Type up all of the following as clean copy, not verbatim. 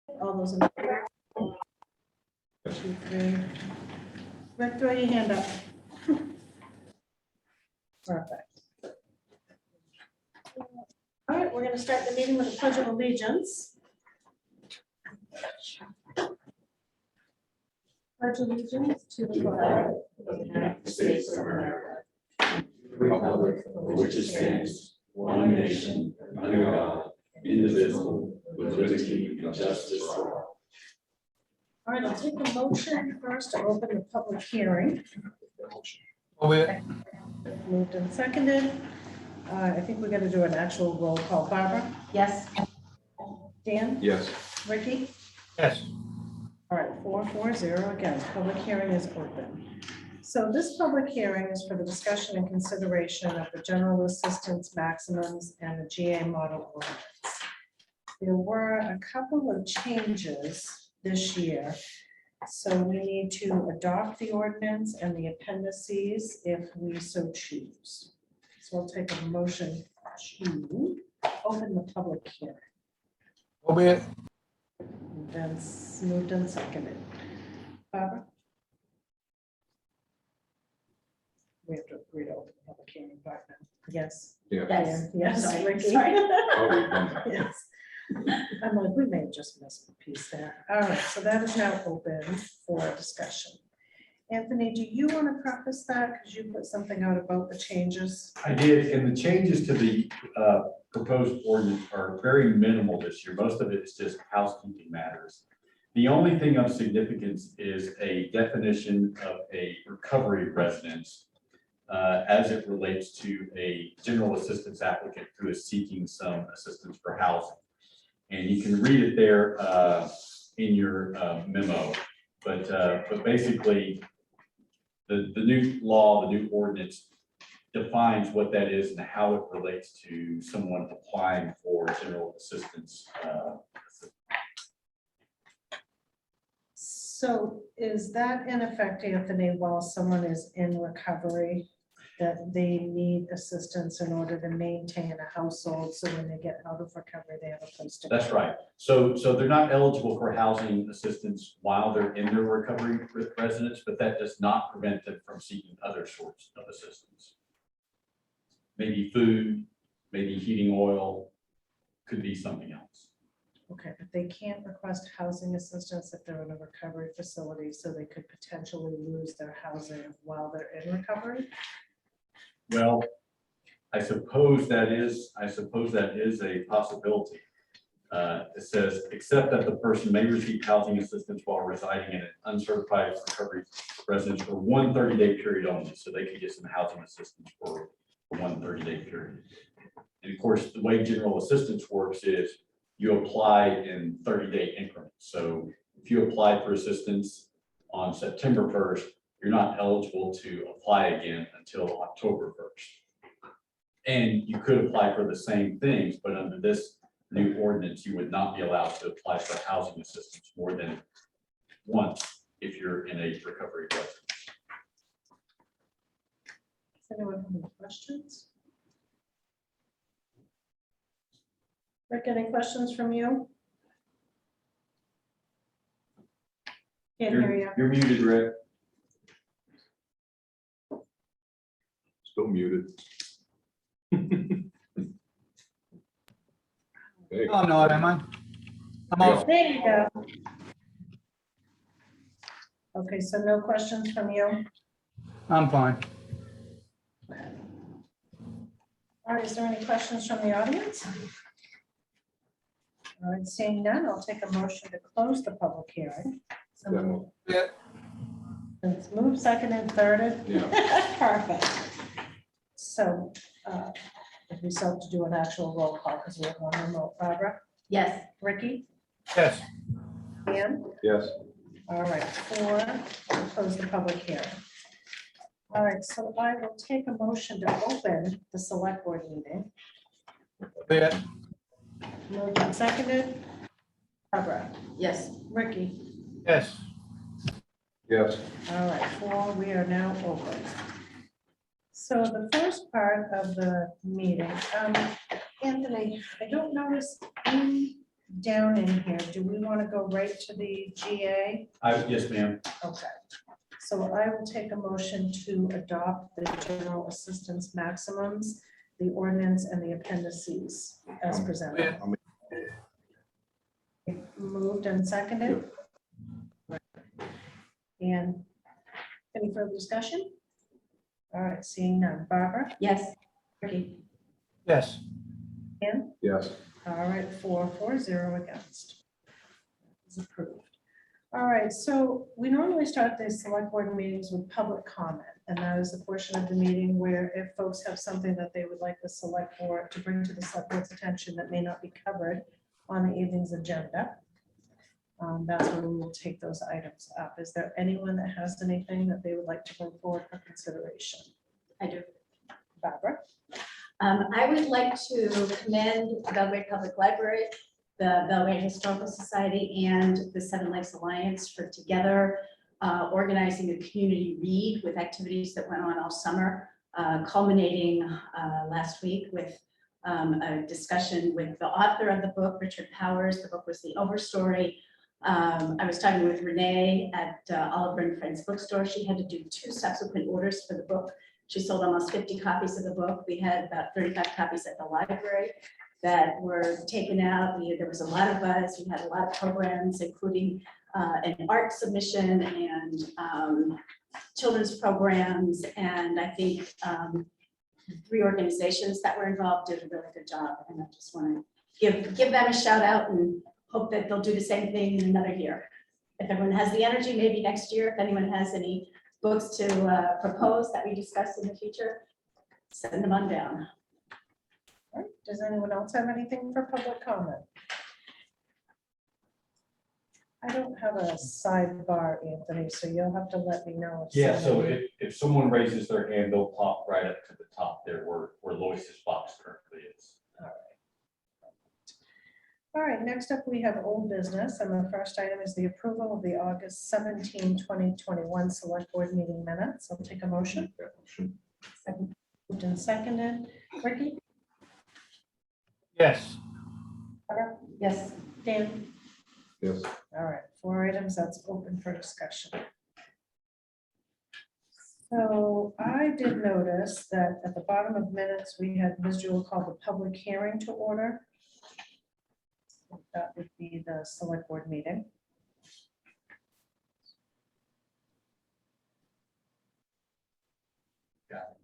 All those in favor? 1, 2, 3. Rick, throw your hand up. Perfect. All right, we're going to start the meeting with a pledge of allegiance. Pledge allegiance to the flag of the United States of America, Republic for which it stands, one nation, under God, indivisible, with liberty and justice for all. All right, I'll take a motion first to open the public hearing. Moved and seconded. I think we're going to do an actual roll call. Barbara? Yes. Dan? Yes. Ricky? Yes. All right, 4-4-0 again. Public hearing is open. So this public hearing is for the discussion and consideration of the general assistance maximums and the GA model ordinance. There were a couple of changes this year. So we need to adopt the ordinance and the appendices if we so choose. So I'll take a motion to open the public hearing. Albeit. Then moved and seconded. Barbara? We have to agree to open the public hearing, but yes. Yeah. Yes. Yes, Sorry, Ricky. sorry. Yes. I'm like, we may have just missed a piece there. All right, so that is now open for discussion. Anthony, do you want to preface that? Because you put something out about the changes. I did, and the changes to the proposed ordinance are very minimal this year. Most of it is just housekeeping matters. The only thing of significance is a definition of a recovery residence as it relates to a general assistance applicant who is seeking some assistance for housing. And you can read it there in your memo, but basically the new law, the new ordinance defines what that is and how it relates to someone applying for general assistance. So is that in effect, Anthony, while someone is in recovery, that they need assistance in order to maintain a household, so when they get out of recovery, they have a place to go? That's right. So they're not eligible for housing assistance while they're in their recovery residence, but that does not prevent them from seeking other sorts of assistance. Maybe food, maybe heating oil, could be something else. Okay, but they can't request housing assistance if they're in a recovery facility, so they could potentially lose their housing while they're in recovery? Well, I suppose that is a possibility. It says, except that the person may receive housing assistance while residing in an uncertified recovery residence for one 30-day period only. So they could get some housing assistance for one 30-day period. And of course, the way general assistance works is you apply in 30-day increments. So if you apply for assistance on September 1st, you're not eligible to apply again until October 1st. And you could apply for the same things, but under this new ordinance, you would not be allowed to apply for housing assistance more than once if you're in a recovery residence. Does anyone have any questions? Rick, any questions from you? Can't hear you. You're muted, Rick. Still muted. Hey. Oh, no, am I? I'm off. There you go. Okay, so no questions from you? I'm fine. All right, is there any questions from the audience? All right, seeing none, I'll take a motion to close the public hearing. So Yeah. it's moved, second, and thirded. Yeah. Perfect. So if we still have to do an actual roll call because we have one remote. Barbara? Yes. Ricky? Yes. Ian? Yes. All right, 4, to close the public hearing. All right, so I will take a motion to open the select board meeting. Yeah. Moved and seconded. Barbara? Yes. Ricky? Yes. Yes. All right, 4, we are now open. So the first part of the meeting, Anthony, I don't notice in down in here, do we want to go right to the GA? Yes, ma'am. Okay. So I will take a motion to adopt the general assistance maximums, the ordinance and the appendices as presented. Moved and seconded. And any further discussion? All right, seeing none. Barbara? Yes. Ricky? Yes. Ann? Yes. All right, 4-0 against. Is approved. All right, so we normally start the select board meetings with public comment, and that is the portion of the meeting where if folks have something that they would like the select board to bring to the select board's attention that may not be covered on the evening's agenda, that's when we will take those items up. Is there anyone that has anything that they would like to bring forward for consideration? I do. Barbara? I would like to commend the Belgrade Public Library, the Belgrade Historical Society, and the Seven Lakes Alliance for together organizing a community read with activities that went on all summer, culminating last week with a discussion with the author of the book, Richard Powers. The book was The Overstory. I was talking with Renee at Oliver and Friends Bookstore. She had to do 2 subsequent orders for the book. She sold almost 50 copies of the book. We had about 35 copies at the library that were taken out. There was a lot of buzz. We had a lot of programs, including an art submission and children's programs. And I think 3 organizations that were involved did a really good job. And I just want to give them a shout out and hope that they'll do the same thing in another year. If everyone has the energy, maybe next year, if anyone has any books to propose that we discuss in the future, send them on down. All right, does anyone else have anything for public comment? I don't have a sidebar, Anthony, so you'll have to let me know. If Yeah, so somebody- if someone raises their hand, they'll pop right up to the top there where Lois's box currently is. All right, next up, we have old business, and the first item is the approval of the August 17, 2021 Select Board meeting minutes. I'll take a motion. Second, moved and seconded. Ricky? Yes. Barbara? Yes. Dan? Yes. All right, 4 items, that's open for discussion. So I did notice that at the bottom of minutes, we had visual called the public hearing to order. That would be the select board meeting. Got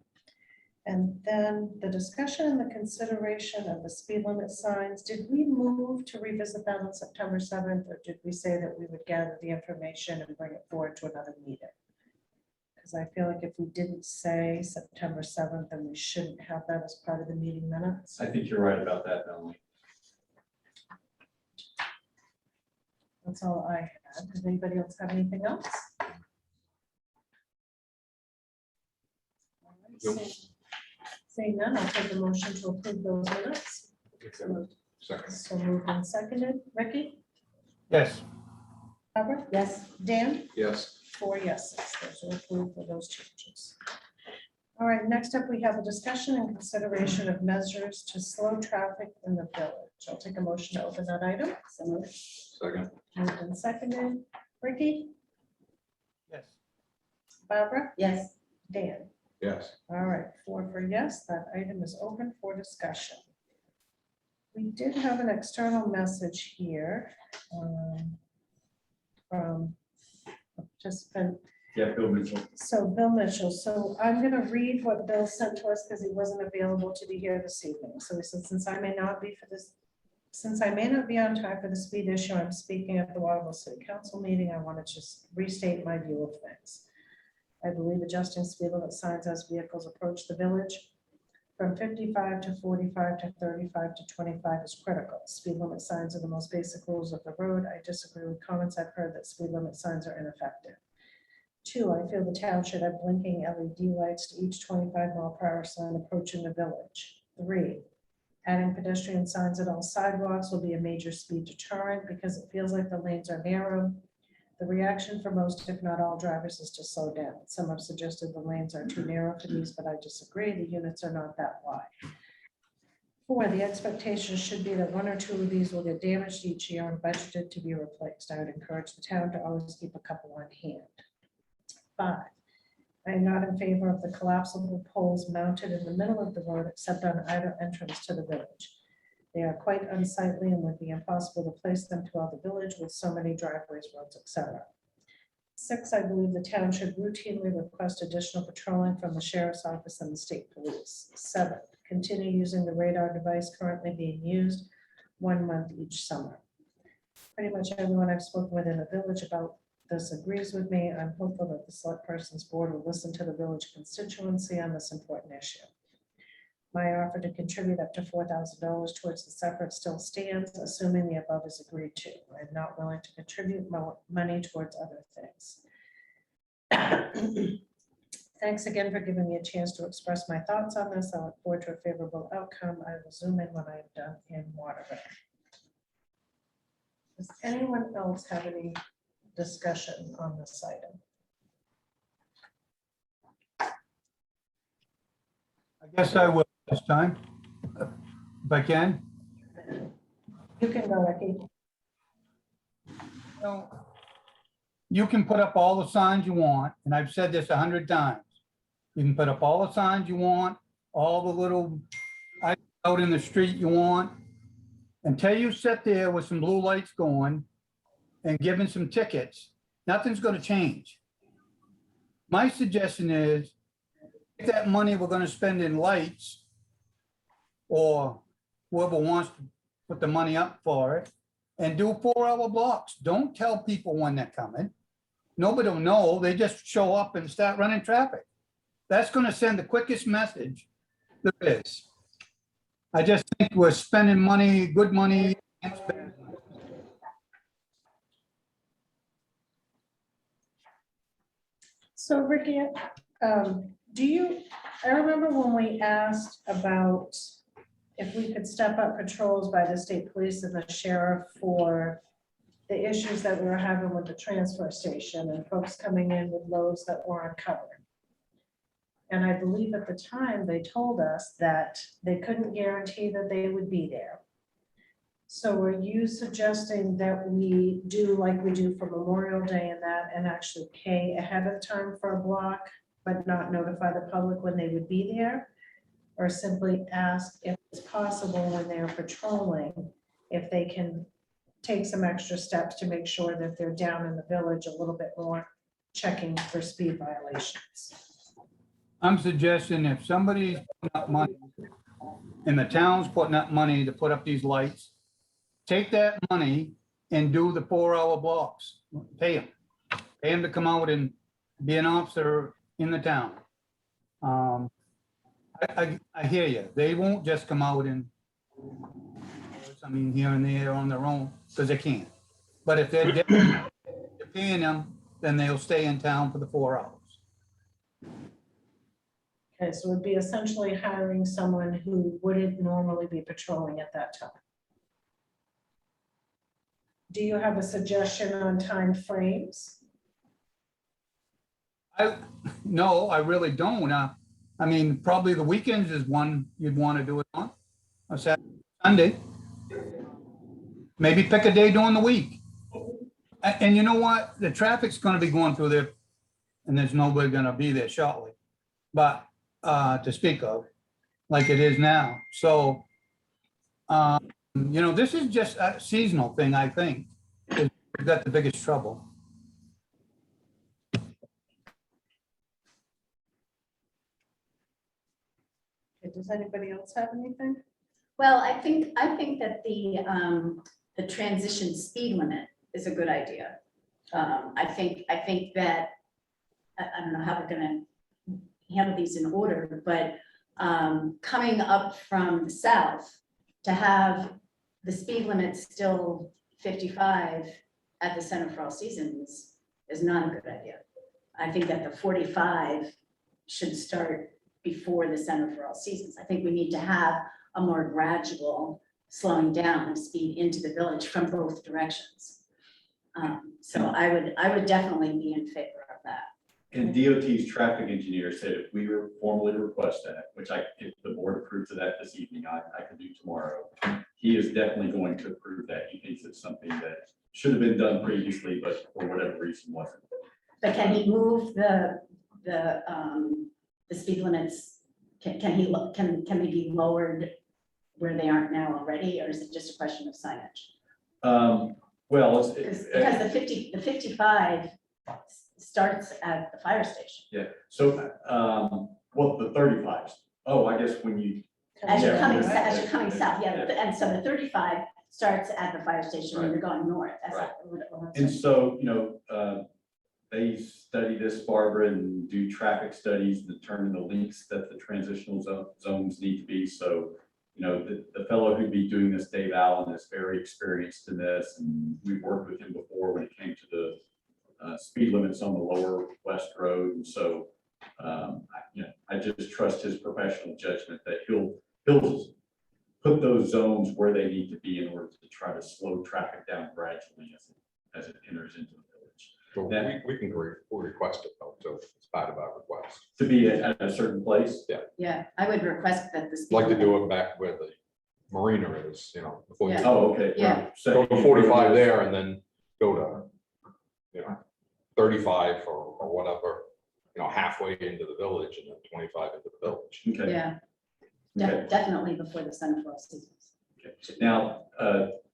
And then the discussion and the consideration of the speed limit signs, did we move to revisit that on September 7th, or did we say that we would gather the information and bring it forward to another meeting? Because I feel like if we didn't say September 7th, then we shouldn't have that as part of the meeting minutes. I think you're right about that, Melanie. That's all I had. Does anybody else have anything else? All right, Nope. Seeing none, I'll take a motion to approve those minutes. Second. So moved and seconded. Ricky? Yes. Barbara? Yes. Dan? Yes. 4 yeses. Those are approved for those changes. All right, next up, we have a discussion and consideration of measures to slow traffic in the village. I'll take a motion to open that item. So moved. Second. Moved and seconded. Ricky? Yes. Barbara? Yes. Dan? Yes. All right, 4 for yes, that item is open for discussion. We did have an external message here from a participant. Yeah, Bill Mitchell. So Bill Mitchell, so I'm gonna read what Bill sent to us because he wasn't available to be here this evening. So he said, since I may not be on time for the speed issue, I'm speaking at the Waterville City Council meeting. I want to just restate my view of things. I believe adjusting speed limit signs as vehicles approach the village from 55 to 45 to 35 to 25 is critical. Speed limit signs are the most basic rules of the road. I disagree with comments I've heard that speed limit signs are ineffective. 2, I feel the town should have blinking LED lights to each 25-mile-per-hour sign approaching the village. 3, adding pedestrian signs at all sidewalks will be a major speed deterrent because it feels like the lanes are narrow. The reaction for most, if not all, drivers is to slow down. Some have suggested the lanes are too narrow for these, but I disagree. The units are not that wide. 4, the expectation should be that 1 or 2 of these will get damaged each year and budgeted to be replaced. I would encourage the town to always keep a couple on hand. 5, I am not in favor of the collapsible poles mounted in the middle of the road except on either entrance to the village. They are quite unsightly and would be impossible to place them throughout the village with so many driveways, roads, etc. 6, I believe the town should routinely request additional patrolling from the sheriff's office and the state police. 7, continue using the radar device currently being used 1 month each summer. Pretty much everyone I've spoken with in the village about this agrees with me. I'm hopeful that the select person's board will listen to the village constituency on this important issue. My offer to contribute up to $4,000 towards the separate still stands, assuming the above is agreed to. I'm not willing to contribute more money towards other things. Thanks again for giving me a chance to express my thoughts on this. I look forward to a favorable outcome. I will zoom in when I am done in Waterbury. Does anyone else have any discussion on this item? I guess I will this time, if I can. You can go, Ricky. So, you can put up all the signs you want, and I've said this 100 times. You can put up all the signs you want, all the little items out in the street you want. Until you sit there with some blue lights going and giving some tickets, nothing's gonna change. My suggestion is, if that money we're gonna spend in lights, or whoever wants to put the money up for it, and do 4-hour blocks. Don't tell people when they're coming. Nobody will know. They just show up and start running traffic. That's gonna send the quickest message there is. I just think we're spending money, good money. So Ricky, I remember when we asked about if we could step up patrols by the state police and the sheriff for the issues that we were having with the transfer station and folks coming in with loads that were uncovered. And I believe at the time they told us that they couldn't guarantee that they would be there. So are you suggesting that we do like we do for Memorial Day and that, and actually pay ahead of time for a block, but not notify the public when they would be there? Or simply ask if it's possible when they're patrolling, if they can take some extra steps to make sure that they're down in the village a little bit more, checking for speed violations? I'm suggesting if somebody's putting up money and the town's putting up money to put up these lights, take that money and do the 4-hour blocks. Pay them to come out and be an officer in the town. I hear you. They won't just come out and, I mean, here and there on their own, because they can't. But if they're paying them, then they'll stay in town for the 4 hours. Okay, so it'd be essentially hiring someone who wouldn't normally be patrolling at that time. Do you have a suggestion on time frames? No, I really don't. I mean, probably the weekends is one you'd want to do it on, a Saturday, Sunday. Maybe pick a day during the week. And you know what? The traffic's going to be going through there, and there's nobody going to be there shortly, but to speak of, like it is now. So, you know, this is just a seasonal thing, I think. We've got the biggest trouble. Does anybody else have anything? Well, I think that the transition speed limit is a good idea. I think that, I don't know how we're gonna handle these in order, but coming up from the south to have the speed limit still 55 at the Center for All Seasons is not a good idea. I think that the 45 should start before the Center for All Seasons. I think we need to have a more gradual slowing down of speed into the village from both directions. So I would definitely be in favor of that. And DOT's traffic engineer said if we were formally request that, which if the board approves of that this evening, I could do tomorrow. He is definitely going to approve that. He thinks it's something that should have been done previously, but for whatever reason wasn't. But can he move the speed limits? Can they be lowered where they aren't now already, or is it just a question of signage? Well, Because the 55 starts at the fire station. yeah, so, well, the 35s. Oh, I guess when you, As you're Yeah. coming, Yeah. as you're coming south, yeah, Yeah. and so the 35 starts at the fire station when Right. you're going north. That's Right. not- and so, they study this, Barbara, and do traffic studies, determine the links that the transitional zones need to be. So, the fellow who'd be doing this, Dave Allen, is very experienced in this, and we've worked with him before when it came to the speed limits on the lower west road. And so, I just trust his professional judgment that he'll put those zones where they need to be in order to try to slow traffic down gradually as it enters into the village. So That- we can request it though, so it's part of our request. To be at a certain place. Yeah, I would request that the speed. Like to limit- do it back where the marina is, before you Yeah. Oh, okay. Yeah. go to 45 there and then go to, 35 or whatever, halfway into the village and then 25 into the village. Okay. Yeah, Okay. definitely before the sunfall seasons. Now,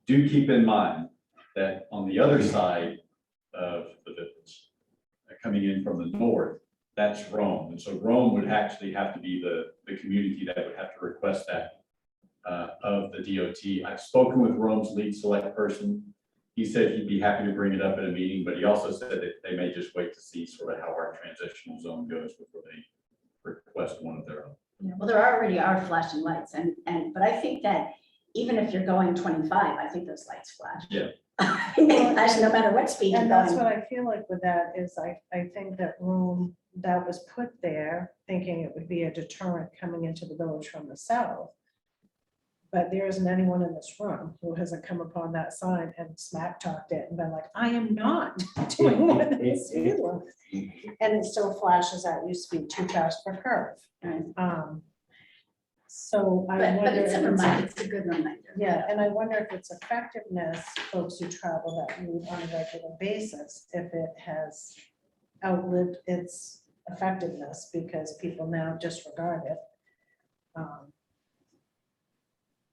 do keep in mind that on the other side of the village, coming in from the north, that's Rome. And so Rome would actually have to be the community that would have to request that of the DOT. I've spoken with Rome's lead select person. He said he'd be happy to bring it up at a meeting, but he also said that they may just wait to see sort of how our transitional zone goes before they request one of their own. Yeah, well, there already are flashing lights but I think that even if you're going 25, I think those lights flash. Yeah. They flash no matter what speed you're And that's what going. I feel like with that is I think that room that was put there, thinking it would be a deterrent coming into the village from the south. But there isn't anyone in this room who hasn't come upon that sign and smack talked it and been like, I am not doing what this speed limit. And it still flashes at you speed too fast for curve. Right. So I But wonder. it's a if it's- reminder, it's a good reminder. Yeah, and I wonder if it's effectiveness, folks who travel that route on a regular basis, if it has outlived its effectiveness because people now disregard it.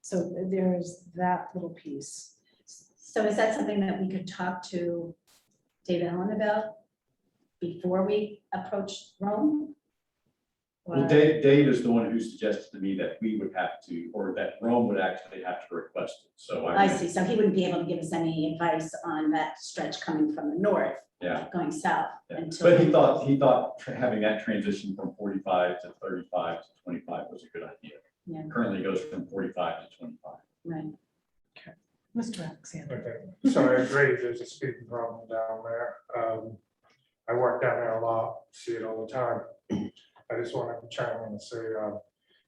So there's that little piece. So is that something that we could talk to Dave Allen about before we approach Rome? Well, Dave is the one who suggested to me that we would have to, or that Rome would actually have to request it. So I see, so he wouldn't be able to give us any advice on that stretch coming from the north, Yeah. going south Yeah. until. But he thought having that transition from 45 to 35 to 25 was a good idea. Yeah, Currently it goes from 45 to 25. right. Mr. Alexander. Okay, so I agree, there's a speeding problem down there. I work down there a lot, see it all the time. I just wanted to chime in and say,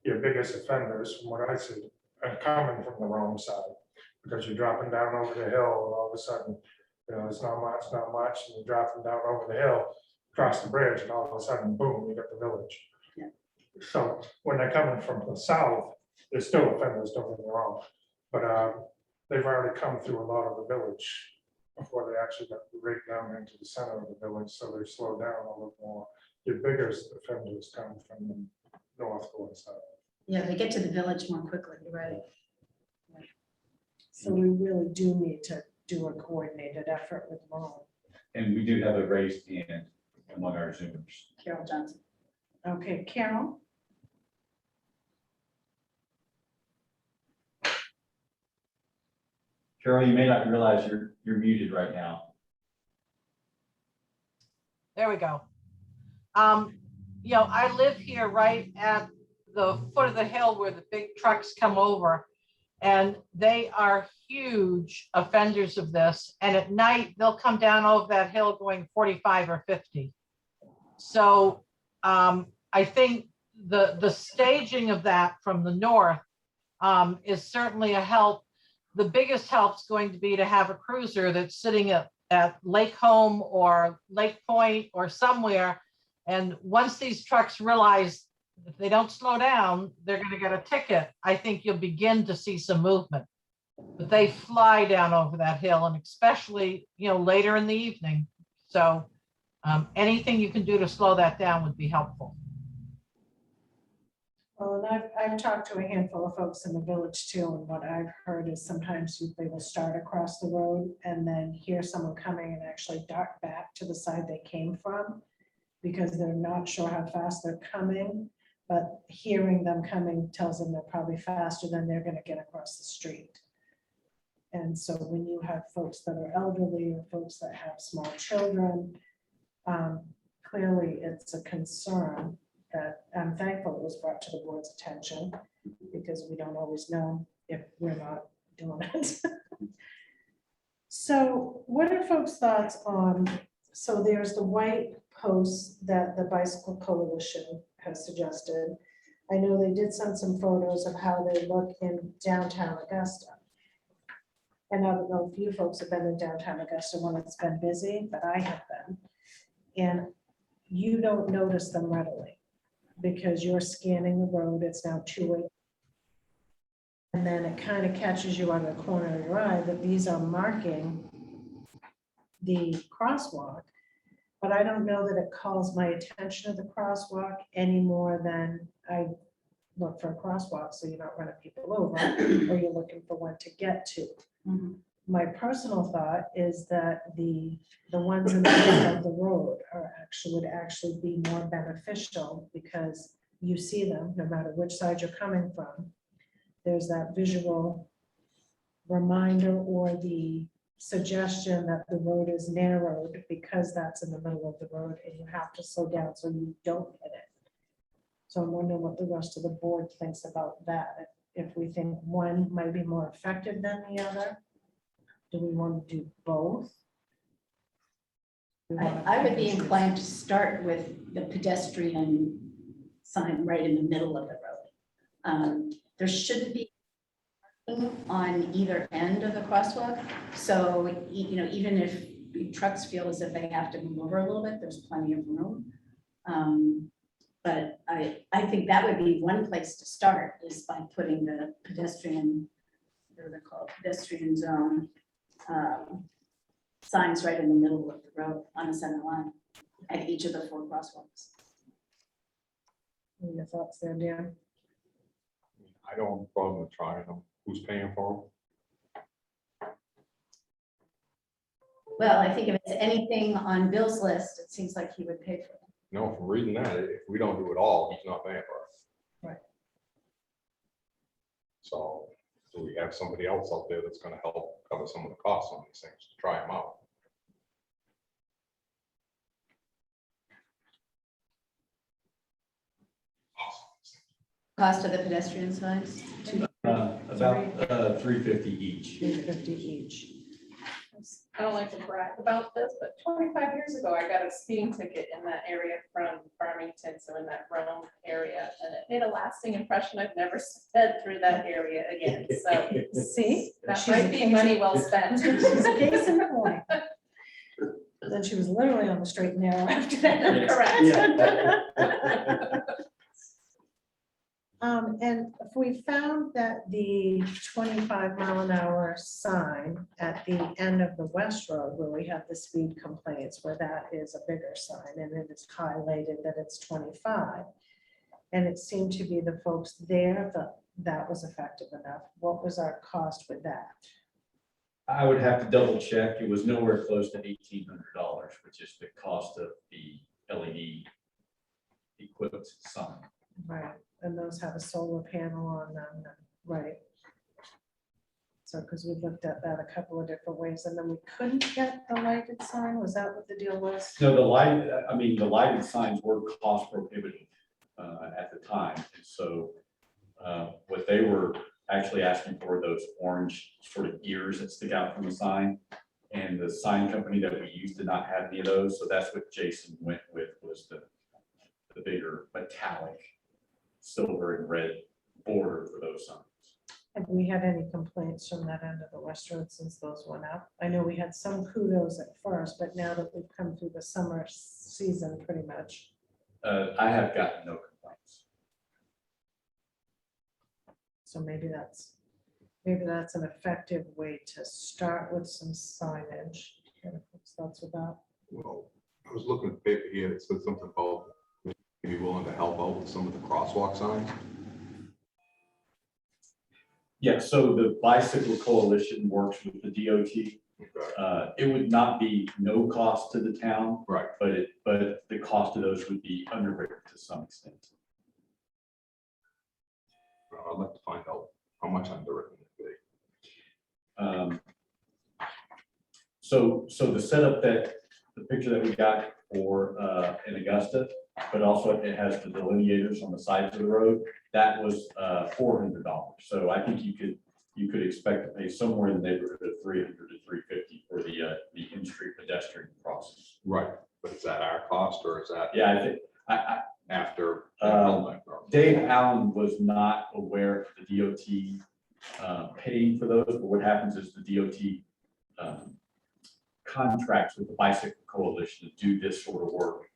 your biggest offenders, from what I see, are coming from the wrong side. Because you're dropping down over the hill, and all of a sudden, it's not much, and you're dropping down over the hill, across the bridge, and all of a sudden, boom, you got the village. Yeah. So when they're coming from the south, they're still offenders, don't get me wrong. But they've already come through a lot of the village before they actually got right down into the center of the village, so they slow down a little more. Your biggest offenders come from the north going south. Yeah, they get to the village more quickly, right? So we really do need to do a coordinated effort with Rome. And we do have a raised hand among our Zoomers. Carol Johnson. Okay, Carol? Carol, you may not realize you're muted right now. There we go. I live here right at the foot of the hill where the big trucks come over. And they are huge offenders of this. And at night, they'll come down over that hill going 45 or 50. So I think the staging of that from the north is certainly a help. The biggest help is going to be to have a cruiser that's sitting at Lake Home or Lake Point or somewhere And once these trucks realize if they don't slow down, they're going to get a ticket, I think you'll begin to see some movement. But they fly down over that hill, and especially, later in the evening. So anything you can do to slow that down would be helpful. Well, and I've talked to a handful of folks in the village too, and what I've heard is sometimes they will start across the road and then hear someone coming and actually dart back to the side they came from because they're not sure how fast they're coming, but hearing them coming tells them they're probably faster than they're going to get across the street. And so when you have folks that are elderly or folks that have small children, clearly it's a concern that I'm thankful it was brought to the board's attention because we don't always know if we're not doing it. So what are folks' thoughts on, so there's the white posts that the Bicycle Coalition has suggested. I know they did send some photos of how they look in downtown Augusta. And I don't know if you folks have been in downtown Augusta when it's been busy, but I have been. And you don't notice them readily because you're scanning the road. It's now two-way. And then it kind of catches you on the corner of your eye that these are marking the crosswalk. But I don't know that it calls my attention to the crosswalk any more than I look for a crosswalk so you're not running people over or you're looking for one to get to. Mhm. My personal thought is that the ones in the middle of the road would actually be more beneficial because you see them no matter which side you're coming from. There's that visual reminder or the suggestion that the road is narrowed because that's in the middle of the road and you have to slow down so you don't hit it. So I'm wondering what the rest of the board thinks about that. If we think one might be more effective than the other, do we want to do both? I would be inclined to start with the pedestrian sign right in the middle of the road. There shouldn't be parking on either end of the crosswalk. So, even if trucks feel as if they have to move over a little bit, there's plenty of room. But I think that would be one place to start is by putting the pedestrian, what are they called, pedestrian zone signs right in the middle of the road on the center line at each of the 4 crosswalks. What are your thoughts there, Dan? I don't have a problem with trying them. Who's paying for Well, I think if it's anything on Bill's list, it seems like he would pay for it. them? No, from reading that, if we don't do it all, he's not paying for it. Right. So do we have somebody else out there that's gonna help cover some of the costs on these things to try them out? Cost of the pedestrian signs? About $350 each. 350 each. I don't like to brag about this, but 25 years ago, I got a speeding ticket in that area from Farmington, so in that Rome area, and it made a lasting impression. I've never sped through that area again, so See? that She's might a be case- money well spent. She's a case in point. Then she was literally on the straight and narrow after that. Correct. And if we found that the 25-mile-an-hour sign at the end of the West Road where we have the speed complaints, where that is a bigger sign and it is highlighted that it's 25. And it seemed to be the folks there that was effective enough. What was our cost with that? I would have to double check. It was nowhere close to $1,800, which is the cost of the LED equipped sign. Right, and those have a solar panel on them, right? So, because we looked at that a couple of different ways, and then we couldn't get the lighted sign, was that what the deal was? No, the lighted signs were cost prohibitive at the time. And so what they were actually asking for, those orange sort of gears that stick out from the sign. And the sign company that we used did not have any of those. So that's what Jason went with, was the bigger metallic silver and red border for those signs. Have we had any complaints from that end of the West Road since those went up? I know we had some kudos at first, but now that we've come through the summer season pretty much. I have gotten no complaints. So maybe that's an effective way to start with some signage. Any thoughts with that? Well, I was looking at the paper here, it said something about maybe willing to help out with some of the crosswalk signs. Yeah, so the Bicycle Coalition works with the DOT. Okay. It would not be no cost to the town, Right. but the cost of those would be underwritten to some extent. I'd like to find out how much underwritten it would be. So the setup the picture that we got for in Augusta, but also it has the delineators on the sides of the road, that was $400. So I think you could expect to pay somewhere in the neighborhood of $300 to $350 for the in-street pedestrian crossings. Right, but is that our cost or is that Yeah, I think after? Dave Allen was not aware of the DOT paying for those, but what happens is the DOT contracts with the Bicycle Coalition to do this sort of work.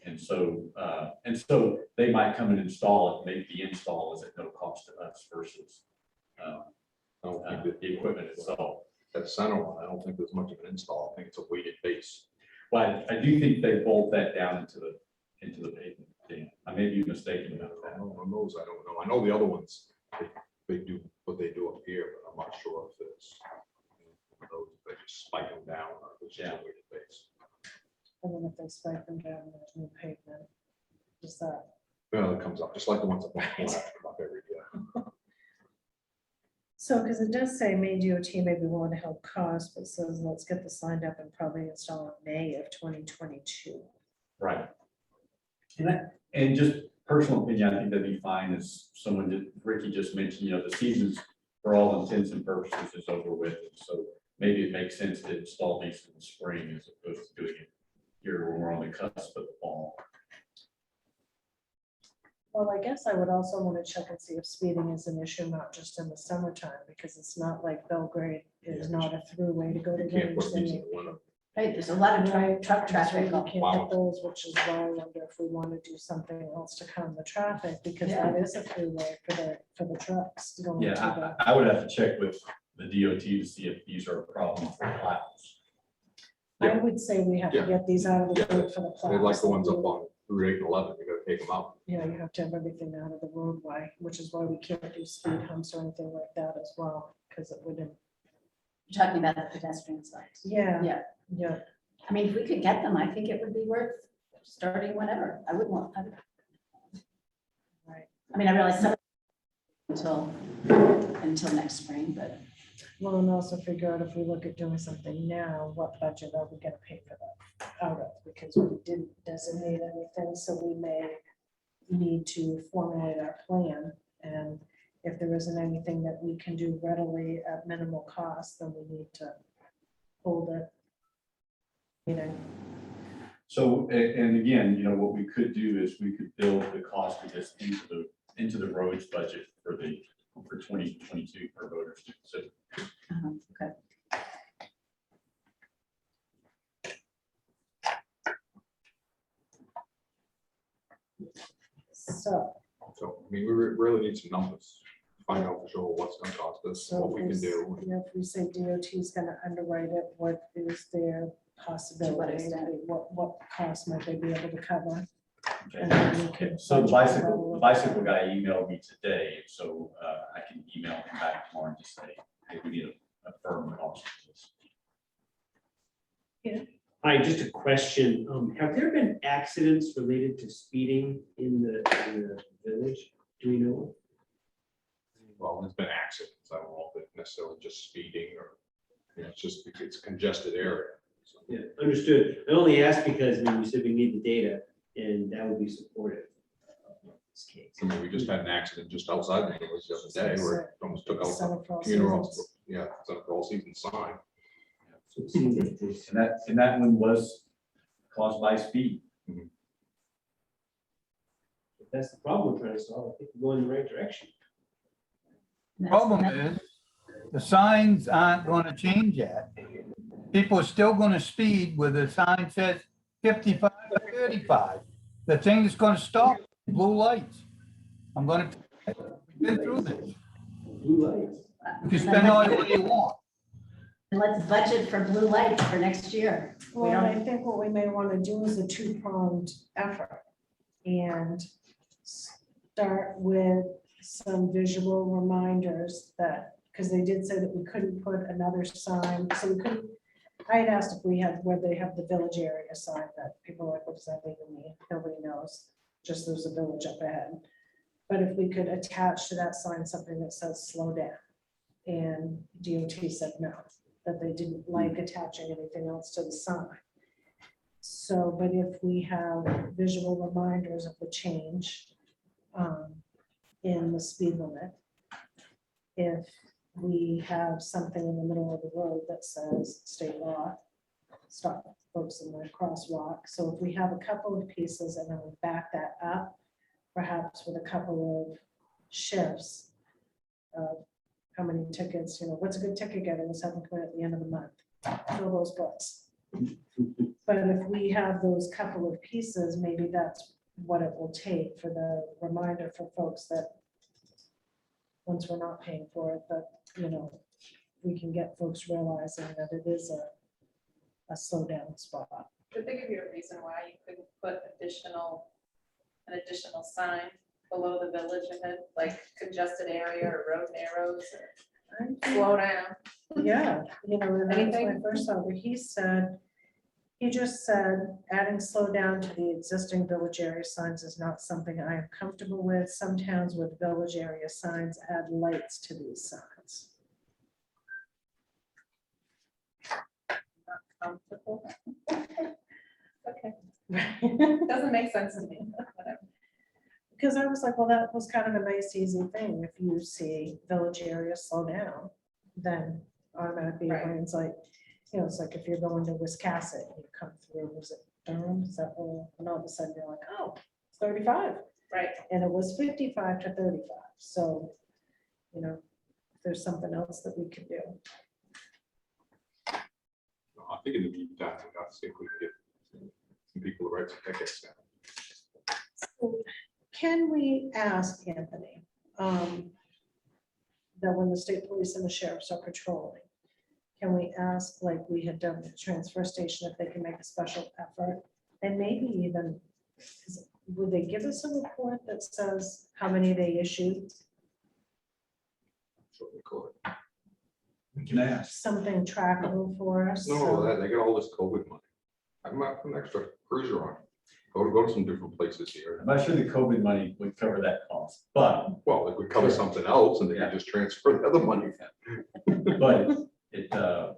And so they might come and install it, maybe the install is at no cost to us versus the equipment itself. That center one, I don't think there's much of an install. I think it's a weighted base. But I do think they bolt that down into the pavement. Dan. I may be mistaken about I that. don't know, on those, I don't know. I know the other ones, they do what they do up here, but I'm not sure if it's, those, they just spike them down or if it's just a weighted base. And then if they spike them down, there's new pavement. Just that. Well, it comes up, just like the ones up on the left, come up every year. So, because it does say Maine DOT may be willing to help cost, but it says let's get the signed up and probably install in May of 2022. Right. And just personal opinion, I think that'd be fine, as Ricky just mentioned, the seasons for all intents and purposes is over with. And so maybe it makes sense to install these in the spring as opposed to doing it here when we're on the cusp of the fall. Well, I guess I would also want to check and see if speeding is an issue, not just in the summertime, because it's not like Belgrade is Yeah, not a throughway to go to. You can't Range. put They these in make- the winter. Right, there's a lot of truck traffic. You can't Wow. hit those, which is why I wonder if we want to do something else to calm the traffic, because Yeah. that is a throughway for the trucks going to Yeah, the. I would have to check with the DOT to see if these are a problem for plows. I would say we have to Yeah. get these out of the Yeah. road for the plows. They like the ones up on Route 8 and 11, you gotta take them out. Yeah, you have to have everything out of the roadway, which is why we can't do speed humps or anything like that as well, because it wouldn't. You're talking about the pedestrian signs. Yeah. Yeah. Yeah. I mean, if we could get them, I think it would be worth starting whenever. I would. Right. I mean, I realize some until next spring, but Well, and also figure out if we look at doing something now, what budget are we gonna pay for that out of? Because we didn't designate anything, so we may need to formulate our plan. And if there isn't anything that we can do readily at minimal cost, then we need to hold it. So, and again, what we could do is we could build the cost of this into the roads budget for 2022 for voters to consider. okay. So, So, I mean, we really need some numbers, find out for sure what's gonna cost us, so what we can do. if we say DOT is gonna underwrite it, what is their possibility? extent? What cost might they be able to cover? Okay. And then we can So the budget bicycle for guy emailed me today, so I can email him back tomorrow and just say, hey, we need a firm cost for this. Hi, just a question. Have there been accidents related to speeding in the village? Do we know? Well, there's been accidents, I don't know if it's necessarily just speeding or, it's just because it's a congested area. So, Yeah, understood. I only asked because when you said we need the data and that would be supportive of this case. I mean, we just had an accident just outside the village the other day where it almost took out Center for All the funeral. Seasons. Yeah, Center for All Seasons sign. So it seems like this- And that one was caused by speed. if that's the problem we're trying to solve, I think we're going in the right direction. Problem is, the signs aren't gonna change yet. People are still gonna speed where the sign says 55 or 35. The thing that's gonna stop blue lights. I'm gonna, we've been through this. Blue lights. You can spend all the money you want. And let's budget for blue lights for next year. We Well, don't- I think what we may want to do is a two-pronged effort and start with some visual reminders that, because they did say that we couldn't put another sign, so we couldn't. I had asked if we had, where they have the village area sign that people are like, what does that even mean? Nobody knows, just there's a village up ahead. But if we could attach to that sign something that says slow down. And DOT said no, that they didn't like attaching anything else to the sign. So, but if we have visual reminders of the change in the speed limit, if we have something in the middle of the road that says state law, stop folks in the crosswalk. So if we have a couple of pieces and then we back that up, perhaps with a couple of shifts of how many tickets, what's a good ticket getter, let's have them come in at the end of the month, fill those books. But if we have those couple of pieces, maybe that's what it will take for the reminder for folks that once we're not paying for it, but, we can get folks realizing that it is a slow down spot. Did they give you a reason why you couldn't put an additional sign below the village ahead, like congested area or road narrows or slow down? Yeah, and that's when I Anything? first saw where he just said, adding slow down to the existing village area signs is not something I am comfortable with. Some towns with village area signs add lights to these signs. Not comfortable. Okay, doesn't make sense to me. Whatever. Because I was like, well, that was kind of a nice, easy thing. If you see village area slow down, then automatically your Right. brain's like, it's like if you're going to Wiscasset and you come through, was it Durham? Is that where, and all of a sudden you're like, oh, it's 35. Right, And it was 55 to 35. So, if there's something else that we could do. I think in the meantime, we have to see if we can get some people to write some tickets down. So can we ask Anthony that when the state police and the sheriffs are patrolling, can we ask, like we had done with the transfer station, if they can make a special effort? And maybe even, would they give us a report that says how many they issued? So we could. We can ask. Something trackable for us? No, so- that, they got all this COVID money. I'm not an extra cruiser on. Go to some different places here. I'm not sure the COVID money would cover that cost, but Well, it would cover something else and they could just transfer the other money.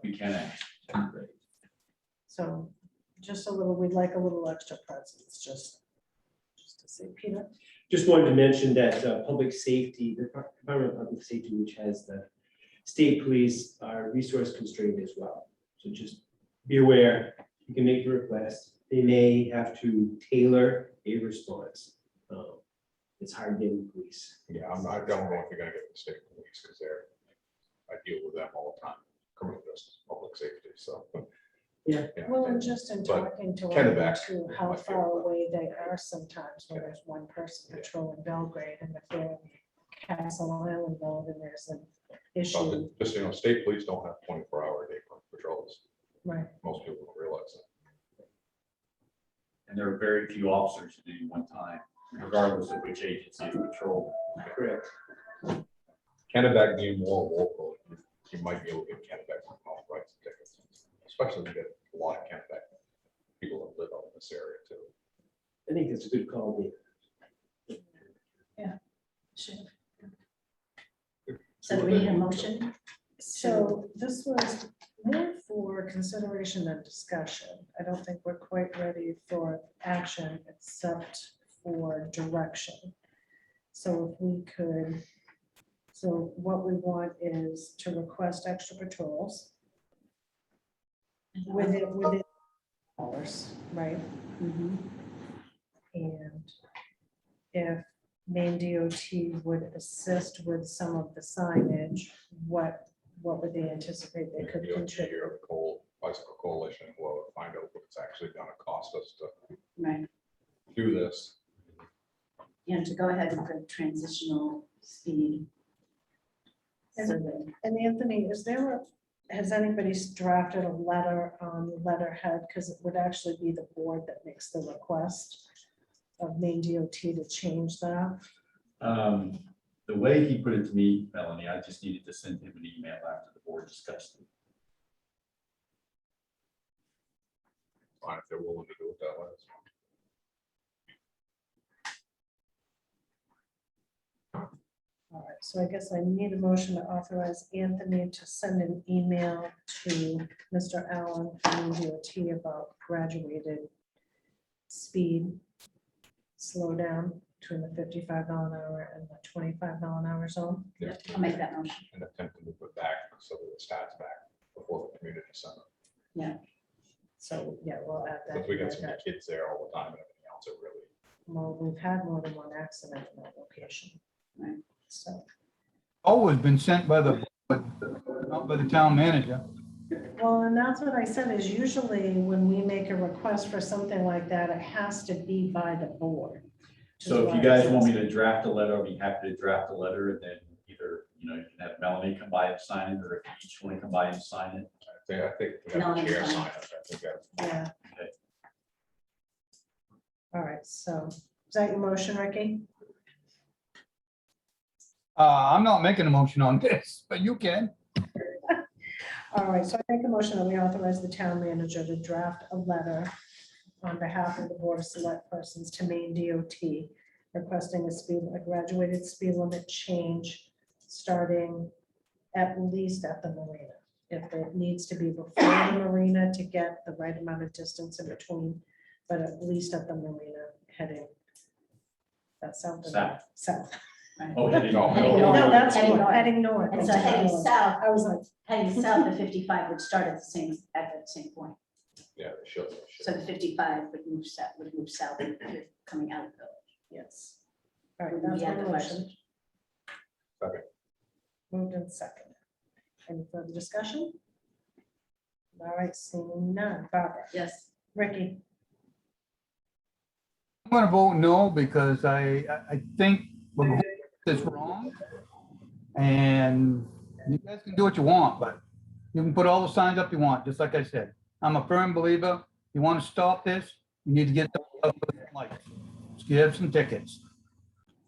we can ask. So just a little, we'd like a little extra presence, just to say, Peter. Just wanted to mention that public safety, the Department of Public Safety, which has the state police, are resource constrained as well. So just be aware, you can make the request. They may have to tailor a response. It's hard getting police. Yeah, I don't know if you're gonna get the state police because I deal with them all the time, criminal justice, public safety, so. Yeah. Well, and just in But talking to Kennebec them too, how might be far able to- away they are sometimes when there's one person Yeah. patrolling Belgrade, and if they're in Castle Island, though, then there's an issue, So just, state police don't have 24-hour day patrols. right? Most people don't realize that. And there are very few officers at any one time, regardless of which agency is patrolling. Correct. Kennebec being more local, you might be able to get Kennebec from home rights and tickets, especially if you get a lot of Kennebec people that live out in this area too. I think that's a good call, Dave. Sure. So do we need a motion? So this was more for consideration than discussion. I don't think we're quite ready for action except for direction. So if we could, so what we want is to request extra patrols within hours, right? Mhm. And if Maine DOT would assist with some of the signage, what would they anticipate they could Maybe a contribute? year of the Bicycle Coalition will find out what it's actually gonna cost us to Right. do this. to go ahead with the transitional speed survey. And Anthony, has anybody drafted a letter on the letterhead? Because it would actually be the board that makes the request of Maine DOT to change that. The way he put it to me, Melanie, I just needed to send him an email after the board discussed it. Fine, if they're willing to do it that way. All right, so I guess I need a motion to authorize Anthony to send an email to Mr. Allen from DOT about graduated speed slowdown between the 55 mph and the 25 mph zone. Yeah. I'll make that motion. And attempt to move it back so that it starts back before the community center. So, yeah, we'll add that. Because we got some kids there all the time and everything else, it really. Well, we've had more than one accident in that location. Right. So, Always been sent by the, not by the town manager. well, and that's what I said is usually when we make a request for something like that, it has to be by the board. So if you guys want me to draft a letter, I'll be happy to draft a letter, and then either, you can have Melanie come by and sign it, or if you each want to come by and sign it. I think we have a chair sign it. I think that. Yeah. Okay. All right, so is that your motion, Ricky? I'm not making a motion on this, but you can. All right, so I make a motion that we authorize the town manager to draft a letter on behalf of the Board of Select Persons to Maine DOT requesting a graduated speed limit change starting at least at the marina. If it needs to be before the marina to get the right amount of distance in between, but at least at the marina heading. That's something. South. South. Oh, heading No, north. No, that's Heading north, north. heading north. And so heading south, I was like, heading south, the 55 would start at the same point. Yeah, they should. So the 55 would move south if you're coming out of the village. yes. All right, Wouldn't that's be my at the motion. Second. Moved and seconded. Any further discussion? All right, seeing none. Barbara? Yes. Ricky? I'm gonna vote no because I think we're going this wrong. And you guys can do what you want, but you can put all the signs up you want, just like I said. I'm a firm believer. You want to stop this, you need to get the lights. You have some tickets.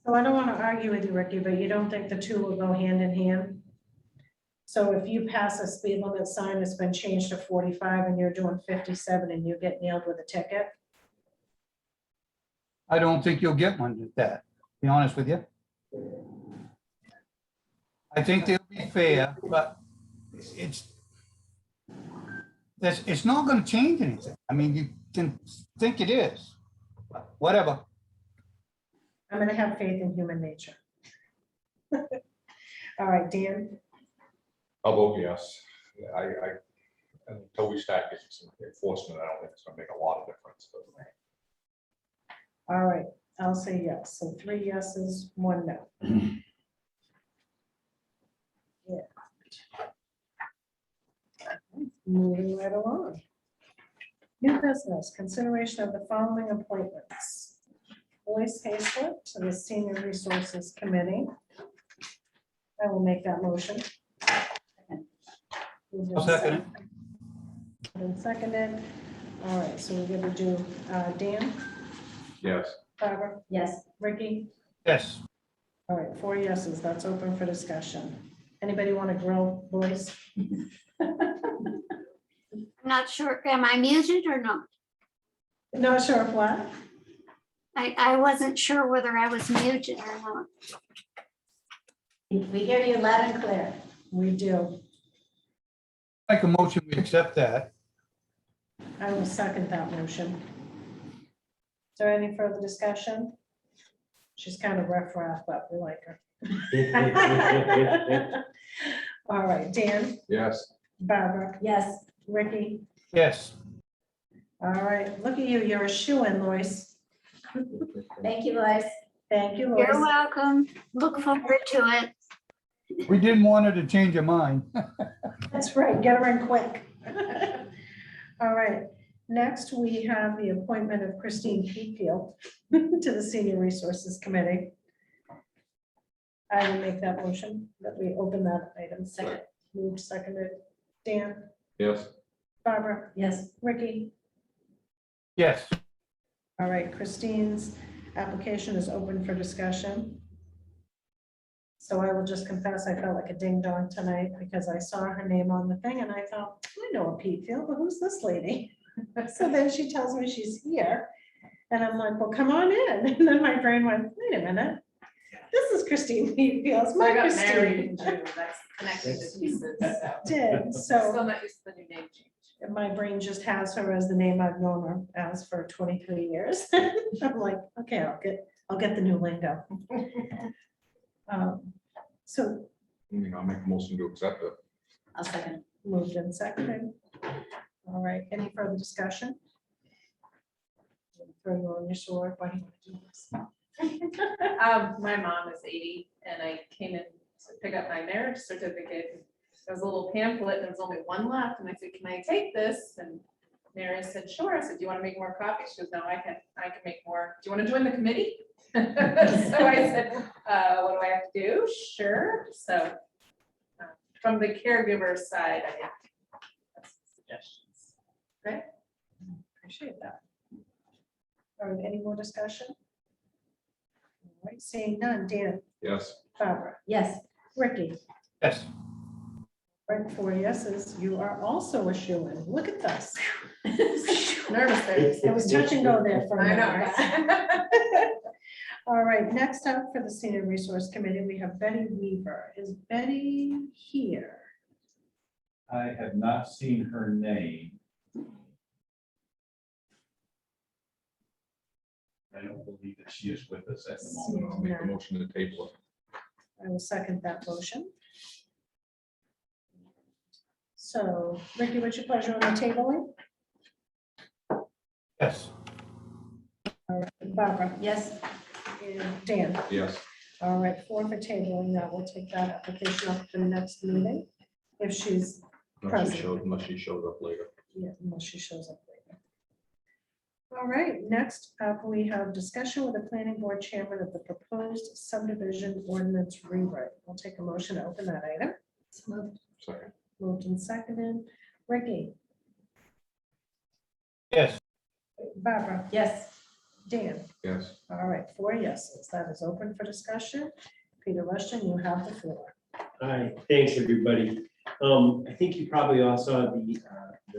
So I don't want to argue with you, Ricky, but you don't think the two will go hand in hand? So if you pass a speed limit sign that's been changed to 45 and you're doing 57 and you get nailed with a ticket? I don't think you'll get one with that, to be honest with you. I think they'll be fair, but it's not gonna change anything. I mean, you can think it is, but whatever. I'm going to have faith in human nature. All right, Dan? I'll vote yes. Until we start getting some enforcement, I don't think it's gonna make a lot of difference, but. All right, I'll say yes. So 3 yeses, 1 no. Yeah. Moving right along. New business, consideration of the following appointments. Royce Hayslip to the Senior Resources Committee. I will make that motion. I'll second it. And seconded. All right, so we're going to do Dan, Yes. Barbara, Yes. Ricky. Yes, All right, 4 yeses. That's open for discussion. Anybody want to grill Royce? Not sure, am I muted or not? Not sure of what. I wasn't sure whether I was muted or not. We hear you loud and clear. We do. make a motion, we accept that. I will second that motion. Is there any further discussion? She's kind of rough, but we like her. All right, Dan, Yes. Barbara, Yes. Ricky. Yes, All right, look at you. You're a shoo-in, Lois. Thank you, Lois. Thank you, You're Lois. welcome. Look forward to it. we didn't want her to change her mind. That's right. Get her in quick. All right. Next, we have the appointment of Christine Petefield to the Senior Resources Committee. I will make that motion that we open that item. Second. Moved, seconded. Dan, Yes, Barbara, Yes. Ricky. Yes, All right, Christine's application is open for discussion. So I will just confess, I felt like a ding dong tonight because I saw her name on the thing and I thought, I know a Petefield, but who's this lady? So then she tells me she's here and I'm like, well, come on in. And then my brain went, wait a minute. This is Christine Petefield. So I got married in June, that's connected to pieces, so. Did, Still so not used to the new name change. my brain just has her as the name I've known her as for 23 years. I'm like, okay, I'll get the new lingo. So I'll make a motion to accept it. I'll second. moved and seconded. All right, any further discussion? Throw you on your sword, why do you want to do this? My mom is 80 and I came in to pick up my marriage certificate. There was a little pamphlet and there was only one left. And I said, can I take this? And Mary said, sure. I said, do you want to make more copies? She goes, no, I can make more. Do you want to join the committee? So I said, what do I have to do? Sure. So from the caregiver side, I have suggestions. Okay. Appreciate that. All right, any more discussion? All right, seeing none, Dan, Yes, Barbara, Yes. Ricky, yes. right, 4 yeses, you are also a shoo-in. Look at this. Nervous there. It was touch and go there for a I minute. know. All right, next up for the Senior Resource Committee, we have Betty Weaver. Is Betty here? I have not seen her name. I don't believe that she is with us at the moment. I'll make a motion to table it. I will second that motion. So, Ricky, what's your pleasure on the tabling? Yes, Barbara Yes. and Dan. Yes, All right, 4 for tabling. That will take that application up to the next meeting. If she's, unless she shows up later. yeah, unless she shows up later. All right, next up, we have discussion with the planning board chairman of the proposed subdivision ordinance rewrite. We'll take a motion to open that item. Second. Moved and seconded. Ricky, yes, Barbara, Yes. Dan. Yes, All right, 4 yeses. That is open for discussion. Peter Rushton, you have the floor. Hi, thanks, everybody. I think you probably all saw the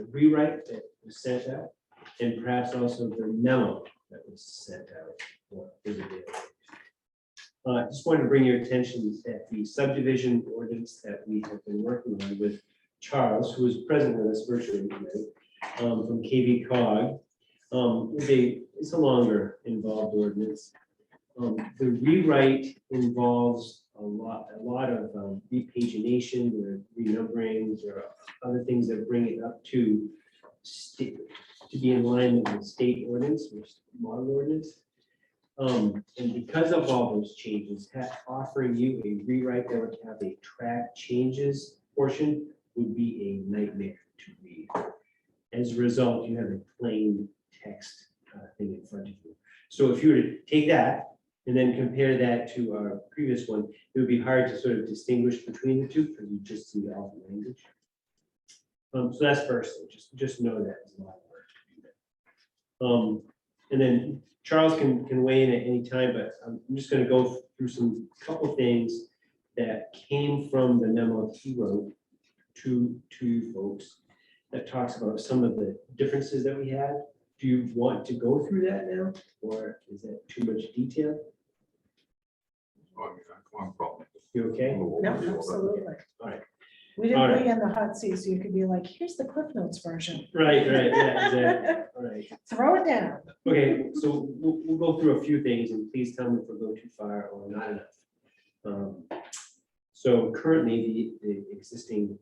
rewrite that was sent out, and perhaps also the memo that was sent out. or is available. I just wanted to bring your attention that the subdivision ordinance that we have been working on with Charles, who is present with us virtually tonight, from KV Cog, it's a longer involved ordinance. The rewrite involves a lot of repagination, or renumberings, or other things that bring it up to be in line with the state ordinance, or model ordinance. And because of all those changes, offering you a rewrite that would have a track changes portion would be a nightmare to read. As a result, you have a plain text thing in front of you. So if you were to take that and then compare that to our previous one, it would be hard to sort of distinguish between the two because you just see all the language. So that's first thing, just know that it's a lot of work to do that. And then Charles can weigh in at any time, but I'm just going to go through some couple things that came from the memo he wrote to you folks that talks about some of the differences that we had. Do you want to go through that now, or is that too much detail? I'm probably. You okay? No, absolutely. All right. We didn't All put right. you in the hot seat, so you could be like, here's the Cliff Notes version. Right, yeah, exactly. All right. Throw it down. Okay, so we'll go through a few things, and please tell me if we go too far or not enough. So currently, the existing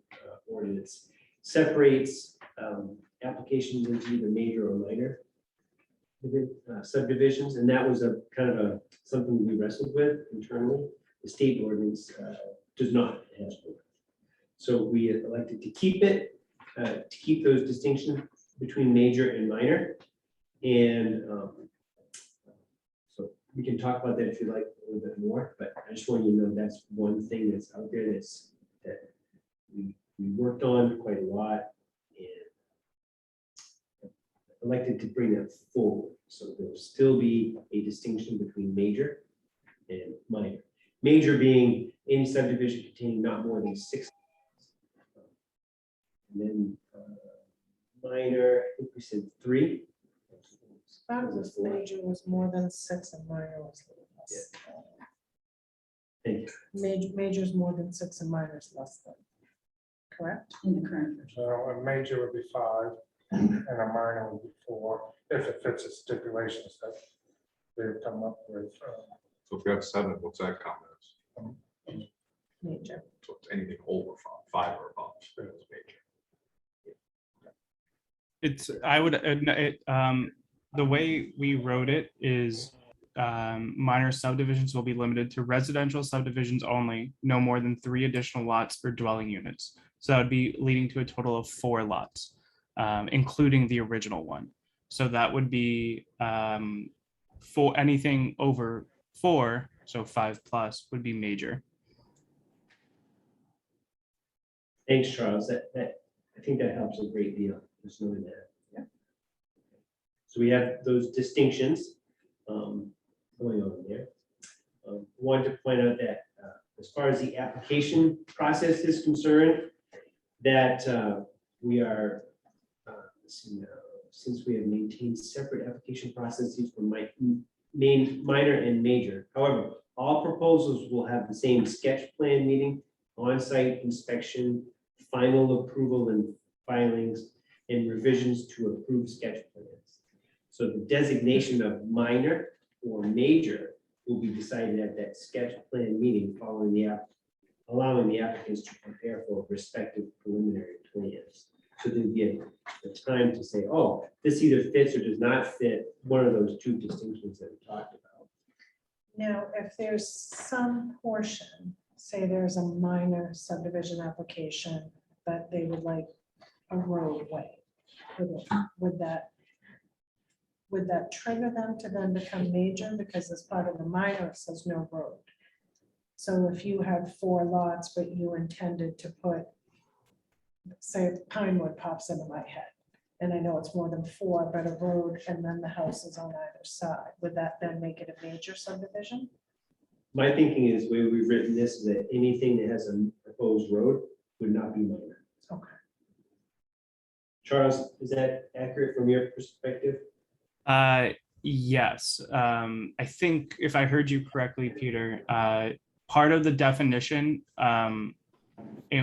ordinance separates applications into either major or minor subdivisions, and that was a kind of something we wrestled with internally. The state ordinance does not have. So we elected to keep it, to keep those distinctions, between major and minor. And so we can talk about that if you like a little bit more, but I just want you to know that's one thing that's out there that we worked on quite a lot. And elected to bring that forward. So there'll still be a distinction between major and minor. Major being any subdivision containing not more than 6. And then minor, I think we said 3. Thought it was major was more than 6 and minor was less. Thank you. Major's more than 6 and minor is less than. Correct? In the current version. So a major would be 5 and a minor would be 4, if it fits the stipulations that they've come up with. So if you have 7, what's that count as? Major. So it's anything over 5 or above, it's major. It's, I would, the way we wrote it is minor subdivisions will be limited to residential subdivisions only, no more than 3 additional lots or dwelling units. So that would be leading to a total of 4 lots, including the original one. So that would be for anything over 4, so 5+ would be major. Thanks, Charles. That I think that helps a great deal. Just knowing that. Yeah. So we have those distinctions going on there. Wanted to point out that as far as the application process is concerned, that we are, let's see now, since we have maintained separate application processes for minor and major. However, all proposals will have the same sketch plan meeting, on-site inspection, final approval and filings, and revisions to approved sketch plans. So the designation of minor or major will be decided at that sketch plan meeting following allowing the applicants to prepare for respective preliminary plans. So there'd be a time to say, oh, this either fits or does not fit one of those 2 distinctions that we talked about. Now, if there's some portion, say there's a minor subdivision application, but they would like a roadway, would that trigger them to then become major? Because as part of the minor, it says no road. So if you had 4 lots, but you intended to put, say Pinewood pops into my head, and I know it's more than 4, but a road and then the house is on either side, would that then make it a major subdivision? My thinking is, the way we've written this, is that anything that has a proposed road would not be minor. Okay. Charles, is that accurate from your perspective? Yes. I think if I heard you correctly, Peter, part of the definition and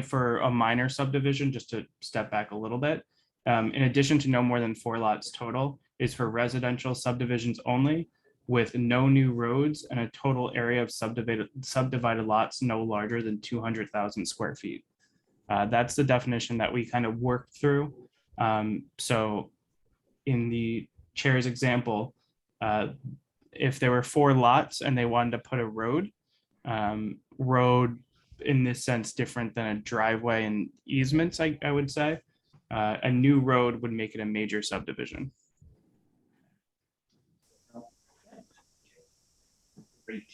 for a minor subdivision, just to step back a little bit, in addition to no more than 4 lots total, is for residential subdivisions only, with no new roads and a total area of subdivided lots no larger than 200,000 square feet. That's the definition that we kind of worked through. So in the chair's example, if there were 4 lots and they wanted to put a road in this sense different than a driveway and easements, I would say, a new road would make it a major subdivision. Great.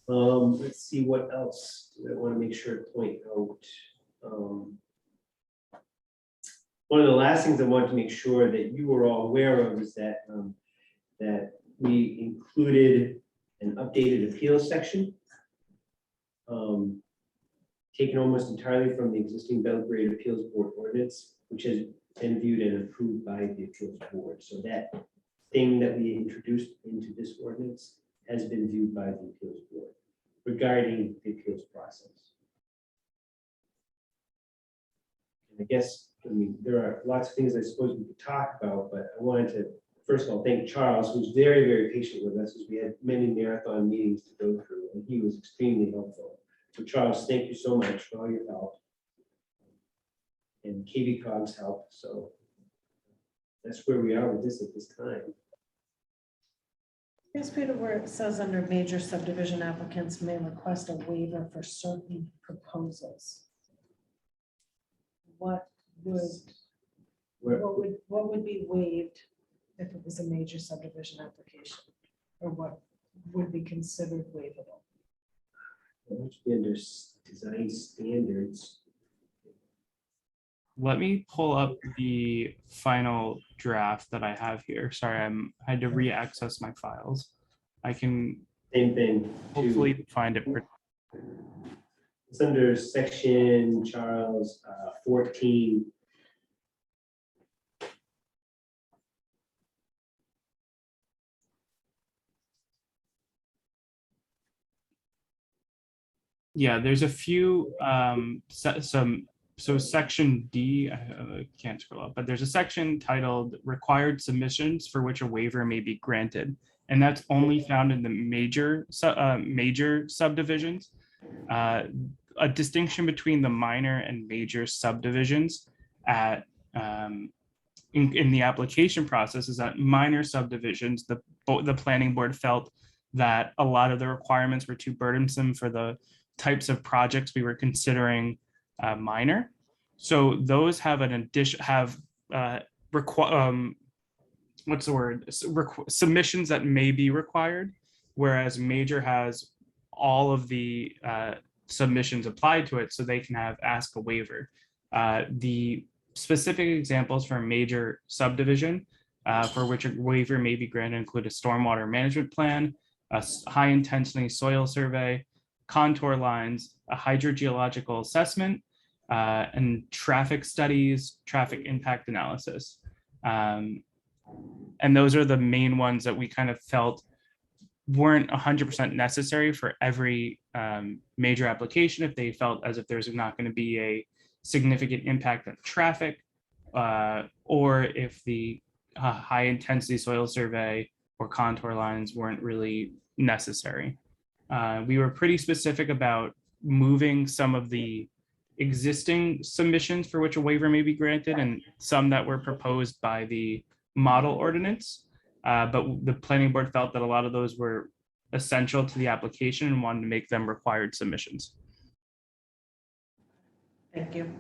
Let's see what else I want to make sure to point out. One of the last things I want to make sure that you are all aware of is that that we included an updated appeals section, taken almost entirely from the existing Belgrade Appeals Board ordinance, which has been viewed and approved by the Appeals Board. So that thing that we introduced into this ordinance has been viewed by the Appeals Board regarding the appeals process. And I guess, there are lots of things I suppose we could talk about, but I wanted to, first of all, thank Charles, who's very, very patient with us, as we had many marathon meetings to go through, and he was extremely helpful. So Charles, thank you so much for all your help. And KB Cog's help, so that's where we are with this at this time. Yes, Peter, where it says under major subdivision applicants may request a waiver for certain proposals. What would what would be waived if it was a major subdivision application? Or what would be considered waivable? Under design standards. Let me pull up the final draft that I have here. Sorry, I had to re-access my files. I can Same thing. hopefully find it. It's under section, Charles, 14. Yeah, there's a few, so section D, I can't scroll up, but there's a section titled required submissions for which a waiver may be granted. And that's only found in the major subdivisions. A distinction between the minor and major subdivisions at in the application process is that minor subdivisions, the planning board felt that a lot of the requirements were too burdensome for the types of projects we were considering minor. So those have an addition, what's the word? Submissions that may be required, whereas major has all of the submissions applied to it, so they can ask a waiver. The specific examples for major subdivision for which a waiver may be granted include a stormwater management plan, a high intensity soil survey, contour lines, a hydrogeological assessment, and traffic studies, traffic impact analysis. And those are the main ones that we kind of felt weren't 100% necessary for every major application if they felt as if there's not going to be a significant impact on traffic, or if the high intensity soil survey or contour lines weren't really necessary. We were pretty specific about moving some of the existing submissions for which a waiver may be granted and some that were proposed by the model ordinance. But the planning board felt that a lot of those were essential to the application and wanted to make them required submissions. Thank you.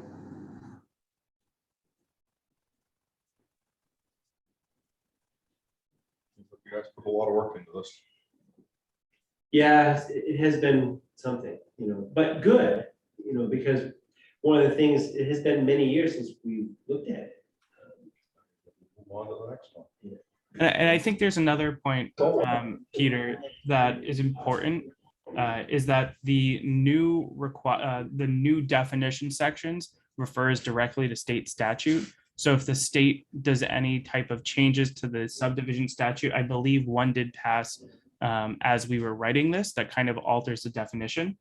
You guys put a lot of work into this. Yeah, it has been something, but good, because one of the things, it has been many years since we looked at it. Move on to the next one. And I think there's another point, Peter, that is important, is that the new definition sections refers directly to state statute. So if the state does any type of changes to the subdivision statute, I believe one did pass as we were writing this, that kind of alters the definition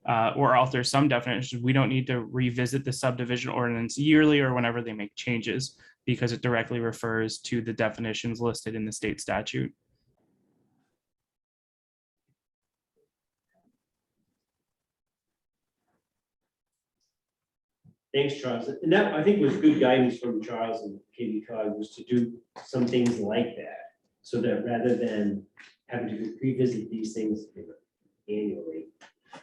or alters some definitions. We don't need to revisit the subdivision ordinance yearly or whenever they make changes, because it directly refers to the definitions listed in the state statute. Thanks, Charles. And that, I think, was good guidance from Charles and Katie Cog, was to do some things like that, so that rather than having to revisit these things annually,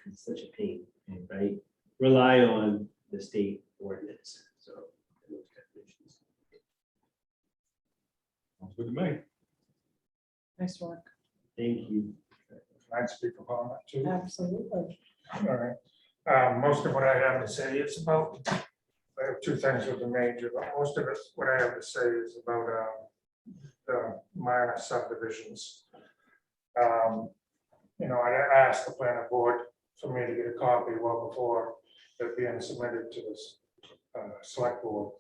it's such a pain, right? Rely on the state ordinance. So those definitions. Sounds good to me. Nice work. Thank you. Can I speak upon that too? Absolutely. All right. Most of what I have to say is about, I have two things with the major, but most of it, what I have to say is about the minor subdivisions. I asked the planning board for me to get a copy well before it being submitted to this select board,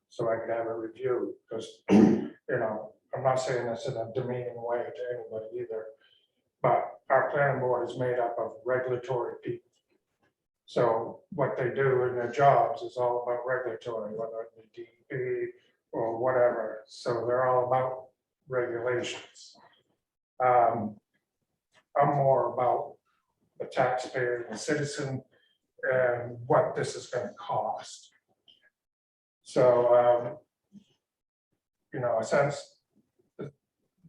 so I could have it reviewed, because, I'm not saying this in a demeaning way to anybody either, but our planning board is made up of regulatory people. So what they do in their jobs is all about regulatory, whether it be DEP or whatever. So they're all about regulations. I'm more about the taxpayer, the citizen, and what this is going to cost. So, since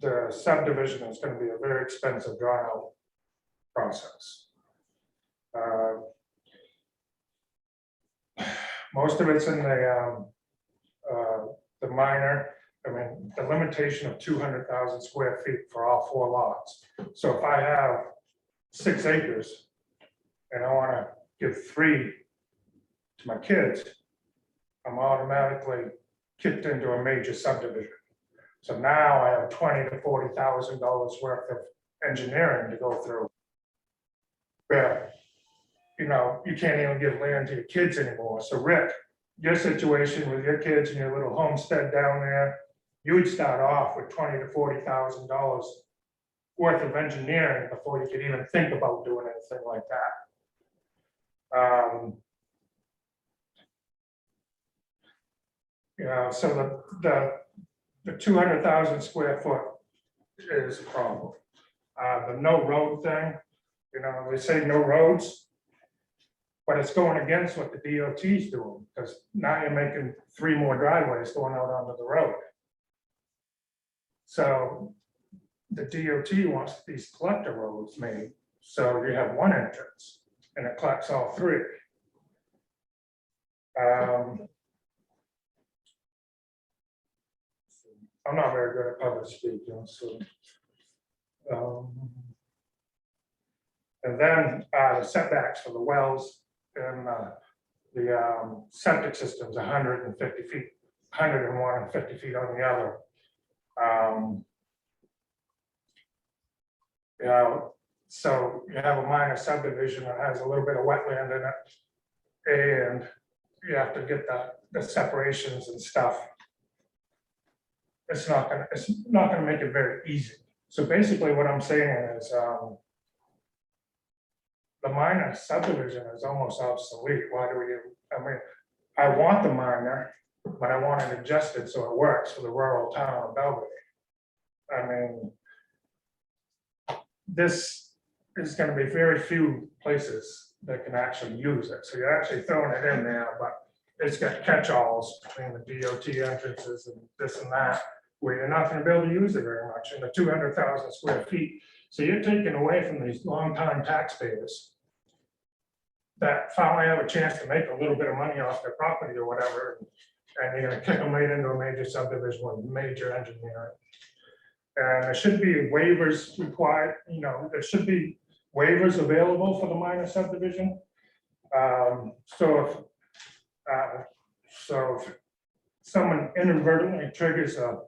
the subdivision is going to be a very expensive, drawn-out process. Most of it's in the minor. I mean, the limitation of 200,000 square feet for all 4 lots. So if I have 6 acres and I want to give 3 to my kids, I'm automatically kicked into a major subdivision. So now I have $20,000 to $40,000 worth of engineering to go through. Where, you know, you can't even give land to your kids anymore. So Rick, your situation with your kids and your little homestead down there, you would start off with $20,000 to $40,000 worth of engineering before you could even think about doing anything like that. You know, so the 200,000 square foot is a problem. The no road thing, you know, they say no roads, but it's going against what the DOT is doing, because now you're making 3 more driveways going out onto the road. So the DOT wants these collector roads made, so you have 1 entrance and it collects all 3. I'm not very good at public speaking, so. And then the setbacks for the wells and the septic systems, 150 feet, 101 and 50 feet on the other. You know, so you have a minor subdivision that has a little bit of wetland in it, and you have to get the separations and stuff. It's not gonna make it very easy. So basically what I'm saying is the minor subdivision is almost obsolete. Why do we, I mean, I want the minor, but I want it adjusted so it works for the rural town of Belgrade. I mean, this is gonna be very few places that can actually use it. So you're actually throwing it in there, but it's got catch-alls between the DOT entrances and this and that, where you're not gonna be able to use it very much in the 200,000 square feet. So you're taking away from these longtime taxpayers that finally have a chance to make a little bit of money off their property or whatever, and you're gonna kick them right into a major subdivision with major engineering. And there should be waivers required, you know, there should be waivers available for the minor subdivision. So if someone inadvertently triggers a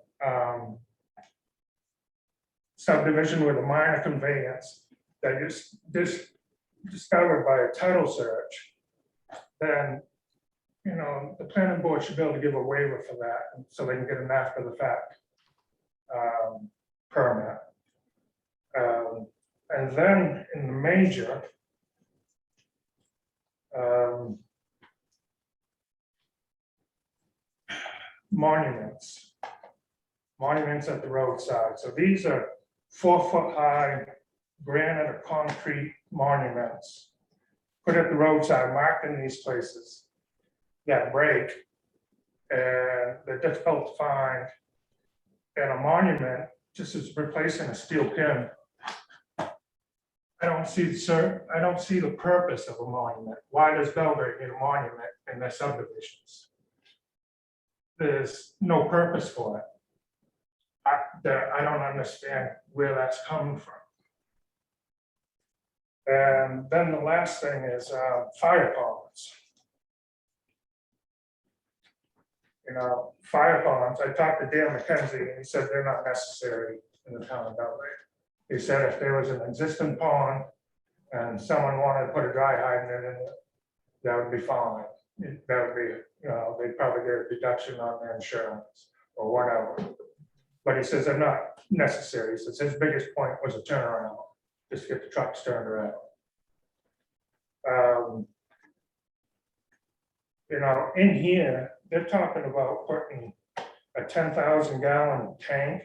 subdivision with a minor conveyance that is discovered by a title search, then, you know, the planning board should be able to give a waiver for that, so they can get an after the fact permit. And then in the major, monuments at the roadside. So these are 4-foot-high granite or concrete monuments put at the roadside, marked in these places that break, and they're difficult to find. And a monument just is replacing a steel pin. I don't see the purpose of a monument. Why does Belgrade need a monument in their subdivisions? There's no purpose for it. I don't understand where that's coming from. And then the last thing is fire ponds. You know, fire ponds, I talked to Dan McKenzie and he said they're not necessary in the town of Belgrade. He said if there was an existing pond and someone wanted to put a dry hydrant in it, that would be fine. That would be, you know, they'd probably get a deduction on their insurance or whatever. But he says they're not necessary. He says his biggest point was a turnaround, just get the trucks turned around. You know, in here, they're talking about putting a 10,000 gallon tank.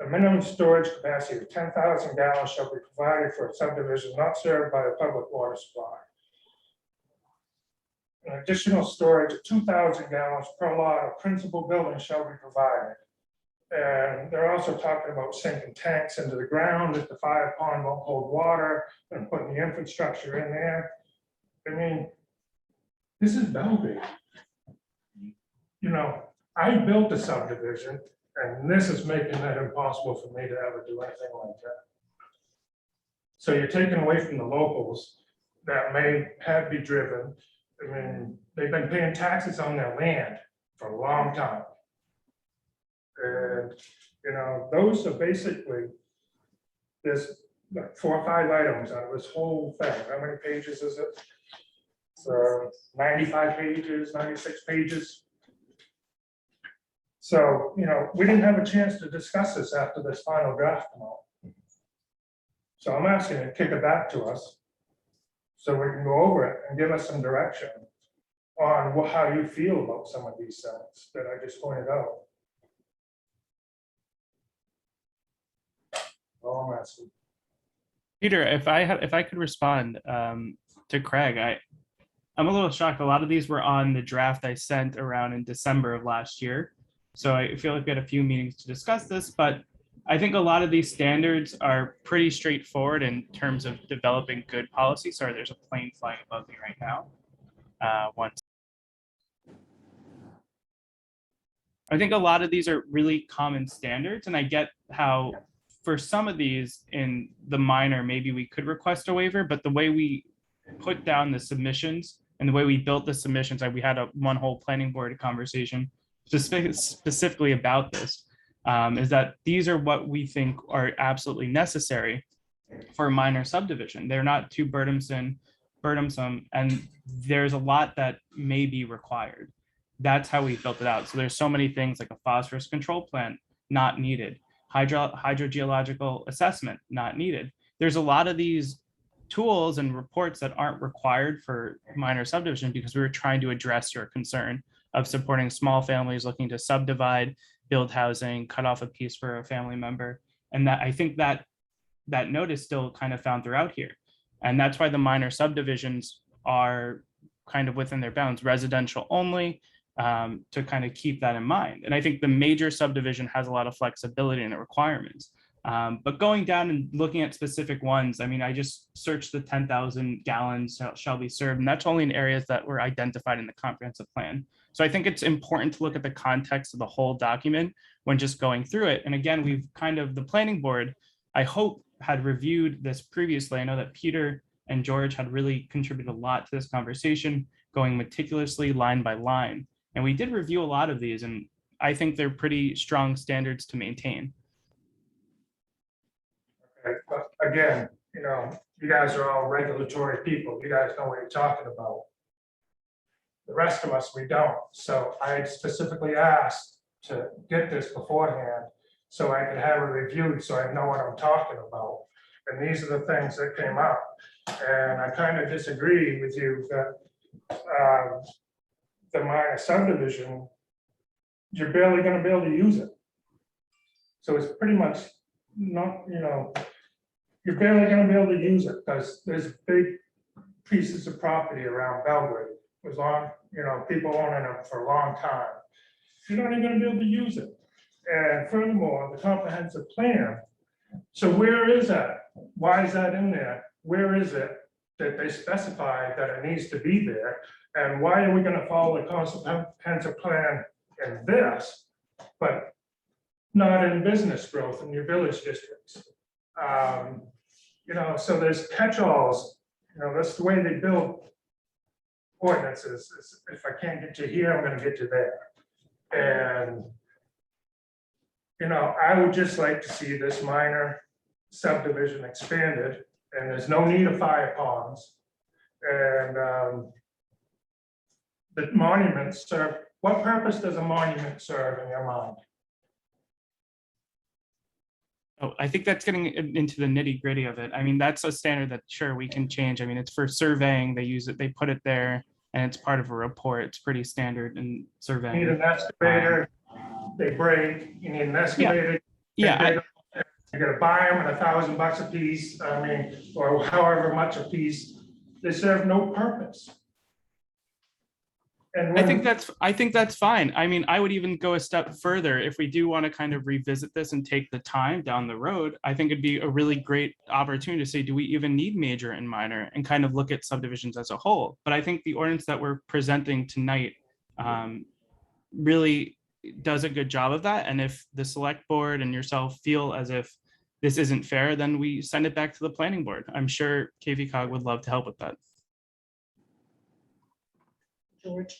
A minimum storage capacity of 10,000 gallons shall be provided for a subdivision not served by a public water supply. An additional storage of 2,000 gallons per lot of principal building shall be provided. And they're also talking about sinking tanks into the ground if the fire pond won't hold water and putting the infrastructure in there. I mean, this is Belgrade. You know, I built a subdivision And this is making it impossible for me to ever do anything like that. So you're taking away from the locals that may have be driven. I mean, they've been paying taxes on their land for a long time. And, you know, those are basically, there's like 4 or 5 items out of this whole thing. How many pages is it? So 95 pages, 96 pages. So, you know, we didn't have a chance to discuss this after this final draft came out. So I'm asking you to kick it back to us so we can go over it and give us some direction on how you feel about some of these things that I just pointed out. All I'm asking. Peter, if I could respond to Craig, I'm a little shocked. A lot of these were on the draft I sent around in December of last year. So I feel like we had a few meetings to discuss this, but I think a lot of these standards are pretty straightforward in terms of developing good policy. Sorry, there's a plane flying above me right now. I think a lot of these are really common standards, and I get how for some of these in the minor, maybe we could request a waiver, but the way we put down the submissions and the way we built the submissions, we had one whole planning board conversation specifically about this, is that these are what we think are absolutely necessary for a minor subdivision. They're not too burdensome, and there's a lot that may be required. That's how we built it out. So there's so many things like a phosphorus control plan, not needed. Hydrogeological assessment, not needed. There's a lot of these tools and reports that aren't required for minor subdivision because we were trying to address your concern of supporting small families looking to subdivide, build housing, cut off a piece for a family member. And that I think that note is still kind of found throughout here. And that's why the minor subdivisions are kind of within their bounds, residential only, to kind of keep that in mind. And I think the major subdivision has a lot of flexibility in the requirements. But going down and looking at specific ones, I mean, I just searched the 10,000 gallons shall be served, and that's only in areas that were identified in the comprehensive plan. So I think it's important to look at the context of the whole document when just going through it. And again, we've the planning board, I hope, had reviewed this previously. I know that Peter and George had really contributed a lot to this conversation, going meticulously line by line. And we did review a lot of these, and I think they're pretty strong standards to maintain. Okay, but again, you know, you guys are all regulatory people. You guys know what you're talking about. The rest of us, we don't. So I specifically asked to get this beforehand so I could have it reviewed so I know what I'm talking about. And these are the things that came up. And I kind of disagree with you that the minor subdivision, you're barely going to be able to use it. So it's pretty much not, you know, you're barely going to be able to use it because there's big pieces of property around Belgrade. As long, you know, people owning them for a long time. You're not even going to be able to use it. And furthermore, the comprehensive plan. So where is that? Why is that in there? Where is it that they specify that it needs to be there? And why are we going to follow the comprehensive plan in this, but not in business growth in your village districts? You know, so there's catch-alls. You know, that's the way they build ordinances. If I can't get you here, I'm going to get you there. And you know, I would just like to see this minor subdivision expanded, and there's no need of fire ponds. And the monuments serve, what purpose does a monument serve in your mind? Oh, I think that's getting into the nitty gritty of it. I mean, that's a standard that sure we can change. I mean, it's for surveying. They use it, they put it there, and it's part of a report. It's pretty standard in surveying. You need an excavator, they break, you need an excavator. Yeah. You gotta buy them at $1,000 a piece, I mean, or however much a piece. They serve no purpose. And I think that's fine. I mean, I would even go a step further. If we do want to kind of revisit this and take the time down the road, I think it'd be a really great opportunity to say, do we even need major and minor, and kind of look at subdivisions as a whole. But I think the ordinance that we're presenting tonight really does a good job of that. And if the select board and yourself feel as if this isn't fair, then we send it back to the planning board. I'm sure KV Cog would love to help with that. George?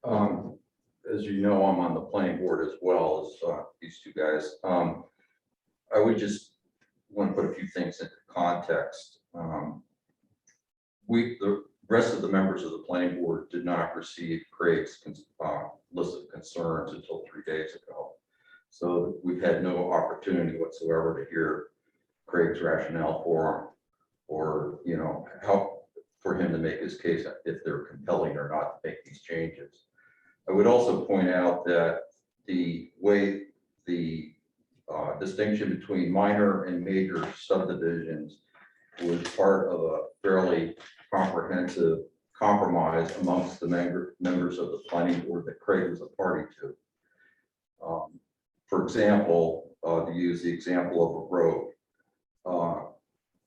As you know, I'm on the planning board as well as these two guys. I would just want to put a few things into context. The rest of the members of the planning board did not receive Craig's list of concerns until 3 days ago. So we've had no opportunity whatsoever to hear Craig's rationale for him, or, you know, help for him to make his case if they're compelling or not to make these changes. I would also point out that the way the distinction between minor and major subdivisions was part of a fairly comprehensive compromise amongst the members of the planning board that Craig was a party to. For example, to use the example of a road,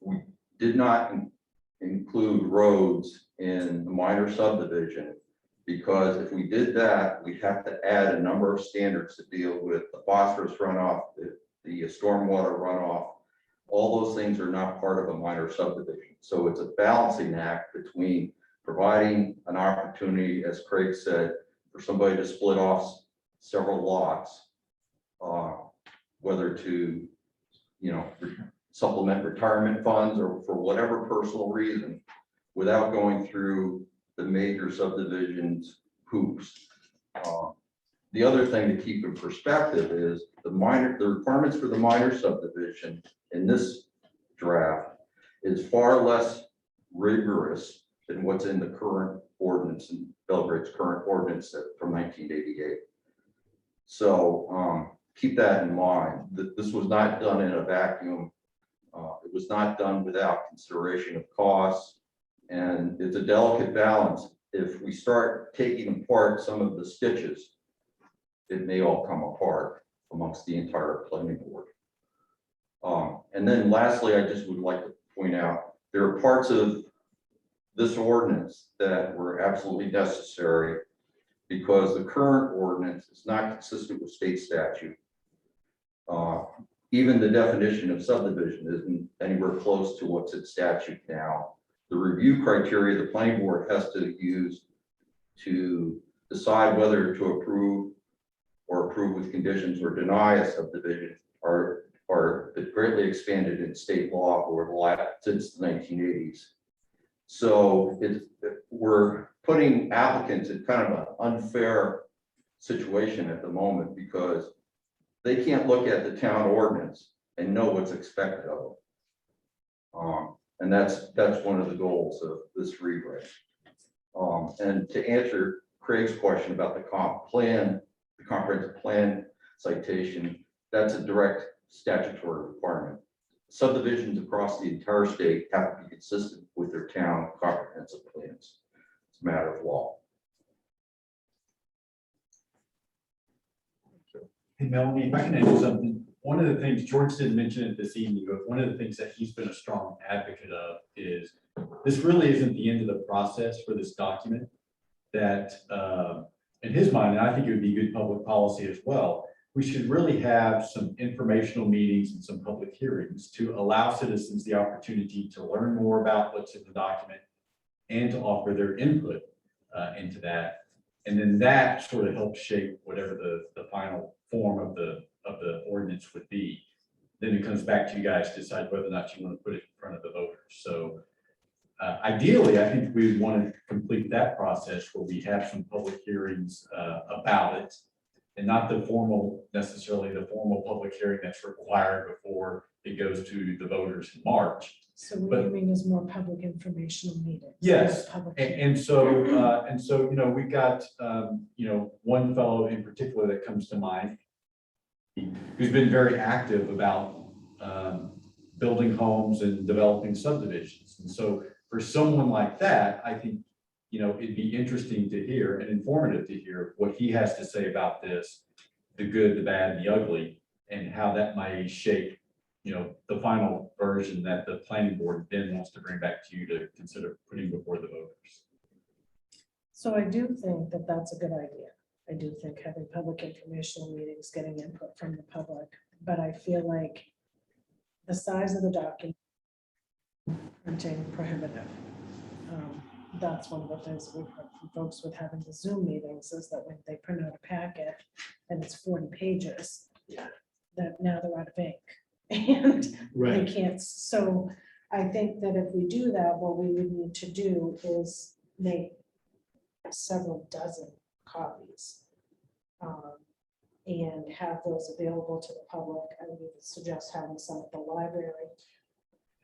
we did not include roads in the minor subdivision, because if we did that, we'd have to add a number of standards to deal with the phosphorus runoff, the stormwater runoff. All those things are not part of a minor subdivision. So it's a balancing act between providing an opportunity, as Craig said, for somebody to split off several lots, whether to, you know, supplement retirement funds or for whatever personal reason, without going through the major subdivisions hoops. The other thing to keep in perspective is the requirements for the minor subdivision in this draft is far less rigorous than what's in the current ordinance, in Belgrade's current ordinance from 1988. So keep that in mind. This was not done in a vacuum. It was not done without consideration of costs, and it's a delicate balance. If we start taking apart some of the stitches, it may all come apart amongst the entire planning board. And then lastly, I just would like to point out, there are parts of this ordinance that were absolutely necessary because the current ordinance is not consistent with state statute. Even the definition of subdivision isn't anywhere close to what's in statute now. The review criteria the planning board has to use to decide whether to approve or approve with conditions or deny a subdivision are greatly expanded in state law since the 1980s. So we're putting applicants in kind of an unfair situation at the moment, because they can't look at the town ordinance and know what's expected of them. And that's one of the goals of this rewrite. And to answer Craig's question about the comprehensive plan citation, that's a direct statutory requirement. Subdivisions across the entire state have to be consistent with their town comprehensive plans. It's a matter of law. Hey, Melanie, if I can add something, one of the things, George didn't mention it this evening, but one of the things that he's been a strong advocate of is this really isn't the end of the process for this document. That in his mind, and I think it would be good public policy as well, we should really have some informational meetings and some public hearings to allow citizens the opportunity to learn more about what's in the document and to offer their input into that. And then that sort of helps shape whatever the final form of the ordinance would be. Then it comes back to you guys to decide whether or not you want to put it in front of the voters. So ideally, I think we want to complete that process where we have some public hearings about it, and not necessarily the formal public hearing that's required before it goes to the voters in March. So what you mean is more public informational meetings? Yes, Public and so you know, we've got you know, one fellow in particular that comes to mind who's been very active about building homes and developing subdivisions. And so for someone like that, I think, you know, it'd be interesting to hear and informative to hear what he has to say about this, the good, the bad, and the ugly, and how that may shape, you know, the final version that the planning board then wants to bring back to you to consider putting before the voters. So I do think that that's a good idea. I do think having public informational meetings, getting input from the public, but I feel like the size of the document printing prohibitive. That's one of the things that we've heard from folks with having the Zoom meetings is that when they print out a packet and it's 40 pages, that now they're out of ink and they Right. can't. So I think that if we do that, what we would need to do is make several dozen copies and have those available to the public. I would suggest having some at the library.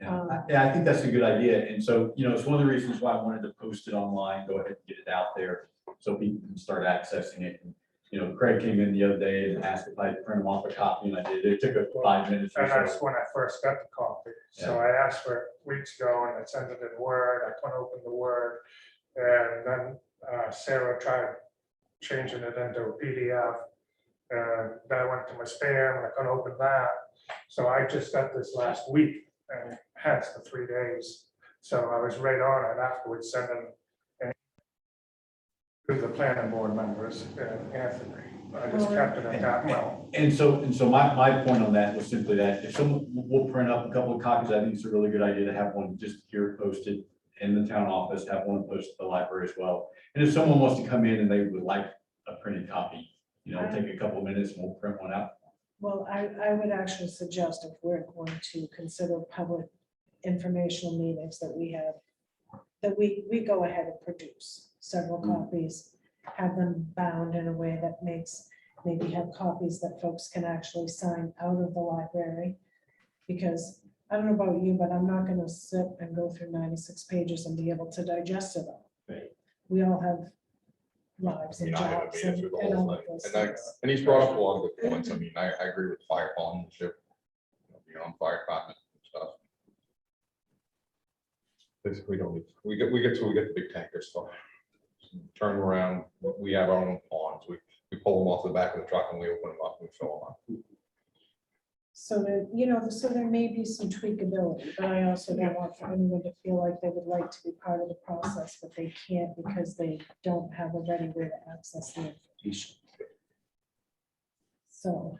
Yeah, I think that's a good idea. And so, it's one of the reasons why I wanted to post it online, go ahead and get it out there so people can start accessing it. And, Craig came in the other day and asked if I'd print him off a copy, and I did. It took 5 minutes or And that's so. when I first got the copy. So I asked for it weeks ago and I sent it in Word. I couldn't open the Word. And then Sarah tried changing it into a PDF. And then I went to my spam and I couldn't open that. So I just got this last week and hence the 3 days. So I was right on it afterwards, sending to the planning board members and Anthony. I just kept it at that well. And so my point on that was simply that if someone will print up a couple of copies, I think it's a really good idea to have one just here posted in the town office, have one posted at the library as well. And if someone wants to come in and they would like a printed copy, take a couple of minutes and we'll print one out. Well, I would actually suggest if we're going to consider public informational meetings that we have, that we go ahead and produce several copies, have them bound in a way that makes, maybe have copies that folks can actually sign out of the library. Because I don't know about you, but I'm not gonna sit and go through 96 pages and be able to digest it all. Right. We all have lives and I haven't jobs made it and through the and whole all of thing. those And things. and he's brought up a lot of good points. I mean, I agree with fire ownership, on fire department and stuff. Basically, we get the big tanker stuff. Turn around, we have our own ponds. We pull them off the back of the truck and we open them up and we fill them up. So that, so there may be some tweakability, but I also don't want for anyone to feel like they would like to be part of the process, but they can't because they don't have a ready way to access the information. So.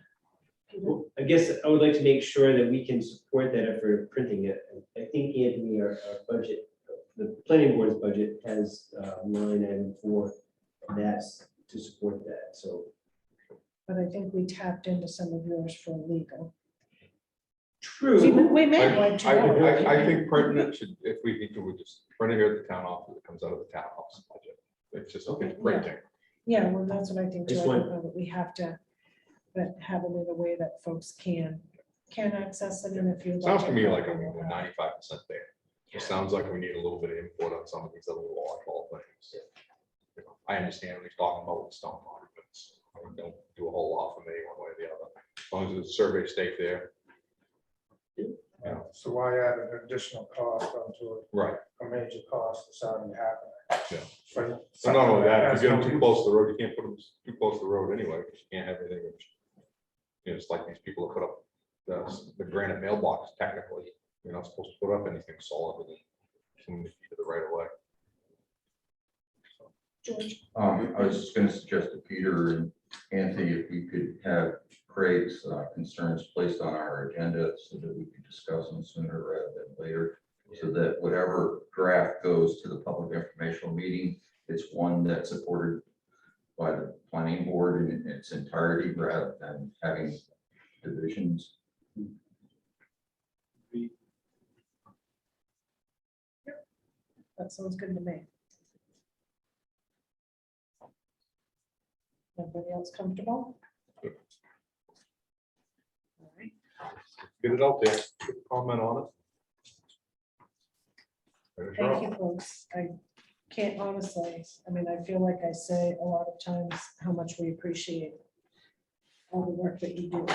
Peter? Well, I guess I would like to make sure that we can support that effort of printing it. I think, Anthony, our budget, the planning board's budget has line item for that to support that, so. But I think we tapped into some of yours for legal. True. We may like to. I think pertinent should, if we need to, we just print it here at the town office. It comes out of the town office budget. It's just printing. Yeah, well, that's what I think too. Just I one- don't know that we have to, but have it in a way that folks can access it, and if you. Sounds to me like, I mean, we're 95% there. It sounds like we need a little bit of input on some of these other oddball things. I understand what he's talking about with stone monuments. Don't do a whole lot for me one way or the other. As long as the survey stay there. Yeah, So why add an additional cost onto right. a major cost that's already happening? Yeah. For So not only that, if has you get no them too use. close to the road, you can't put them too close to the road anyway, because you can't have anything. It's like these people that put up the granite mailbox, technically, you're not supposed to put up anything solid within so many feet of the right of way. George. I was just gonna suggest to Peter and Anthony, if we could have Craig's concerns placed on our agenda so that we could discuss them sooner rather than later. So that whatever draft goes to the public informational meeting, it's one that's supported by the planning board in its entirety rather than having divisions. That sounds good to me. Everybody else comfortable? All right. Get it out there, comment on it. Finish her Thank up. you, folks. I can't honestly, I mean, I feel like I say a lot of times how much we appreciate all the work that you do.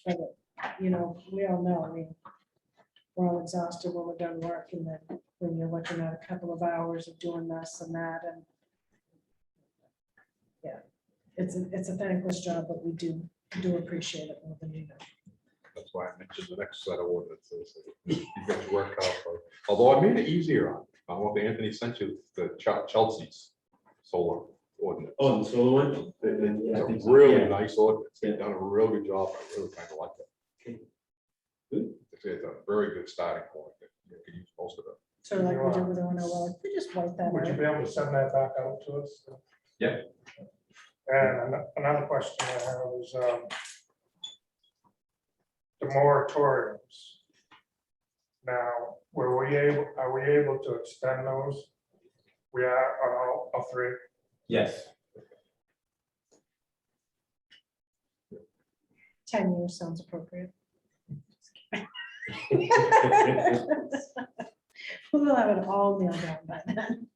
But, we all know, I mean, we're all exhausted when we're done work, and then when you're looking at a couple of hours of doing this and that, and yeah, it's a thankless job, but we do appreciate it more than you know. That's why I mentioned the next set of ordinances. You guys work out, although I made it easier on, I want Anthony sent you the Chelsea's solar ordinance. Oh, the solar one? Yeah, I think It's so. a really Yeah. nice ordinance. They've done a real good job. I really kind of like it. Okay. Good. It's a very good starting point. You could use most of it. So like we did with the one, well, we just wipe that Would you out. be able to send that back out to us? Yeah. And another question I have is, the moratoriums. Now, are we able to extend those? We are on all three. Yes. 10 years sounds appropriate. We'll have it all nailed down by then.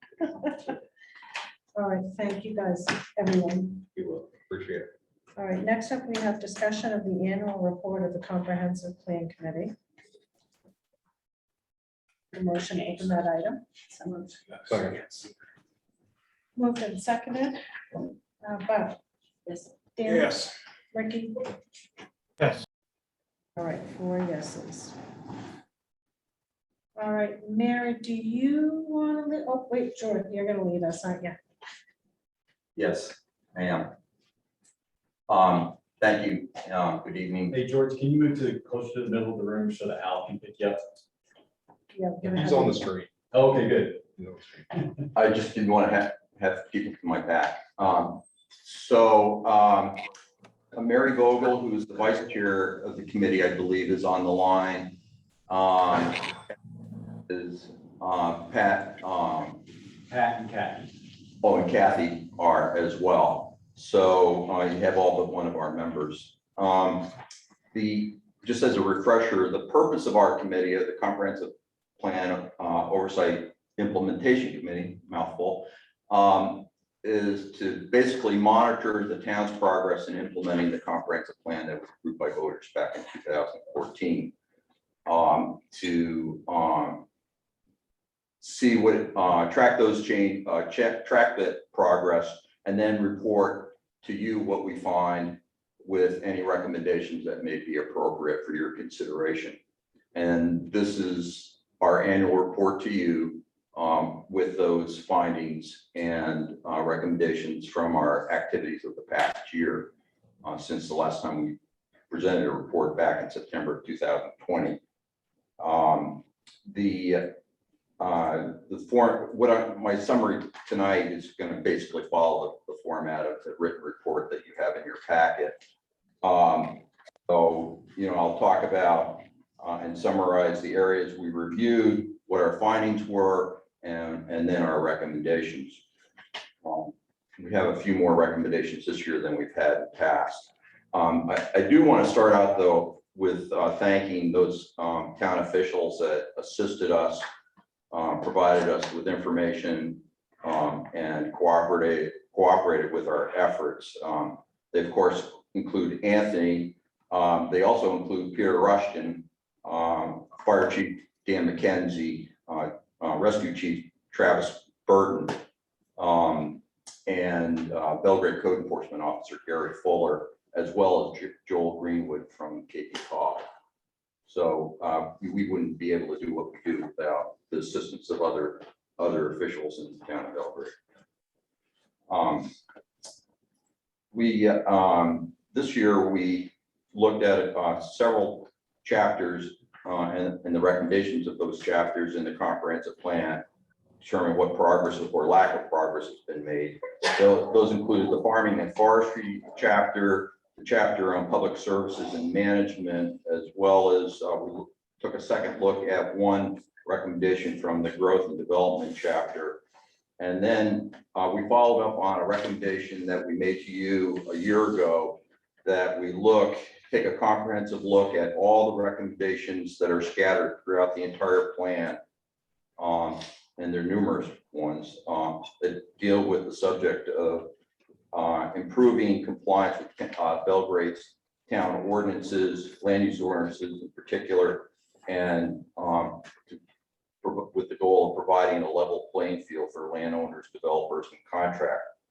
All right, thank you guys, everyone. We will appreciate it. All right, next up, we have discussion of the annual report of the Comprehensive Plan Committee. A motion to open that item. Second. Moved and seconded. Bob? Yes. Dan? Ricky? Yes. All right, 4 yeses. All right, Mary, do you want to, oh, wait, George, you're gonna lead us, aren't you? Yes, I am. Thank you. Good evening. Hey, George, can you move to closer to the middle of the room so that Al can pick you up? Yeah. we're gonna He's have on you- the screen. Okay, good. He's on the screen. I just didn't want to have people to my back. Mary Vogel, who is the vice chair of the committee, I believe, is on the line. Is Pat, Pat and Kathy. oh, and Kathy are as well. So you have all but one of our members. Just as a refresher, the purpose of our committee, of the Comprehensive Plan Oversight Implementation Committee, mouthful, is to basically monitor the town's progress in implementing the comprehensive plan that was approved by voters back in 2014. To see what, track those change, track the progress, and then report to you what we find with any recommendations that may be appropriate for your consideration. And this is our annual report to you with those findings and recommendations from our activities of the past year since the last time we presented a report back in September of 2020. My summary tonight is going to basically follow the format of the written report that you have in your packet. So, I'll talk about and summarize the areas we reviewed, what our findings were, and then our recommendations. We have a few more recommendations this year than we've had in the past. I do want to start out, though, with thanking those town officials that assisted us, provided us with information, and cooperated with our efforts. They, of course, include Anthony. They also include Peter Rushton, Fire Chief Dan McKenzie, Rescue Chief Travis Burton, and Belgrade Code Enforcement Officer Gary Fuller, as well as Joel Greenwood from KP Cog. So we wouldn't be able to do what we do without the assistance of other officials in the town of Belgrade. This year we looked at several chapters and the recommendations of those chapters in the comprehensive plan, determine what progress or lack of progress has been made. Those included the farming and forestry chapter, the chapter on public services and management, as well as we took a second look at one recommendation from the growth and development chapter. And then we followed up on a recommendation that we made to you a year ago, that we take a comprehensive look at all the recommendations that are scattered throughout the entire plan. And there are numerous ones that deal with the subject of improving compliance with Belgrade's town ordinances, land use ordinances in particular, and with the goal of providing a level playing field for landowners, developers, and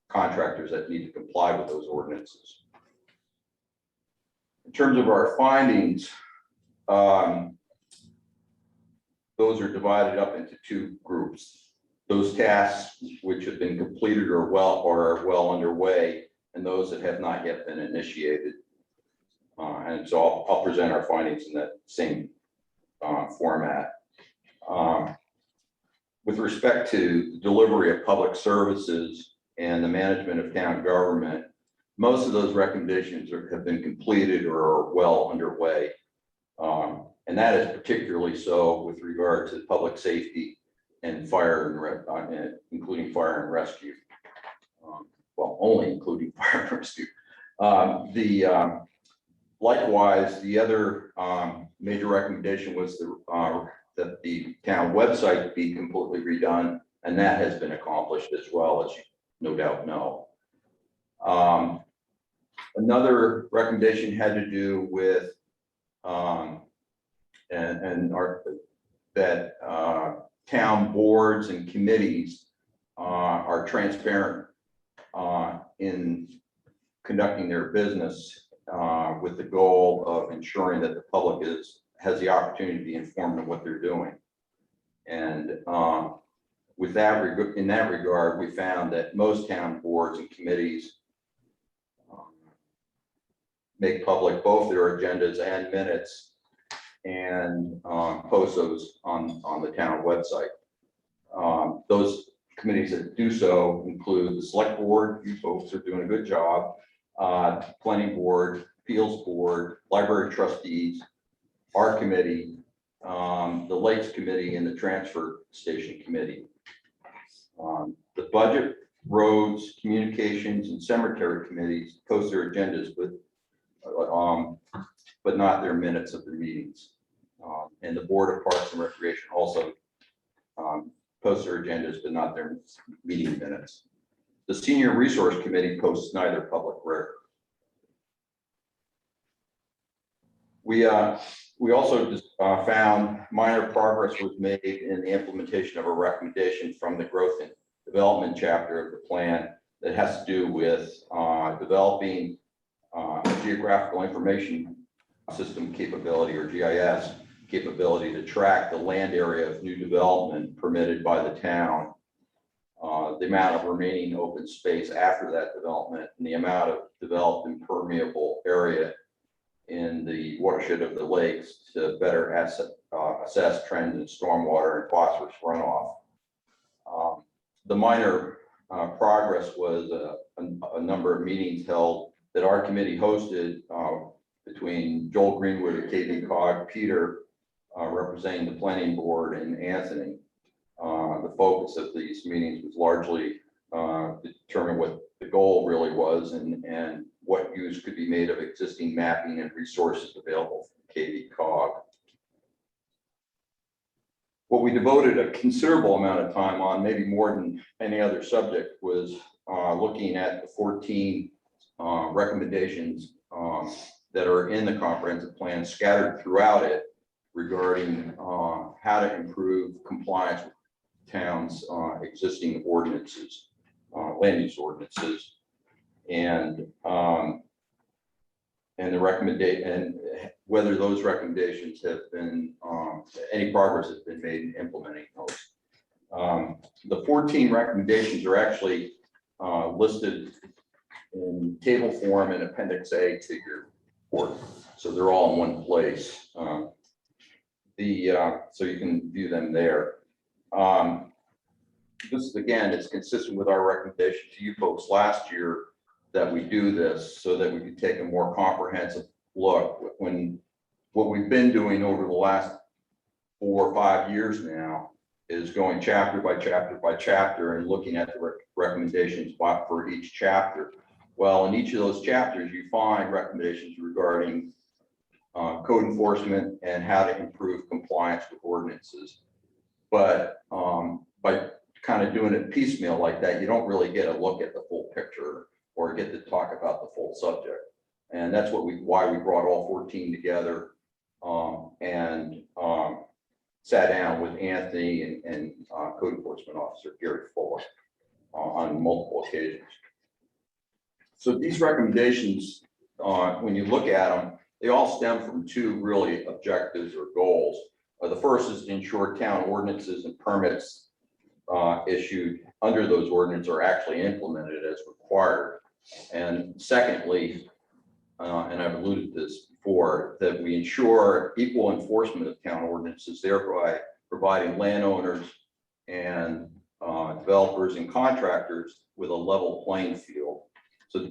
contractors that need to comply with those ordinances. In terms of our findings, those are divided up into two groups. those tasks which have been completed or are well underway, and those that have not yet been initiated. And so I'll present our findings in that same format. With respect to the delivery of public services and the management of town government, most of those recommendations have been completed or are well underway. And that is particularly so with regard to public safety and fire and including fire and rescue. Well, only including fire and rescue. Likewise, the other major recommendation was that the town website be completely redone, and that has been accomplished as well, as you no doubt know. Another recommendation had to do with town boards and committees are transparent in conducting their business with the goal of ensuring that the public has the opportunity to be informed of what they're doing. And in that regard, we found that most town boards and committees make public both their agendas and minutes and post those on the town website. Those committees that do so include the Selectboard. You folks are doing a good job. Planning Board, Appeals Board, Library Trustees, our committee, the Lakes Committee, and the Transfer Station Committee. The Budget, Roads, Communications, and Cemetery Committees post their agendas, but not their minutes of their meetings. And the Board of Parks and Recreation also posts their agendas, but not their meeting minutes. The Senior Resource Committee posts neither public record. We also just found minor progress was made in the implementation of a recommendation from the Growth and Development chapter of the plan that has to do with developing a geographical information system capability, or GIS capability, to track the land area of new development permitted by the town, the amount of remaining open space after that development, and the amount of developed impermeable area in the watershed of the lakes to better assess trends in stormwater and phosphorus runoff. The minor progress was a number of meetings held that our committee hosted between Joel Greenwood at KV-COG, Peter representing the Planning Board, and Anthony. The focus of these meetings was largely to determine what the goal really was and what use could be made of existing mapping and resources available from KV-COG. What we devoted a considerable amount of time on, maybe more than any other subject, was looking at the 14 recommendations that are in the comprehensive plan scattered throughout it regarding how to improve compliance with towns' existing ordinances, land use ordinances, and the recommendation, and whether those recommendations have been, any progress has been made in implementing those. The 14 recommendations are actually listed in table form in Appendix A to your report, so they're all in one place. So you can view them there. This again is consistent with our recommendation to you folks last year that we do this so that we can take a more comprehensive look. When what we've been doing over the last 4 or 5 years now is going chapter by chapter by chapter and looking at the recommendations for each chapter. Well, in each of those chapters, you find recommendations regarding code enforcement and how to improve compliance with ordinances. But by kind of doing it piecemeal like that, you don't really get a look at the full picture or get to talk about the full subject. And that's why we brought all 14 together and sat down with Anthony and Code Enforcement Officer Gary Fuller on multiple occasions. So these recommendations, when you look at them, they all stem from 2 really objectives or goals. The first is to ensure town ordinances and permits issued under those ordinances are actually implemented as required. And secondly, and I've alluded to this before, that we ensure equal enforcement of town ordinances, thereby providing landowners and developers and contractors with a level playing field. So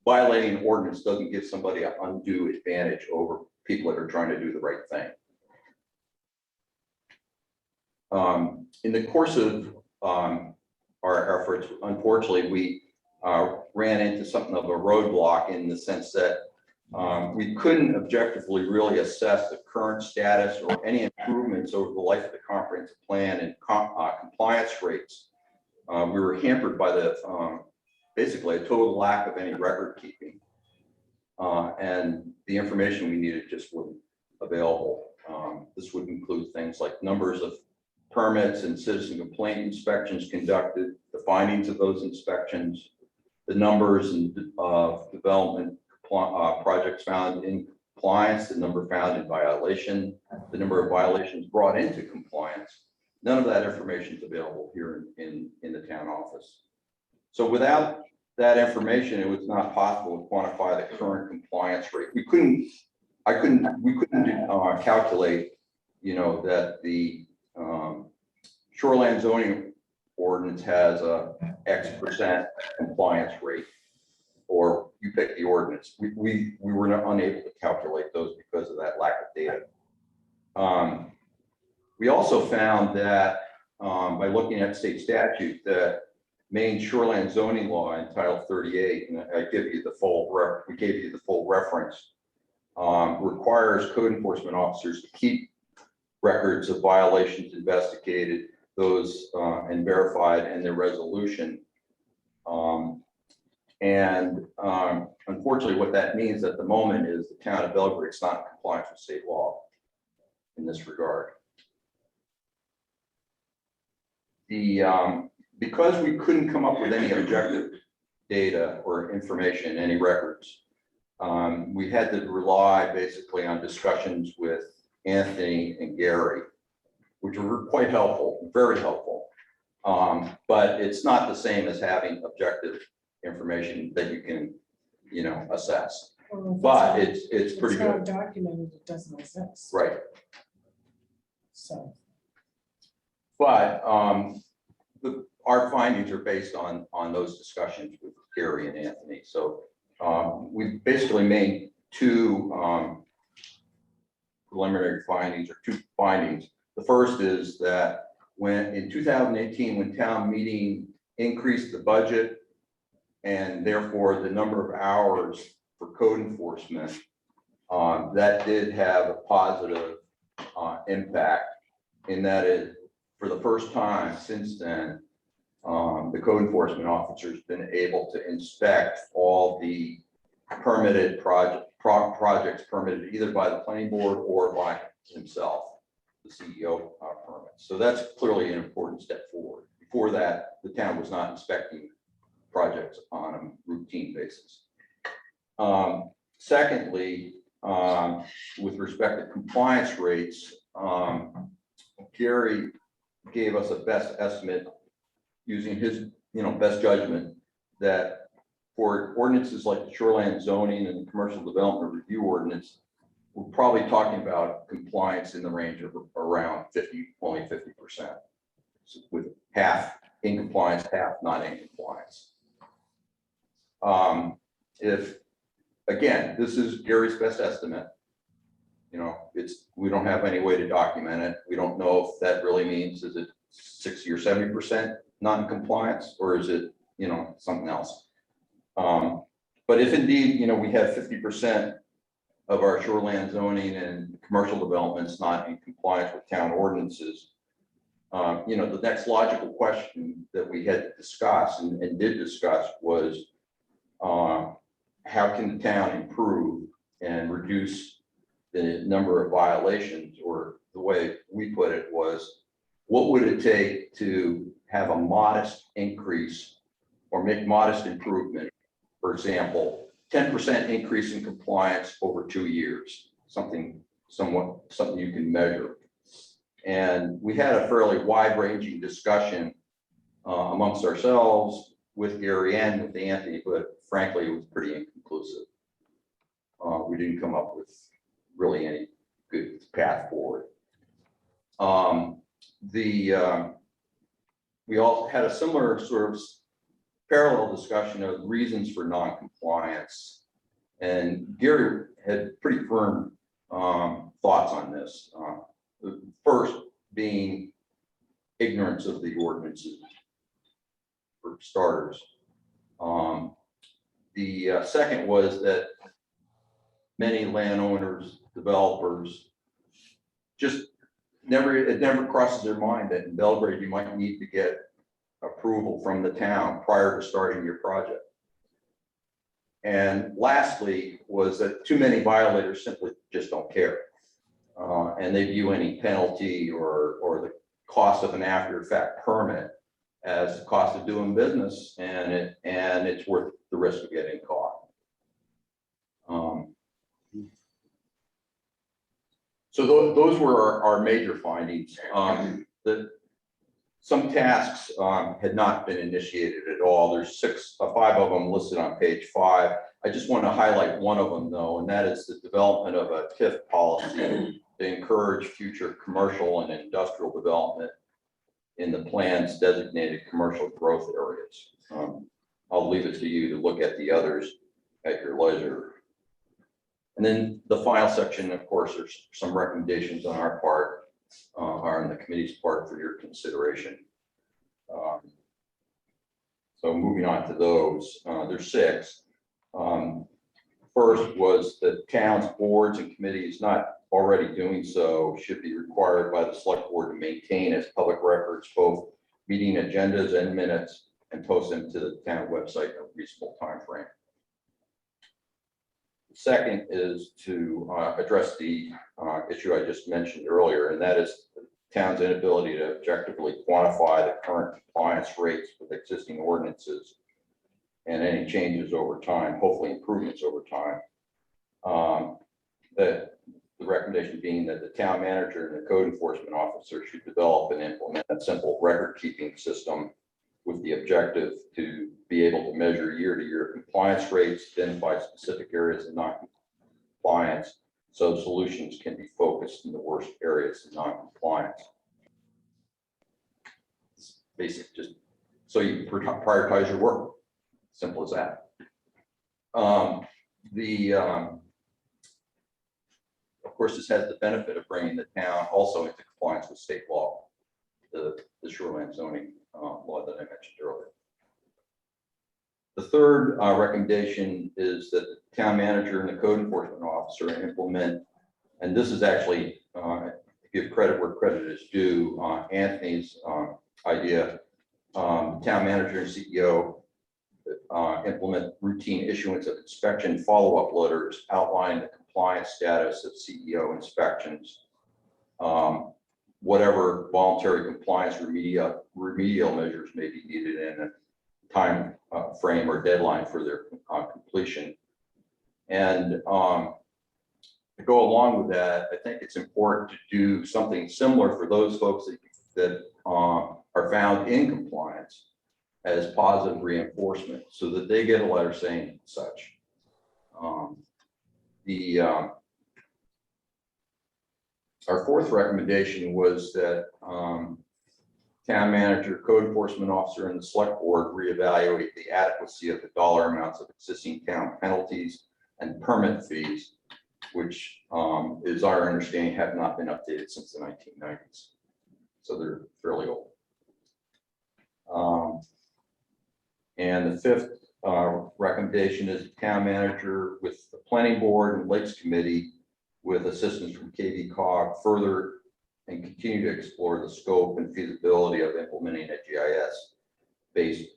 violating an ordinance doesn't give somebody an undue advantage over people that are trying to do the right thing. In the course of our efforts, unfortunately, we ran into something of a roadblock in the sense that we couldn't objectively really assess the current status or any improvements over the life of the comprehensive plan and compliance rates. We were hampered by the basically a total lack of any record keeping. And the information we needed just wasn't available. This would include things like numbers of permits and citizen complaint inspections conducted, the findings of those inspections, the numbers of development projects found in compliance, the number found in violation, the number of violations brought into compliance. None of that information is available here in the town office. So without that information, it was not possible to quantify the current compliance rate. We couldn't calculate, that the shoreline zoning ordinance has a X% compliance rate, or you pick the ordinance. We were unable to calculate those because of that lack of data. We also found that by looking at state statute, that Maine shoreline zoning law in Title 38, and I give you the full we gave you the full reference, requires code enforcement officers to keep records of violations investigated, those and verified, and their resolution. Unfortunately, what that means at the moment is the town of Belgrade's not in compliance with state law in this regard. Because we couldn't come up with any objective data or information, any records, we had to rely basically on discussions with Anthony and Gary, which were quite helpful, very helpful. But it's not the same as having objective information that you can, assess. Well, if But it's it's pretty not good, documented, it doesn't exist. right? So, But our findings are based on those discussions with Gary and Anthony. So we basically made two preliminary findings, or two findings. The first is that when in 2018, when town meeting increased the budget and therefore the number of hours for code enforcement, that did have a positive impact in that it, for the first time since then, the code enforcement officer's been able to inspect all the permitted projects permitted either by the planning board or by himself, the CEO permits. So that's clearly an important step forward. Before that, the town was not inspecting projects on a routine basis. Secondly, with respect to compliance rates, Gary gave us a best estimate using his, best judgment that for ordinances like the shoreline zoning and the commercial development review ordinance, we're probably talking about compliance in the range of around only 50%, with half in compliance, half not in compliance. If, again, this is Gary's best estimate, we don't have any way to document it. We don't know if that really means, is it 60 or 70% non-compliance, or is it, something else? But if indeed, we have 50% of our shoreline zoning and commercial developments not in compliance with town ordinances, the next logical question that we had to discuss and did discuss was, how can the town improve and reduce the number of violations? Or the way we put it was, what would it take to have a modest increase or make modest improvement? For example, 10% increase in compliance over 2 years, something you can measure. And we had a fairly wide-ranging discussion amongst ourselves with Gary and with Anthony, but frankly, it was pretty inconclusive. We didn't come up with really any good path forward. We also had a similar sort of parallel discussion of reasons for non-compliance. And Gary had pretty firm thoughts on this. The first being ignorance of the ordinances, for starters. The second was that many landowners, developers, just it never crosses their mind that in Belgrade you might need to get approval from the town prior to starting your project. And lastly was that too many violators simply just don't care. And they view any penalty or the cost of an after effect permit as the cost of doing business, and it's worth the risk of getting caught. So those were our major findings. Some tasks had not been initiated at all. There's 5 of them listed on page 5. I just want to highlight one of them though, and that is the development of a TIF policy to encourage future commercial and industrial development in the plan's designated commercial growth areas. I'll leave it to you to look at the others at your leisure. And then the final section, of course, there's some recommendations on our part, or on the committee's part for your consideration. So moving on to those, there's 6. First was that towns, boards, and committees not already doing so should be required by the select board to maintain as public records both meeting agendas and minutes and post them to the town website in a reasonable time frame. Second is to address the issue I just mentioned earlier, and that is the town's inability to objectively quantify the current compliance rates with existing ordinances and any changes over time, hopefully improvements over time. The recommendation being that the town manager and the code enforcement officer should develop and implement a simple record keeping system with the objective to be able to measure year-to-year compliance rates, identify specific areas of non-compliance, so solutions can be focused in the worst areas of non-compliance. It's basic, just so you prioritize your work. Simple as that. Of course, this has the benefit of bringing the town also into compliance with state law, the shoreline zoning law that I mentioned earlier. The third recommendation is that the town manager and the code enforcement officer implement, and this is actually, give credit where credit is due, Anthony's idea. Town manager and CEO implement routine issuance of inspection follow-up letters outlining the compliance status of CEO inspections. Whatever voluntary compliance remedial measures may be needed in a time frame or deadline for their completion. And to go along with that, I think it's important to do something similar for those folks that are found in compliance as positive reinforcement so that they get a letter saying such. Our fourth recommendation was that town manager, code enforcement officer, and the select board reevaluate the adequacy of the dollar amounts of existing town penalties and permit fees, which is our understanding have not been updated since the 1990s. So they're fairly old. And the fifth recommendation is town manager with the planning board and lakes committee with assistance from KV-COG further and continue to explore the scope and feasibility of implementing a GIS-based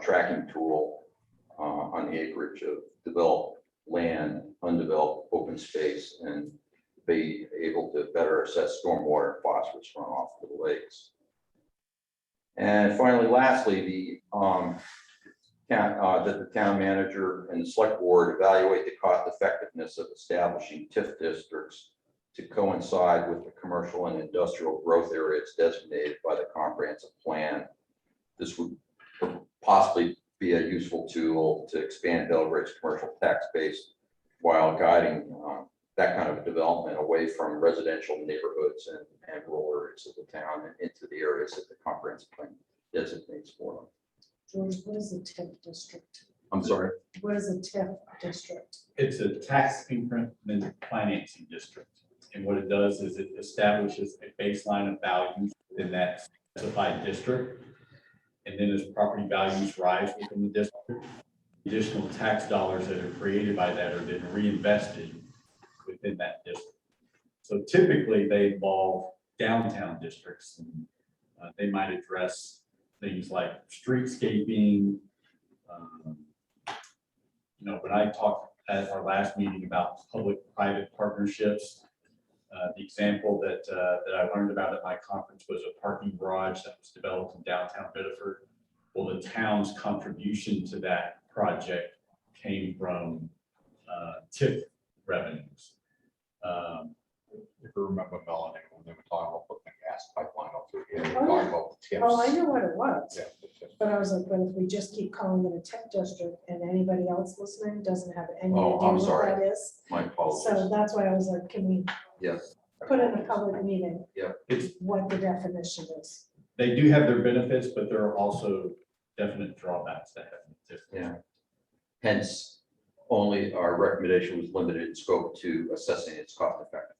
tracking tool on the acreage of developed land, undeveloped open space, and be able to better assess stormwater and phosphorus runoff to the lakes. And finally, lastly, that the town manager and the select board evaluate the cost effectiveness of establishing TIF districts to coincide with the commercial and industrial growth areas designated by the comprehensive plan. This would possibly be a useful tool to expand Belgrade's commercial tax base while guiding that kind of a development away from residential neighborhoods and rural areas of the town and into the areas that the comprehensive plan designates for them. George, what is a TIF district? I'm sorry. What is a TIF district? It's a tax increment financing district. And what it does is it establishes a baseline of values in that specified district. And then as property values rise within the district, additional tax dollars that are created by that are then reinvested within that district. So typically they involve downtown districts. And they might address things like streetscaping. When I talked at our last meeting about public-private partnerships, the example that I learned about at my conference was a parking garage that was developed in downtown Petefield. Well, the town's contribution to that project came from TIF revenues. If you remember Melanie, when they were talking about putting a gas pipeline up through here, they were talking about the tips. Oh, I know what it was. Yeah, the tips. But I was like, but if we just keep calling it a TIF district and anybody else listening doesn't have any Oh, idea I'm what sorry. that is. My So apologies. that's why I was like, can we Yes. put in a public meeting It's, what the definition is? they do have their benefits, but there are also definite drawbacks that have TIF. Yeah. Hence, only our recommendation was limited in scope to assessing its cost effectiveness.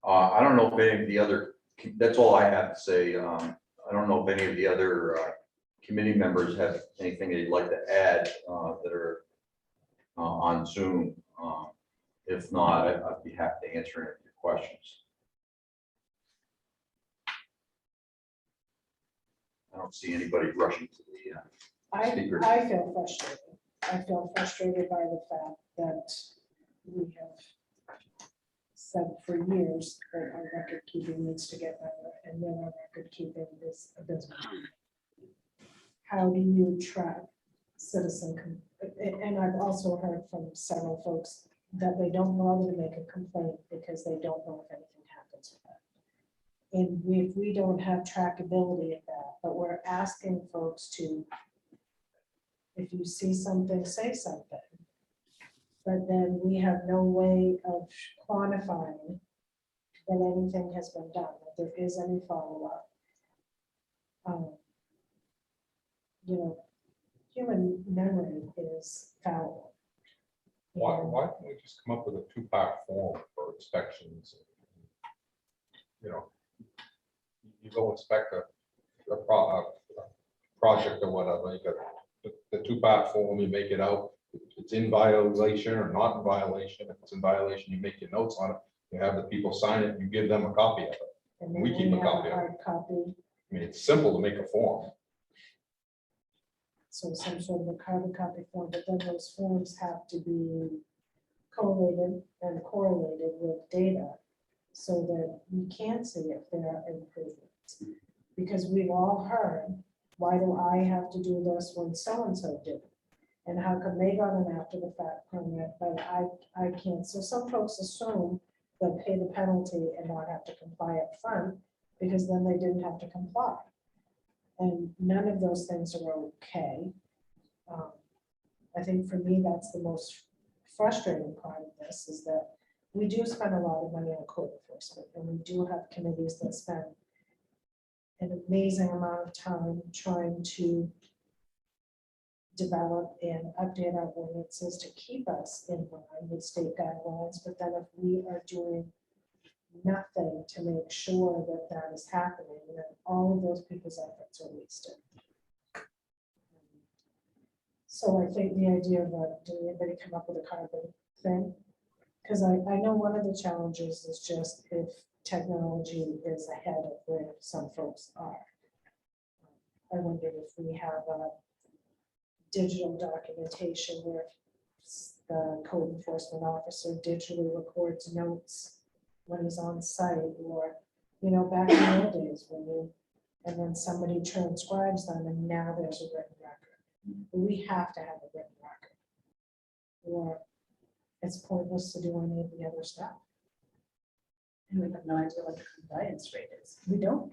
I don't know if any of the other, that's all I have to say. I don't know if any of the other committee members have anything they'd like to add that are on Zoom. If not, I'd be happy to answer any of your questions. I don't see anybody rushing to the I speakers. feel frustrated. I feel frustrated by the fact that we have said for years that our record keeping needs to get better, and then our record keeping is abysmal. How do you track citizen, and I've also heard from several folks that they don't bother to make a complaint because they don't know if anything happens with that. And if we don't have trackability of that, but we're asking folks to, if you see something, say something. But then we have no way of quantifying that anything has been done, that there is any follow-up. Human memory is fallible. Why can't we just come up with a two-part form for inspections? You go inspect a project or whatever, you got the two-part form, you make it out. If it's in violation or not in violation. If it's in violation, you make your notes on it. You have the people sign it, you give them a copy of it. And then We keep a have copy of it. hard copy, I mean, it's simple to make a form. so some sort of a carbon copy form, but then those forms have to be collated and correlated with data so that we can see if there are improvements. Because we've all heard, why do I have to do this when so-and-so did it? And how come they got an after the fact permit, but I can't? So some folks assume they'll pay the penalty and not have to comply up front because then they didn't have to comply. And none of those things are okay. I think for me, that's the most frustrating part of this is that we do spend a lot of money on code enforcement, and we do have committees that spend an amazing amount of time trying to develop and update our ordinances to keep us in line with state guidelines. But then if we are doing nothing to make sure that that is happening, then all of those people's efforts are wasted. So I think the idea of, did anybody come up with a carbon thing? Because I know one of the challenges is just if technology is ahead of where some folks are. I wonder if we have a digital documentation where the code enforcement officer digitally records notes when he's on site, or, back in the old days when and then somebody transcribes them and now there's a written record. We have to have a written record. it's pointless to do any of the other stuff. And we have no idea what the compliance rate is. We don't.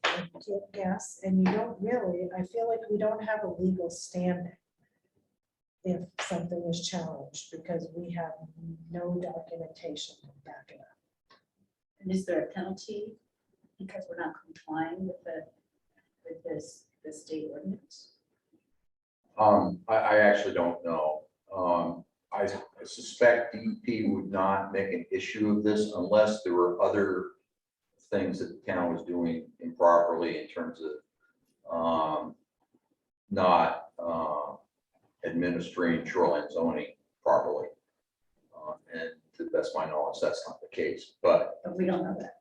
You can't guess, and you don't really, I feel like we don't have a legal standing if something is challenged, because we have no documentation to back it up. And is there a penalty because we're not complying with the state ordinance? I actually don't know. I suspect DEP would not make an issue of this unless there were other things that the town was doing improperly in terms of not administering shoreline zoning properly. And to the best of my knowledge, that's not the case, but But we don't know that.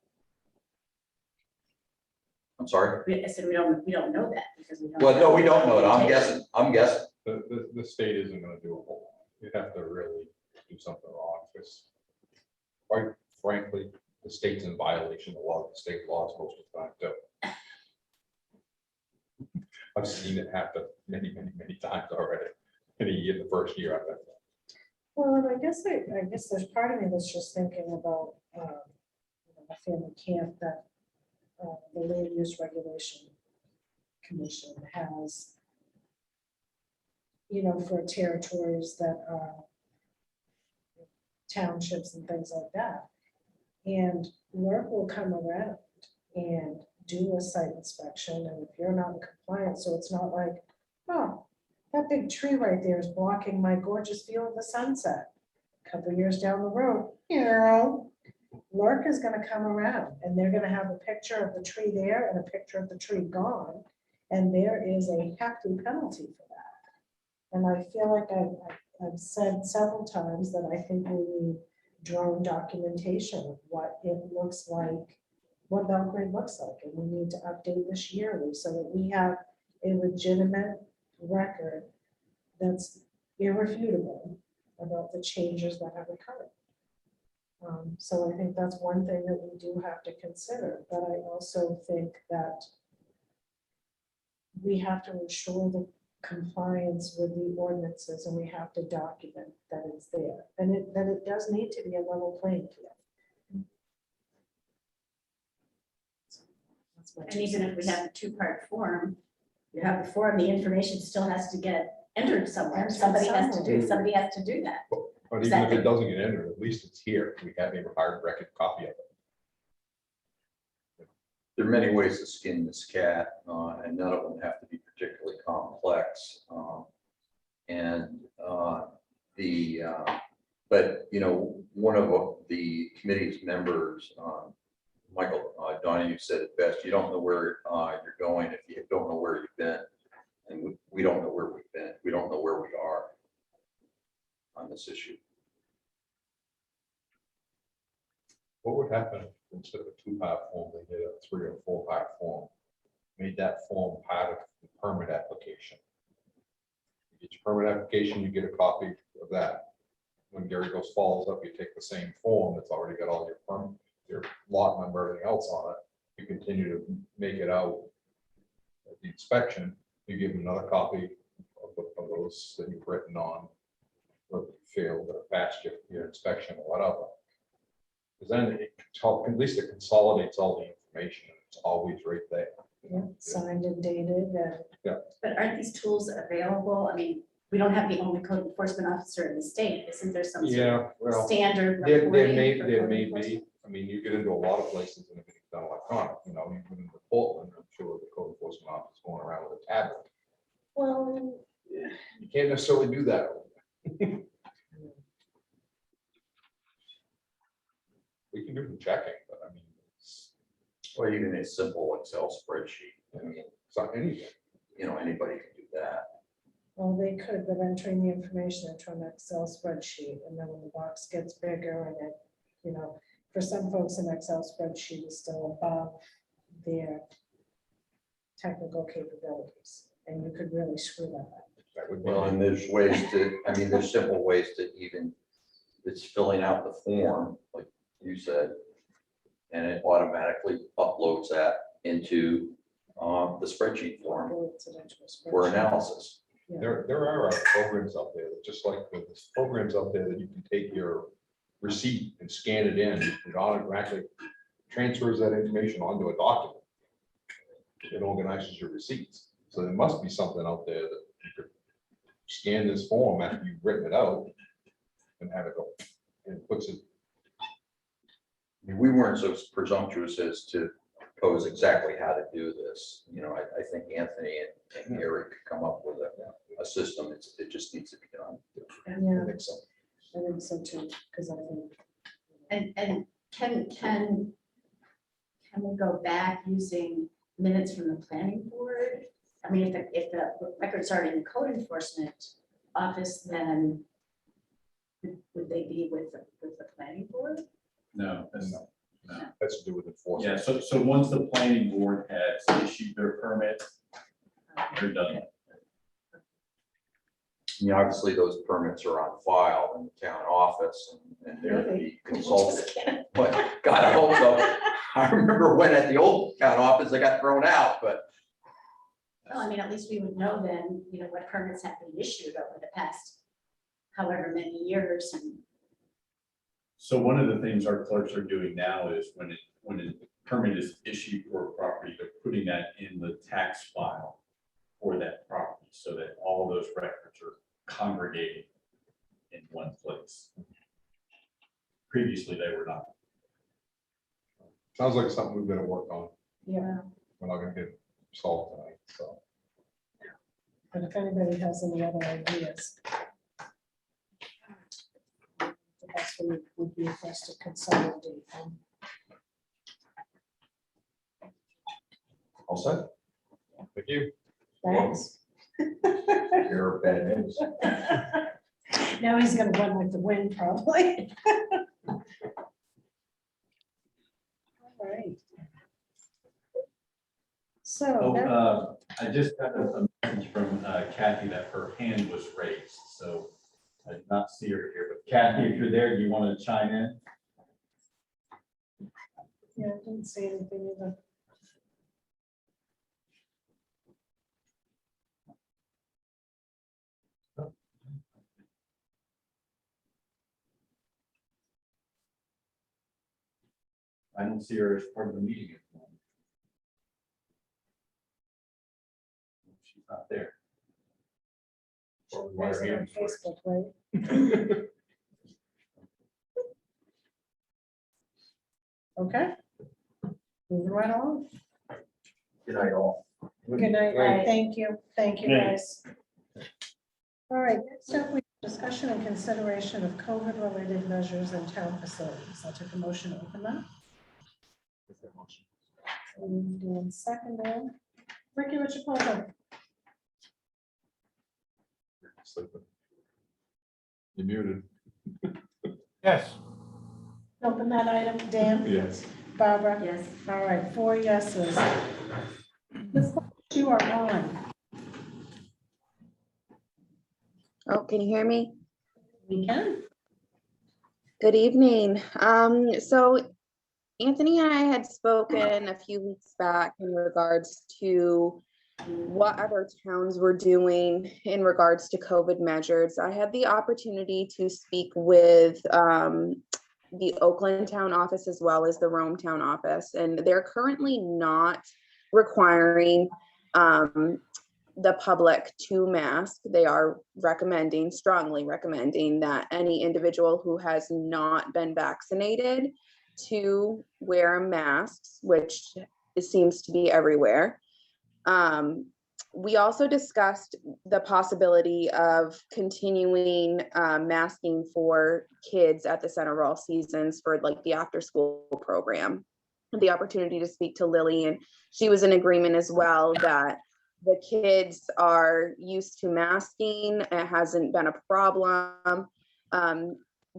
I'm sorry. I said we don't know that because we don't. Well, no, we don't know it. I'm documentation. guessing. I'm guessing. The state isn't gonna do a whole, you'd have to really do something wrong, because quite frankly, the state's in violation of a lot of the state laws most of the time, too. I've seen it happen many times already, in the first year I've been there. Well, and I guess there's part of me that's just thinking about a family camp that the Land Use Regulation Commission has, for territories that are townships and things like that. And work will come around and do a site inspection, and if you're not in compliance, so it's not like, oh, that big tree right there is blocking my gorgeous view of the sunset. Couple years down the road, Lurk is gonna come around and they're gonna have a picture of the tree there and a picture of the tree gone. And there is a hefty penalty for that. And I feel like I've said several times that I think we need drone documentation of what it looks like, what Belgrade looks like. And we need to update this yearly so that we have a legitimate record that's irrefutable about the changes that have occurred. So I think that's one thing that we do have to consider, but I also think that we have to ensure the compliance with the ordinances, and we have to document that it's there, and that it does need to be a level playing field. So that's my And even if we have a two-part form, you have the form, the information still has to get entered somewhere. Entered Somebody has to do somewhere. that. But even if it doesn't get entered, at least it's here, we have a hard record copy of it. There are many ways to skin this cat, and none of them have to be particularly complex. But one of the committee's members, Michael Donahue, said it best: you don't know where you're going if you don't know where you've been, and we don't know where we've been. We don't know where we are on this issue. What would happen if instead of a two-part form, they did a 3 or 4-part form? Made that form part of the permit application. You get your permit application, you get a copy of that. When Gary goes follows up, you take the same form that's already got all your permit, your lot number, everything else on it. You continue to make it out at the inspection. You give them another copy of those that you've written on, what you feel that passed your inspection or whatever. Because then at least it consolidates all the information. It's always right there. Yeah, signed and dated, and But aren't these tools available? I mean, we don't have the only code enforcement officer in the state. Isn't there some sort Yeah, of well, standard there reporting may for be. code enforcement? I mean, you get into a lot of places and everything's done electronic, you went into Portland, I'm sure the code enforcement officer is going around with a tablet. well, You can't necessarily do that. We can do the checking, but I mean, Or even a simple Excel spreadsheet. I mean, it's not anything. anybody can do that. well, they could, but entering the information into an Excel spreadsheet, and then when the box gets bigger and it, for some folks, an Excel spreadsheet is still above their technical capabilities, and you could really screw that up. That would be. Well, and there's ways to, there's simple ways to even, it's filling out the form, like you said, and it automatically uploads that into the spreadsheet form Uploads it into a for spreadsheet. analysis. There are programs out there, that just like there's programs out there that you can take your receipt and scan it in, it automatically transfers that information onto a document. It organizes your receipts. So there must be something out there that you could scan this form after you've written it out and have it go, and it puts it. I mean, we weren't so presumptuous as to pose exactly how to do this. You know, I think Anthony and Eric could come up with a system. It just needs to be done. Yeah, I think so. I think so too, because I think, And can we go back using minutes from the planning board? I mean, if the records are in the code enforcement office, then would they be with the planning board? No, that's, That's to do with enforcement. yeah, so once the planning board has issued their permit, they're done. I mean, obviously, those permits are on file in the town office and they're to be consulted. But God, I hope so. I remember when at the old town office, they got thrown out, but Well, I mean, at least we would know then, what permits have been issued over the past however many years and. So one of the things our clerks are doing now is when a permit is issued for a property, they're putting that in the tax file for that property, so that all those records are congregated in one place. Previously, they were not. Sounds like something we've got to work on. yeah, We're not gonna get it solved tonight, so. but if anybody has any other ideas. The best would be for us to consolidate them. All set? Thank you. Thanks. you're bad news. Now he's gonna run like the wind, probably. All right. So, Oh, now- I just got a message from Kathy that her hand was raised, so I did not see her here, but Kathy, if you're there, do you want to chime in? yeah, I didn't see anything either. I don't see her as part of the meeting at the moment. She's not there. Or why There's her it on hand is raised. Facebook, right? Okay. Moving right on. Good night, all. Good night. Right. Thank you. Thank you, Night. guys. All right, next up, we have discussion and consideration of COVID-related measures in town facilities. I'll take a motion to open that. Moved and seconded. Ricky, what's your pleasure? Sleeping. You're muted. Yes, Open that item, Dan? Yes. Barbara? Yes. All right, 4 yeses. Ms. Lynch, you are on. Oh, can you hear me? We can. Good evening. So Anthony and I had spoken a few weeks back in regards to what other towns were doing in regards to COVID measures. I had the opportunity to speak with the Oakland town office as well as the Rome town office, and they're currently not requiring the public to mask. They are recommending, strongly recommending, that any individual who has not been vaccinated to wear masks, which it seems to be everywhere. We also discussed the possibility of continuing masking for kids at the center of all seasons for like the after school program. The opportunity to speak to Lily, and she was in agreement as well that the kids are used to masking. It hasn't been a problem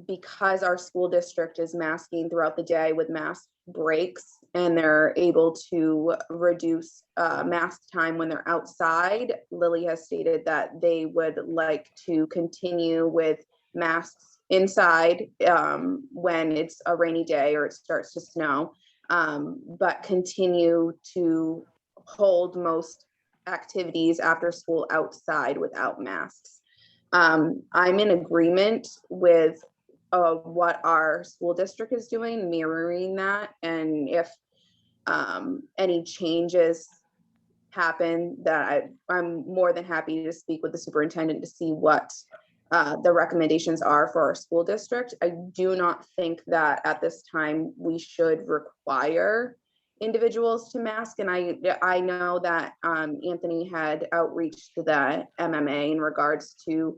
because our school district is masking throughout the day with mask breaks, and they're able to reduce mask time when they're outside. Lily has stated that they would like to continue with masks inside when it's a rainy day or it starts to snow, but continue to hold most activities after school outside without masks. I'm in agreement with what our school district is doing, mirroring that. And if any changes happen, that I'm more than happy to speak with the superintendent to see what the recommendations are for our school district. I do not think that at this time we should require individuals to mask. And I know that Anthony had outreach to the MMA in regards to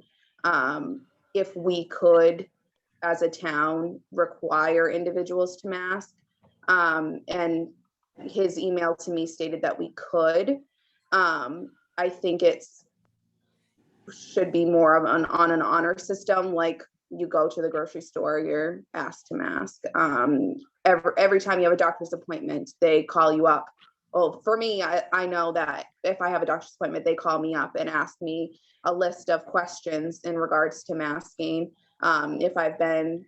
if we could, as a town, require individuals to mask. And his email to me stated that we could. I think should be more of an honor system, like you go to the grocery store, you're asked to mask. Every time you have a doctor's appointment, they call you up. Well, for me, I know that if I have a doctor's appointment, they call me up and ask me a list of questions in regards to masking. If I've been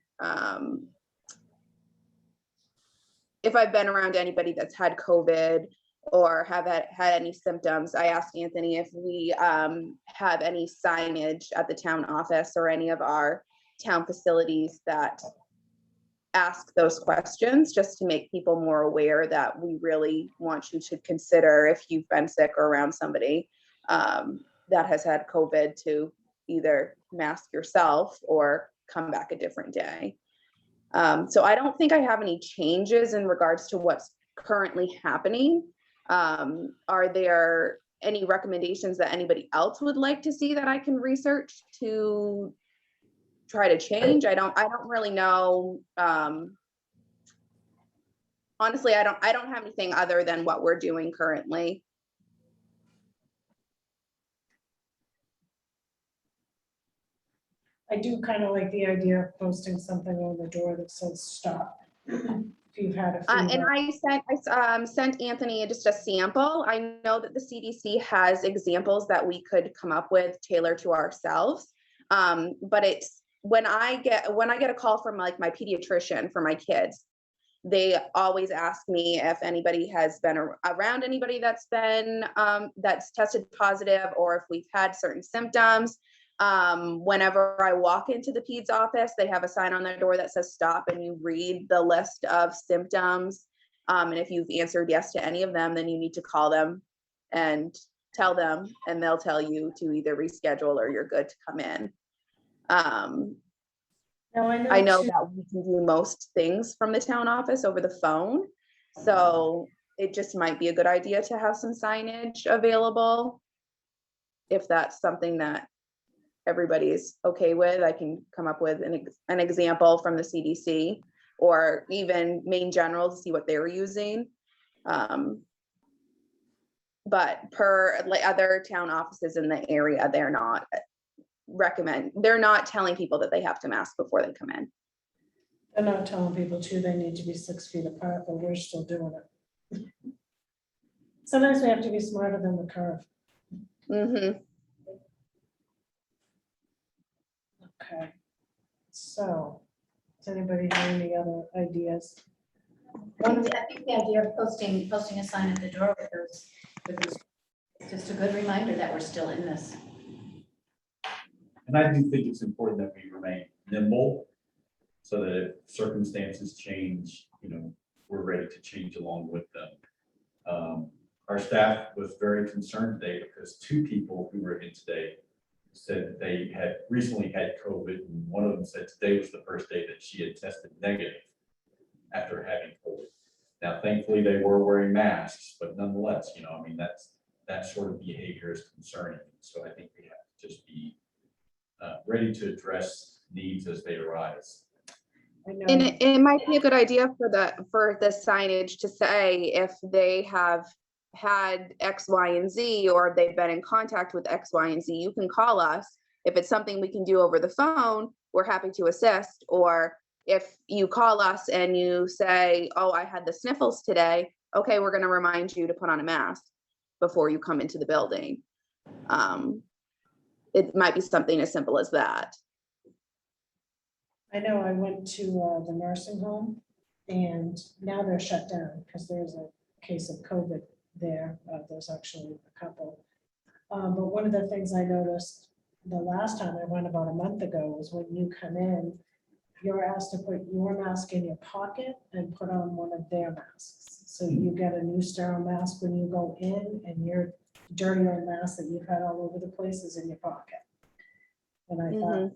around anybody that's had COVID or have had any symptoms, I asked Anthony if we have any signage at the town office or any of our town facilities that ask those questions, just to make people more aware that we really want you to consider, if you've been sick or around somebody that has had COVID, to either mask yourself or come back a different day. So I don't think I have any changes in regards to what's currently happening. Are there any recommendations that anybody else would like to see that I can research to try to change? I don't really know. Honestly, I don't have anything other than what we're doing currently. I do kind of like the idea of posting something on the door that says stop. If you've had a fever. And I sent Anthony just a sample. I know that the CDC has examples that we could come up with, tailor to ourselves. But it's when I get a call from like my pediatrician for my kids, they always ask me if anybody has been around anybody that's been that's tested positive, or if we've had certain symptoms. Whenever I walk into the peds office, they have a sign on their door that says stop, and you read the list of symptoms. And if you've answered yes to any of them, then you need to call them and tell them, and they'll tell you to either reschedule or you're good to come in. Now, I know that we can do most things from the town office over the phone. So it just might be a good idea to have some signage available. If that's something that everybody's okay with, I can come up with an example from the CDC or even Maine General to see what they're using. But per like other town offices in the area, they're not telling people that they have to mask before they come in. They're not telling people too, they need to be 6 feet apart, but we're still doing it. Sometimes we have to be smarter than the curve. Mm-hmm. Okay, so does anybody have any other ideas? I think the idea of posting a sign at the door with those, it's just a good reminder that we're still in this. And I do think it's important that we remain nimble, so that if circumstances change, we're ready to change along with them. Our staff was very concerned today because 2 people who were in today said they had recently had COVID, and one of them said today was the first day that she had tested negative after having COVID. Now, thankfully, they were wearing masks, but nonetheless, that sort of behavior is concerning. So I think we have to just be ready to address needs as they arise. And it might be a good idea for the signage to say if they have had X, Y, and Z, or they've been in contact with X, Y, and Z, you can call us. If it's something we can do over the phone, we're happy to assist. Or if you call us and you say, oh, I had the sniffles today, okay, we're going to remind you to put on a mask before you come into the building. It might be something as simple as that. I know I went to the nursing home, and now they're shut down because there's a case of COVID there. There's actually a couple. But one of the things I noticed the last time I went about a month ago was when you come in, you're asked to put your mask in your pocket and put on one of their masks. So you get a new sterile mask when you go in, and your dirty old mask that you've had all over the place is in your pocket. And I thought,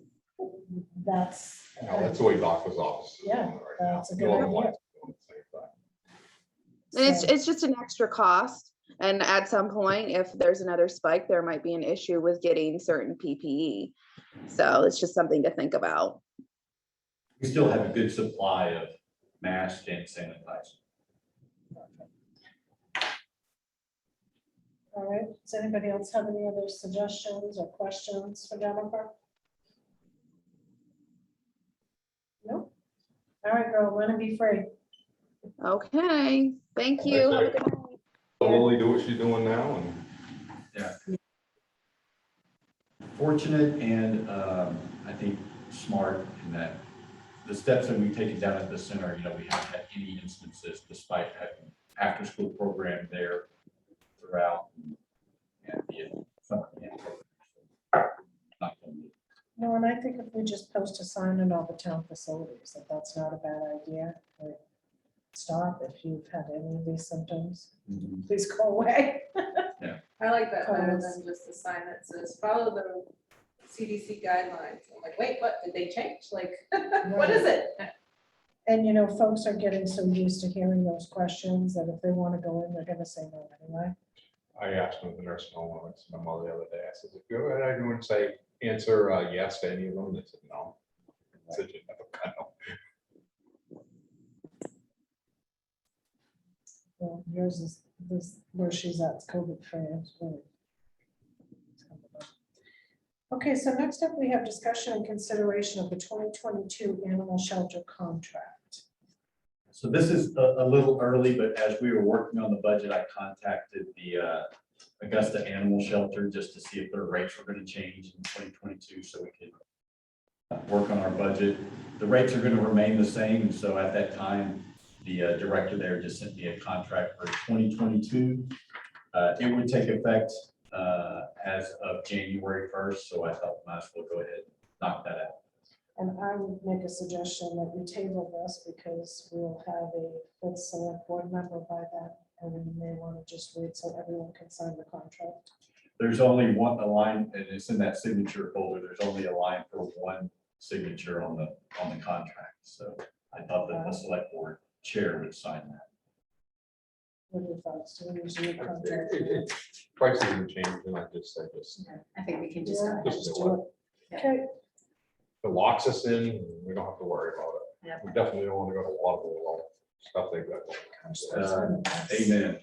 that's. That's the way doctor's office. Yeah, that's a good idea. It's just an extra cost. And at some point, if there's another spike, there might be an issue with getting certain PPE. So it's just something to think about. We still have a good supply of masks and sanitizer. All right, does anybody else have any other suggestions or questions for Jennifer? No? All right, girl, want to be free. Okay, thank you. Have a good night. Let Lily do what she's doing now and. Fortunate and I think smart in that the steps that we've taken down at the center, we haven't had any instances despite having after-school program there throughout. And the summer camp program. Not gonna be- No, and I think if we just post a sign in all the town facilities, that's not a bad idea. Like, stop if you've had any of these symptoms, please go away. I like that better than just a sign that says, follow the CDC guidelines. I'm like, wait, what, did they change? Like, what is it? And folks are getting so used to hearing those questions that if they want to go in, they're gonna say no anyway. I asked one of the nurse home, I went to my mother the other day, I said, if you go ahead and say, answer yes to any of them, they said no. I said, "You never know." Well, yours is this where she's at, it's COVID free. It's really- Okay, so next up, we have discussion and consideration of the 2022 animal shelter contract. So this is a little early, but as we were working on the budget, I contacted the Augusta Animal Shelter just to see if their rates were going to change in 2022 so we could work on our budget. The rates are going to remain the same. So at that time, the director there just sent me a contract for 2022. It would take effect as of January 1st. So I thought might as well go ahead and knock that out. And I would make a suggestion that we table this because we'll have a full select board member by then. And we may want to just wait so everyone can sign the contract. There's only a line, and it's in that signature folder. There's only a line for one signature on the contract. So I thought that the select board chair would sign that. What are your thoughts? Do we usually a contract? Price didn't change, and I just said, just, I think we can just. Yeah, just just do do it. it. Okay, It locks us in, we don't have to worry about it. Yep. We definitely don't want to go to a lot of the stuff they've got. gosh, that's been a mess. Amen.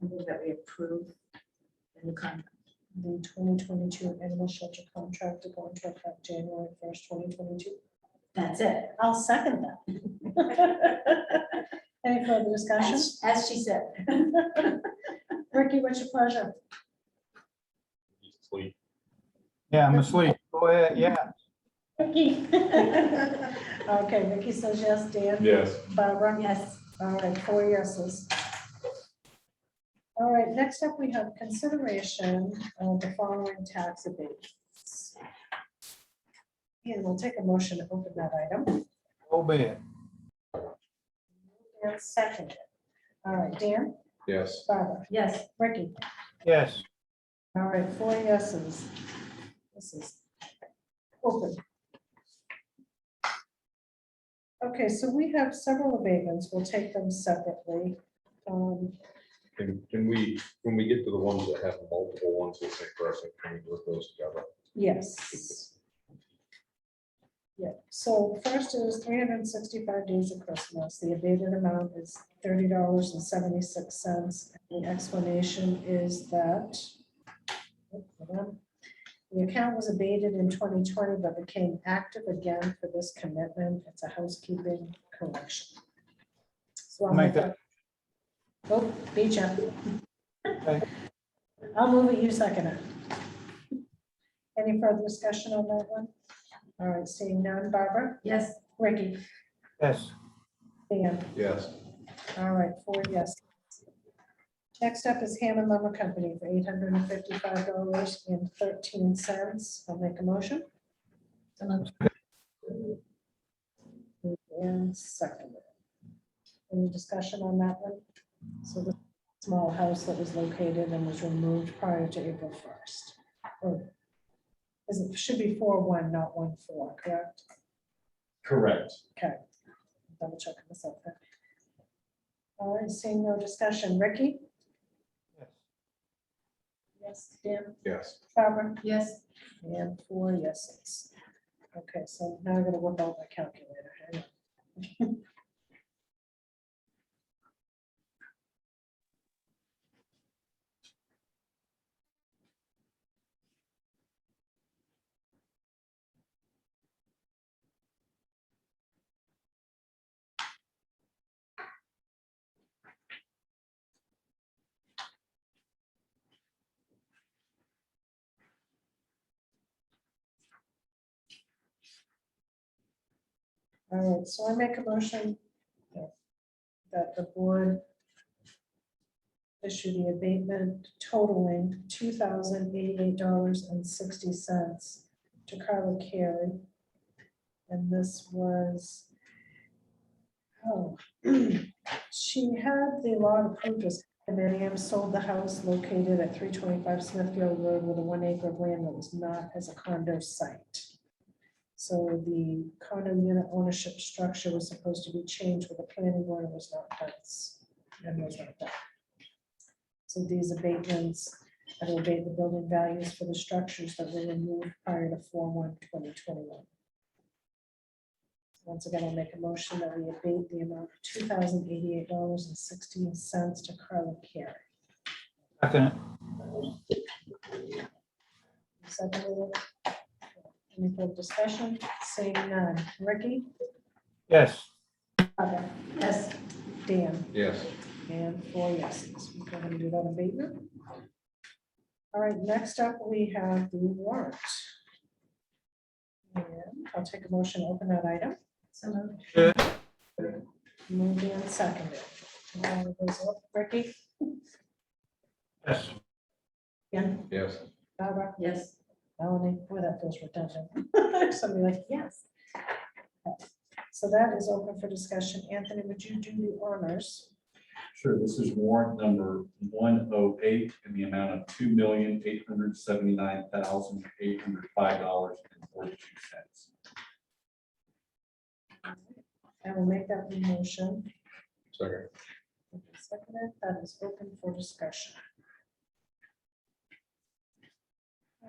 Move that we approve the new contract. The 2022 animal shelter contract to go into effect January 1st, 2022. That's it. I'll second that. Any further discussion? As she said. Ricky, what's your pleasure? Sleep. Yeah, I'm asleep. Go ahead, yeah. Ricky. Okay, Ricky says yes. Dan? Yes. Barbara? Yes. All right, 4 yeses. All right, next up, we have consideration of the following tax abatements. And we'll take a motion to open that item. Go bed. And second it. All right, Dan? Yes. Barbara? Yes. Ricky? Yes. All right, 4 yeses. This is open. Okay, so we have several abatements. We'll take them separately. Can we, when we get to the ones that have multiple ones, we'll say first, can we group those together? Yes. Yeah, so first is 365 days of Christmas. The abated amount is $30.76. The explanation is that hold on. The account was abated in 2020, but became active again for this commitment. It's a housekeeping correction. So I'll Make that. Oh, beat ya. Okay. I'll move it, you second it. Any further discussion on that one? All right, seeing none. Barbara? Yes. Ricky? Yes. Dan? Yes. All right, 4 yes. Next up is Hammond Lumber Company for $855.13. I'll make a motion. And second. Any discussion on that one? So the small house that was located and was removed prior to April 1st. Or is it, should be 4-1, not 1-4, correct? Correct. Okay. Double checking myself there. All right, seeing no discussion. Ricky? Yes. Dan? Yes. Barbara? Yes. And 4 yeses. Okay, so now I'm gonna whip out my calculator. Hang on. All right, so I make a motion that the board issue the abatement totaling $2,088.60 to Carla Carey. And this was, she had the lot approved as condominium, sold the house located at 325 Smithfield Road with a 1 acre of land that was not as a condo site. So the condo unit ownership structure was supposed to be changed with the planning board, and was not done. And was not done. So these abatements will abate the building values for the structures that were removed prior to 4/1/2021. Once again, I'll make a motion that we abate the amount of $2,088.16 to Carla Carey. Second. Seconded. Any further discussion? Seeing none. Ricky? Yes. Barbara? Yes. Dan? Yes. And 4 yeses. We're going to do that abatement. All right, next up, we have the warrant. And I'll take a motion to open that item. So moved. Moved and seconded. All those up, Ricky? Yes. Dan? Yes. Barbara? Yes. Melanie? Boy, that feels redundant. Somebody like, yes. So that is open for discussion. Anthony, would you do the honors? Sure, this is warrant number 108 in the amount of $2,879,805.42. I will make that the motion. Second. Seconded. That is open for discussion.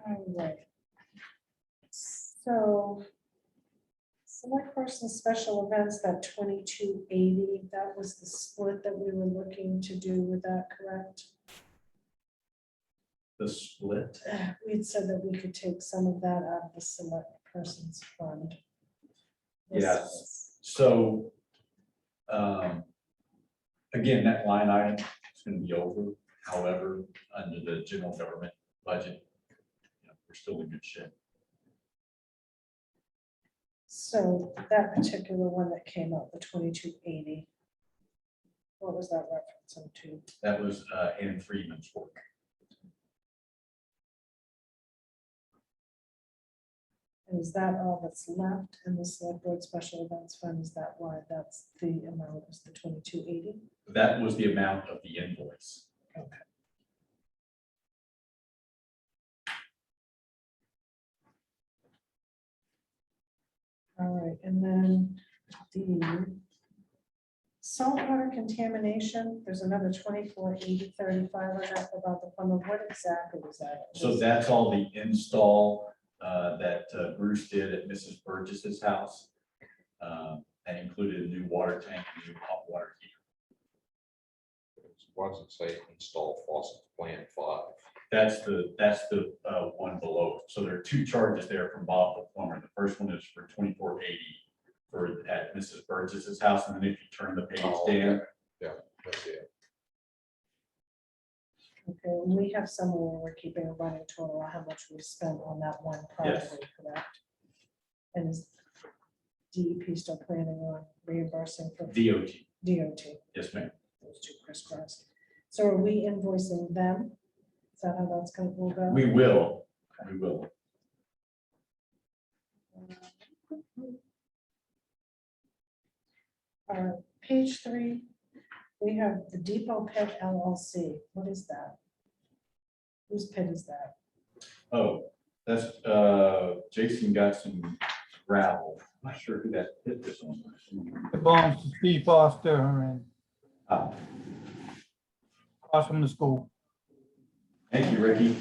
All right. So select person special events, that 2280, that was the split that we were looking to do with that, correct? The split, We had said that we could take some of that out of the select person's fund. Yes. So again, that line item is going to be over. However, under the general government budget, we're still in good shape. So that particular one that came up, the 2280, what was that reference to? That was Ann Friedman's work. And is that all that's left in the select board special events fund? Is that why that's the amount is the 2280? That was the amount of the invoice. Okay. All right, and then the saltwater contamination, there's another 248035 on that about the plumber. What exactly was that? So that's all the install that Bruce did at Mrs. Burgess's house. That included a new water tank, and new hot water heater. Why does it say install faucet plan 5? That's the one below. So there are two charges there from Bob the plumber. The first one is for 2480 for at Mrs. Burgess's house, and then if you turn the page Oh, down, okay. Yeah, that's it. Okay, and we have somewhere where we're keeping a running total of how much we spent on that one project, correct? And is DEP still planning on reimbursing for DOT. DOT? Yes, ma'am. Those two crisscross. So are we invoicing them? Is that how that's going to go? We will. Page 3, we have the Depot Pit LLC. What is that? Whose pit is that? Oh, that's, Jason got some gravel. I'm not sure who that pit is on. It belongs to Steve Foster and Ah, across from the school. thank you, Ricky.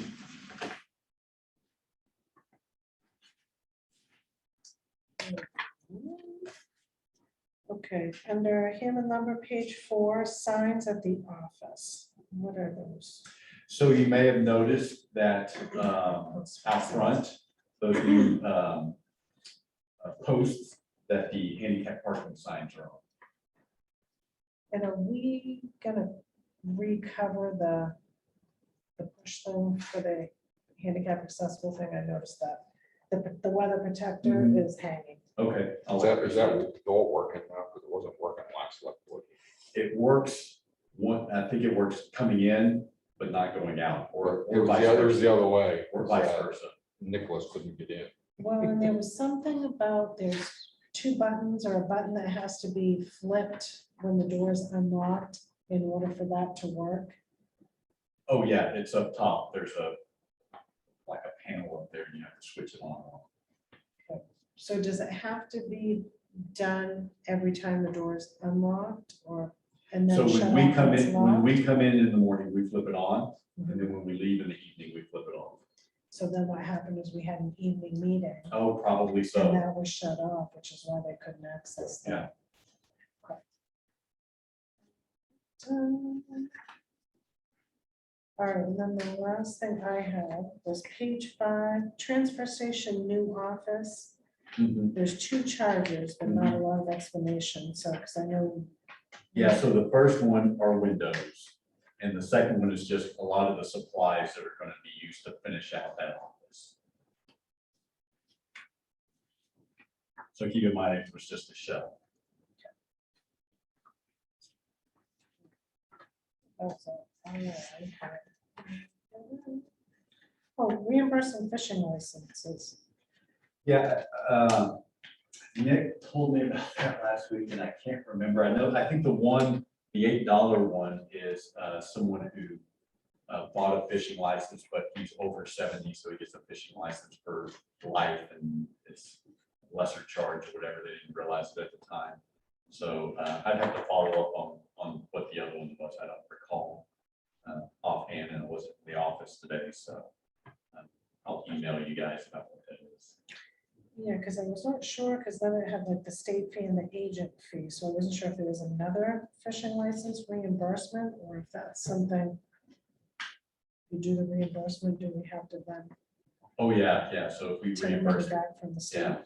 Okay, under Hammond lumber, page 4, signs at the office. What are those? So you may have noticed that out front, those new posts that the handicap parking signs are on. And are we gonna recover the push thing for the handicap accessible thing? I noticed that. The weather protector Mhm. is hanging. Okay. Is that all working now? Because it wasn't working last Selectboard. It works, I think it works coming in, but not going out, or It was vice the other, versa. way. Or vice versa. Nicholas couldn't get in. Well, and there was something about there's 2 buttons or a button that has to be flipped when the door is unlocked in order for that to work. Oh, yeah, it's up top. There's like a panel up there, and you have to switch it on and off. So does it have to be done every time the door is unlocked or? And So then shut when we off come when it's in, when locked? we come in the morning, we flip it on, Mhm. and then when we leave in the evening, we flip it off. So then what happened is we had an evening meeting Oh, probably and so. that was shut off, which is why they couldn't access that. Okay. All right, and then the last thing I had was page 5, transfer station, new office. Mhm. There's 2 charges, but not a lot of explanation, so, because I know. Yeah, so the first one are windows, and the second one is just a lot of the supplies that are gonna be used to finish out that office. So keep in mind, it was just a shell. Oh, reimbursing fishing licenses. Yeah, Nick told me about that last week, and I can't remember. I think the $8 one is someone who bought a fishing license, but he's over 70, so he gets a fishing license for life, and it's lesser charge or whatever. They didn't realize it at the time. So I'd have to follow up on what the other one was. I don't recall offhand, and it wasn't in the office today, so I'll email you guys about what that is. Yeah, because I was not sure, because then it had like the state fee and the agent fee, so I wasn't sure if there was another fishing license reimbursement, or if that's something. You do the reimbursement, do we have to then Oh, yeah, so if we take money reimburse it, back from the state? yeah.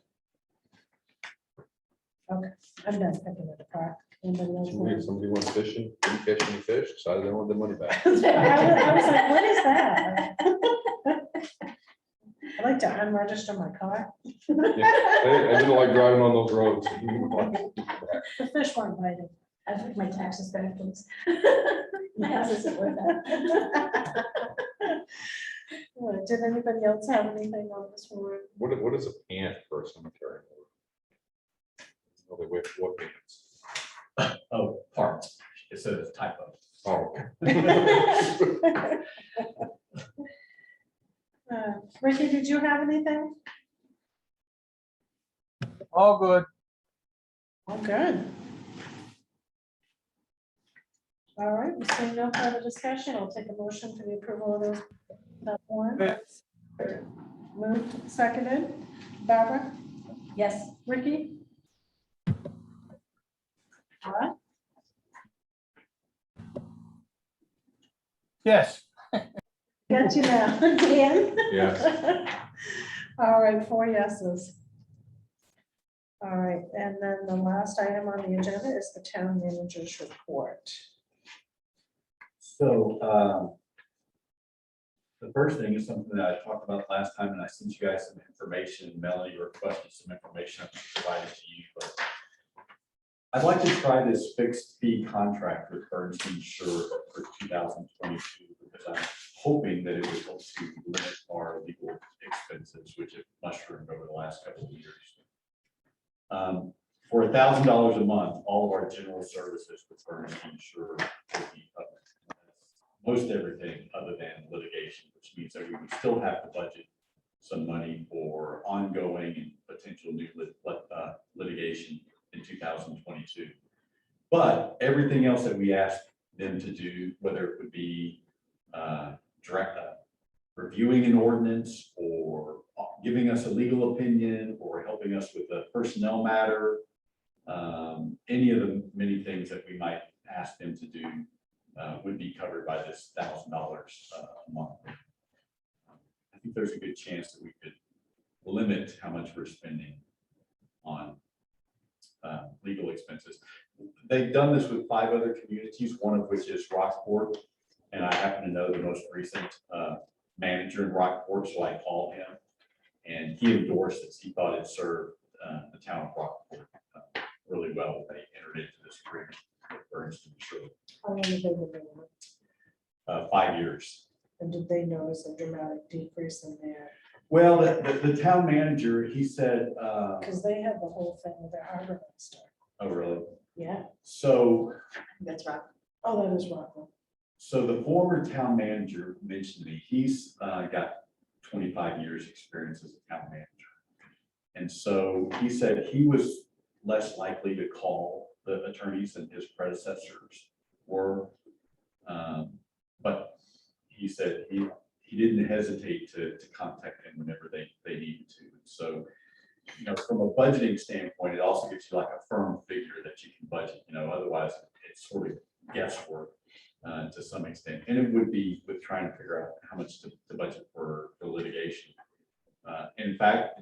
Okay, I'm done picking it apart. Anybody else want- Somebody went fishing, didn't catch any fish, decided they wanted their money back. I was like, what is that? I like to unregister my car. I didn't like driving on those roads. The fish weren't biting. I took my taxes back, please. My house isn't worth that. Did anybody else have anything on this one? What is a pant for a cemetery? Oh, wait, what pants? Oh, parts. It says typo. Oh. Ricky, did you have anything? All good. Oh, good. All right, we're seeing no further discussion. I'll take a motion for the approval of those. That one. Moved, seconded. Barbara, Yes. Ricky? All right. Yes. Got you now. Dan? Yes. All right, 4 yeses. All right, and then the last item on the agenda is the town manager's report. So the first thing is something that I talked about last time, and I sent you guys some information. Melanie requested some information I provided to you, but I'd like to try this fixed fee contract with Bernstein Sure for 2022, because I'm hoping that it would help to limit our legal expenses, which have mushroomed over the last couple of years. For $1,000 a month, all of our general services with Bernstein Sure will be covered. Most everything other than litigation, which means that we would still have to budget some money for ongoing and potential new litigation in 2022. But everything else that we ask them to do, whether it would be reviewing an ordinance or giving us a legal opinion or helping us with a personnel matter, any of the many things that we might ask them to do would be covered by this $1,000 a month. I think there's a good chance that we could limit how much we're spending on legal expenses. They've done this with 5 other communities, one of which is Rockport, and I happen to know the most recent manager in Rockport, so I called him, and he endorsed this. He thought it served the town of Rockport really well. They entered into this agreement with Bernstein Sure. How long have they been doing it? 5 years. And did they notice a dramatic decrease in their, Well, the town manager, he said, because they have the whole thing with their harbor master. oh, really? Yeah, So, That's right. oh, that is Rockland. so the former town manager mentioned to me, he's got 25 years experience as a town manager. And so he said he was less likely to call the attorneys than his predecessors were. But he said he didn't hesitate to contact them whenever they needed to. So, you know, from a budgeting standpoint, it also gives you like a firm figure that you can budget, you know, otherwise it's sort of guesswork to some extent. And it would be with trying to figure out how much to budget for litigation. In fact,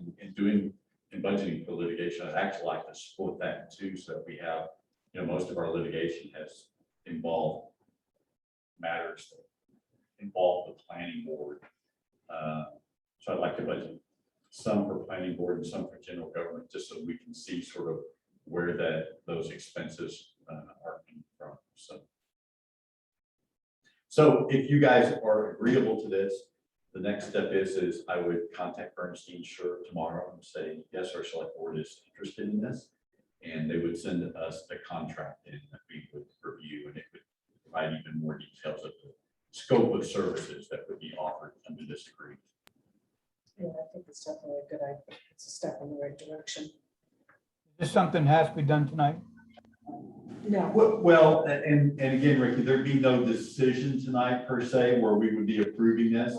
in budgeting for litigation, I'd actually like to split that in two. So we have, you know, most of our litigation has involved matters that involve the planning board. So I'd like to budget some for planning board and some for general government, just so we can see sort of where those expenses are coming from. So if you guys are agreeable to this, the next step is I would contact Bernstein Sure tomorrow and say, yes, our select board is interested in this. And they would send us a contract in that we would review, and it would provide even more details of the scope of services that would be offered under this agreement. Yeah, I think it's definitely a good idea. It's a step in the right direction. Is this something that has to be done tonight? No, Well, and again, Ricky, there'd be no decision tonight per se where we would be approving this.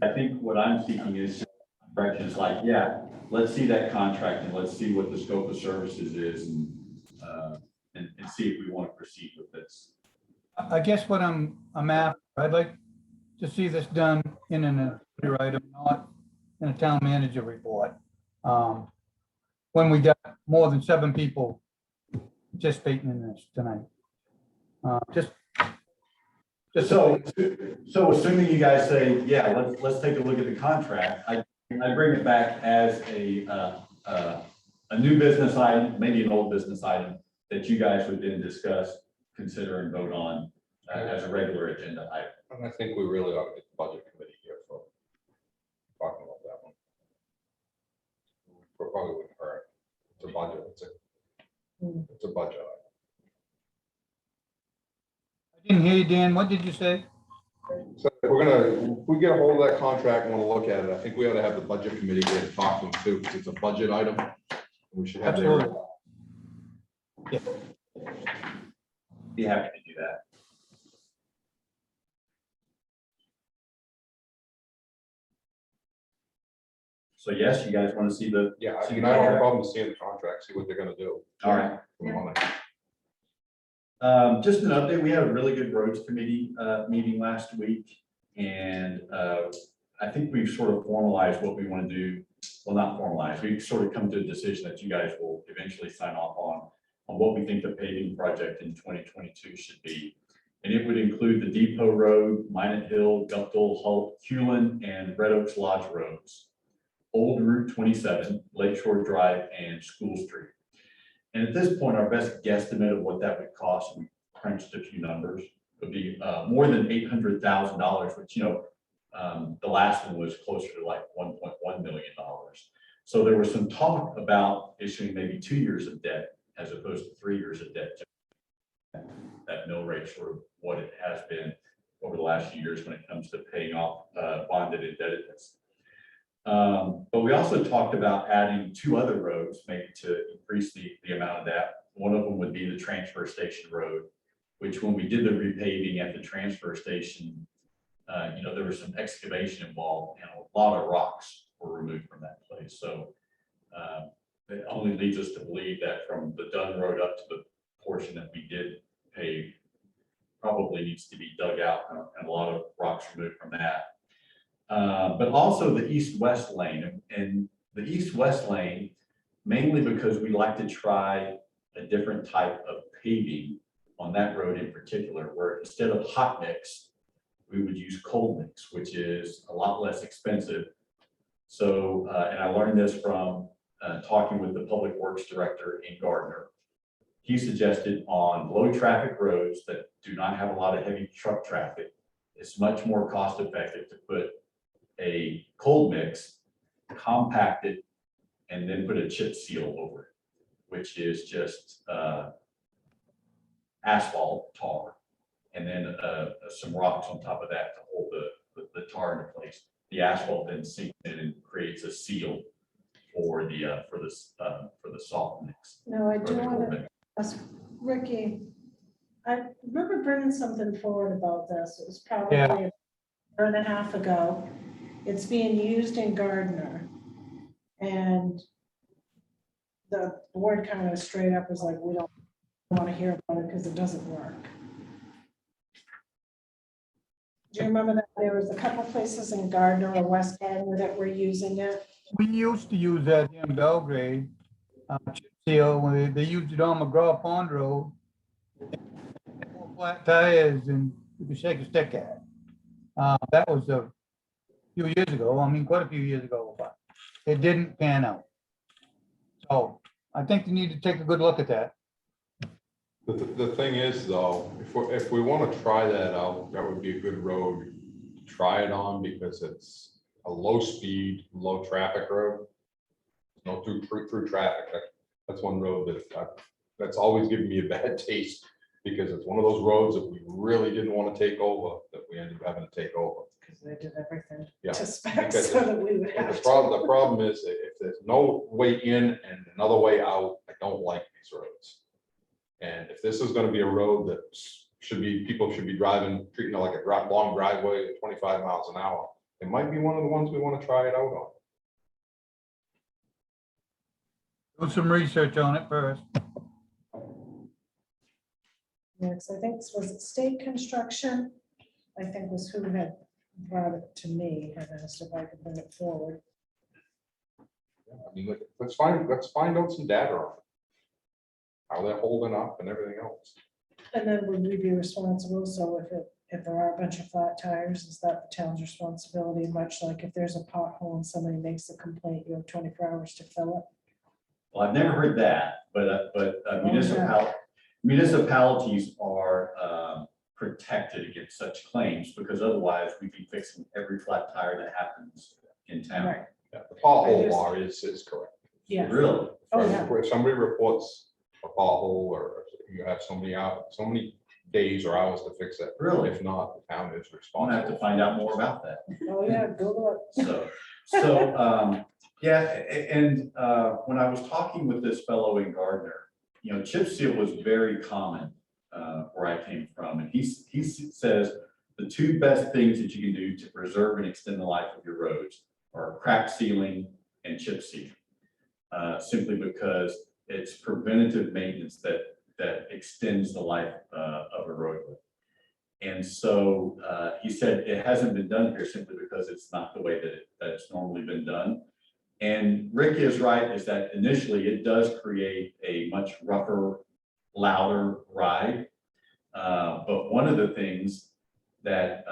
I think what I'm seeking is directions like, yeah, let's see that contract and let's see what the scope of services is and see if we want to proceed with this. I guess what I'm after, I'd like to see this done in an administrative item, not in a town manager report. When we got more than 7 people participating in this tonight. So assuming you guys say, yeah, let's take a look at the contract, I bring it back as a new business item, maybe an old business item that you guys would then discuss, consider and vote on as a regular agenda item. And I think we really ought to get the budget committee here for talking about that one. Probably wouldn't hurt. It's a budget. It's a budget item. I didn't hear you, Dan. What did you say? So if we get a hold of that contract and want to look at it, I think we ought to have the budget committee there to talk to them too, because it's a budget item. We should have their. Absolutely. Yeah. Be happy to do that. So yes, you guys want to see the. Yeah, I see mean, the I don't have a contract? problem seeing the contract, see what they're gonna do. All right. We wanna- Just an update, we had a really good roads committee meeting last week, and I think we've sort of formalized what we want to do. Well, not formalized, we've sort of come to a decision that you guys will eventually sign off on what we think the paving project in 2022 should be. And it would include the Depot Road, Minot Hill, Guptill, Hulk, Hewlin, and Red Oaks Lodge roads, Old Route 27, Lakeshore Drive, and School Street. And at this point, our best guesstimate of what that would cost, we crunched a few numbers, would be more than $800,000, which, the last one was closer to like $1.1 million. So there was some talk about issuing maybe 2 years of debt as opposed to 3 years of debt. That mill rate sort of what it has been over the last few years when it comes to paying off bonded indebtedness. But we also talked about adding 2 other roads, maybe to increase the amount of that. One of them would be the transfer station road, which when we did the repaving at the transfer station, there was some excavation involved and a lot of rocks were removed from that place. So it only leads us to believe that from the Dunn Road up to the portion that we did pave probably needs to be dug out and a lot of rocks removed from that. But also the east-west lane, and the east-west lane, mainly because we like to try a different type of paving on that road in particular, where instead of hot mix, we would use cold mix, which is a lot less expensive. So, and I learned this from talking with the Public Works Director in Gardner. He suggested on low traffic roads that do not have a lot of heavy truck traffic, it's much more cost effective to put a cold mix, compact it, and then put a chip seal over it, which is just asphalt tar, and then some rocks on top of that to hold the tar into place. The asphalt then sinks in and creates a seal for the salt mix. No, I or do the cold want to mix. ask Ricky, I remember bringing something forward about this. It was probably Yeah. a year and a half ago. It's being used in Gardner. And the board kind of straight up was like, we don't want to hear about it because it doesn't work. Do you remember that there was a couple places in Gardner or West Gardner that were using it? We used to use that in Belgrade, chip seal, when they used it on McGraw Pond Road. Flat tires and you could shake a stick at. That was a few years ago, quite a few years ago, but it didn't pan out. So I think you need to take a good look at that. The thing is though, if we want to try that out, that would be a good road to try it on because it's a low speed, low traffic road. No through traffic. That's one road that's always given me a bad taste because it's one of those roads that we really didn't want to take over that we ended up having to take over. Because they did everything Yeah, to spec because so that we would But have the to. problem is that if there's no way in and another way out, I don't like these roads. And if this is gonna be a road that people should be driving, treating it like a long driveway at 25 miles an hour, it might be one of the ones we want to try it out on. Do some research on it first. Yes, I think, was it State Construction? I think was who had brought it to me, and asked if I could bring it forward. I mean, let's find out some data on it. How they're holding up and everything else. And then would we be responsible? So if there are a bunch of flat tires, is that the town's responsibility? Much like if there's a pothole and somebody makes a complaint, you have 24 hours to fill it? Well, I've never heard that, but municipalities are protected against such claims because otherwise we'd be fixing every flat tire that happens in town. Right. Yeah, the pothole law is correct. Yeah. Really? Oh, yeah. If somebody reports a pothole or you have somebody out, so many days or hours to fix it. Really? If not, the town is I'm responsible. gonna have to find out more about that. Oh, yeah, Google it. Yeah, and when I was talking with this fellow in Gardner, chip seal was very common where I came from, and he says the 2 best things that you can do to preserve and extend the life of your roads are crack sealing and chip sealing, simply because it's preventative maintenance that extends the life of a roadway. And so he said it hasn't been done here simply because it's not the way that it's normally been done. And Rick is right, is that initially it does create a much rougher, louder ride. But one of the things that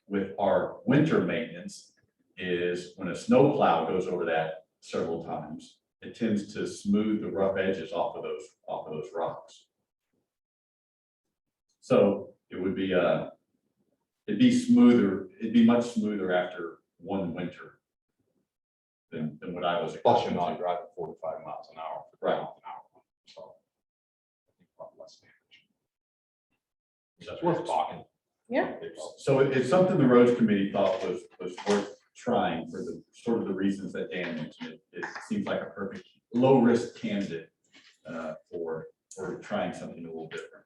with our winter maintenance is when a snow plow goes over that several times, it tends to smooth the rough edges off of those rocks. So it would be it'd be smoother, it'd be much smoother after one winter than what I was. Plus, you're accustomed not to. driving 45 miles an hour. Right. An hour, so I think a lot less damage. So- It's worth talking. Yeah. So it's something the roads committee thought was worth trying for the sort of the reasons that Dan mentioned. It seems like a perfect low risk candidate for trying something a little different.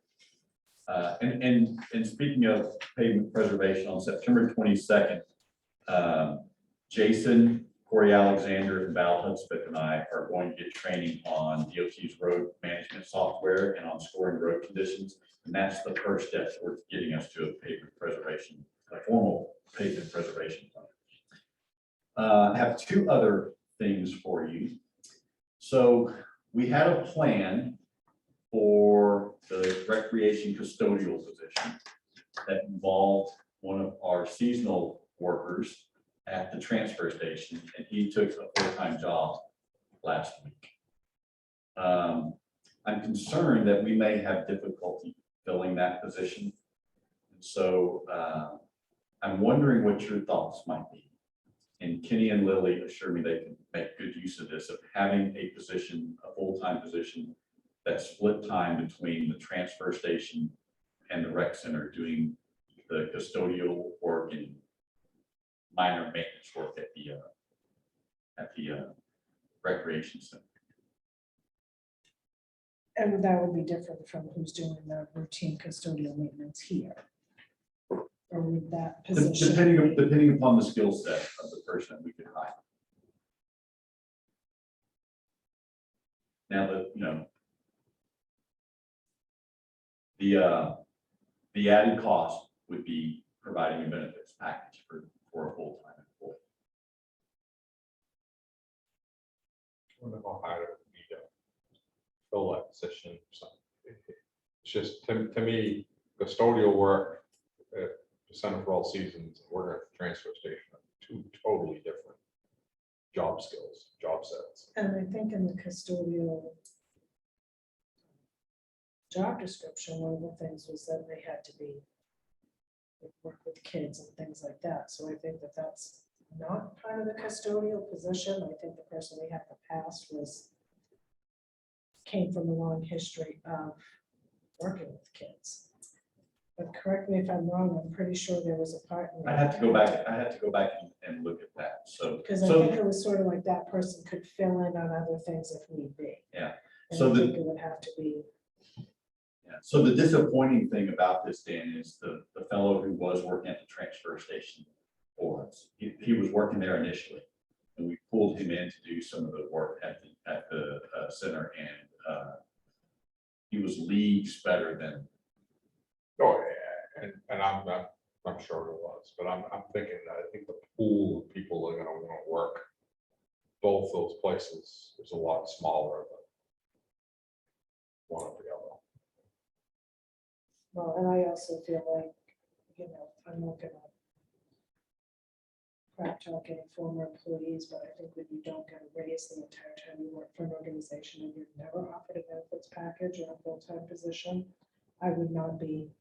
And speaking of pavement preservation, on September 22nd, Jason, Corey Alexander, and Val Hudspeth and I are going to get training on DOT's road management software and on scoring road conditions. And that's the first step towards getting us to a pavement preservation, a formal pavement preservation plan. I have two other things for you. So we had a plan for the recreation custodial position that involved one of our seasonal workers at the transfer station, and he took a full-time job last week. I'm concerned that we may have difficulty filling that position. And so I'm wondering what your thoughts might be. And Kenny and Lily assure me they can make good use of this, of having a position, a full-time position that's split time between the transfer station and the rec center, doing the custodial work and minor maintenance work at the recreation center. And that would be different from who's doing the routine custodial maintenance here. Or would that position? Depending upon the skill set of the person we could hire. Now the added cost would be providing a benefits package for a full-time employee. I don't know how to fill that position or something. It's just, to me, custodial work at the Center for All Seasons, and work at the transfer station, are two totally different job skills, job sets. And I think in the custodial job description, one of the things was that they had to be work with kids and things like that. So I think that that's not part of the custodial position. I think the person we had in the past came from a long history of working with kids. But correct me if I'm wrong, I'm pretty sure there was a part. I had to go back and look at that. So, Because I think it was sort of like that person could fill in on other things if need be. Yeah. And So I the- think it would have to be. yeah. So the disappointing thing about this, Dan, is the fellow who was working at the transfer station for us, he was working there initially, and we pulled him in to do some of the work at the center, and he was leagues better than. Oh, yeah, and I'm sure it was, but I'm thinking that I think the pool of people that are gonna wanna work both those places is a lot smaller than one or the other. Well, and I also feel like, I'm not gonna crap talk any former employees, but I think when you don't get a raise the entire time you work for an organization and you're never offered a benefits package or a full-time position, I would not be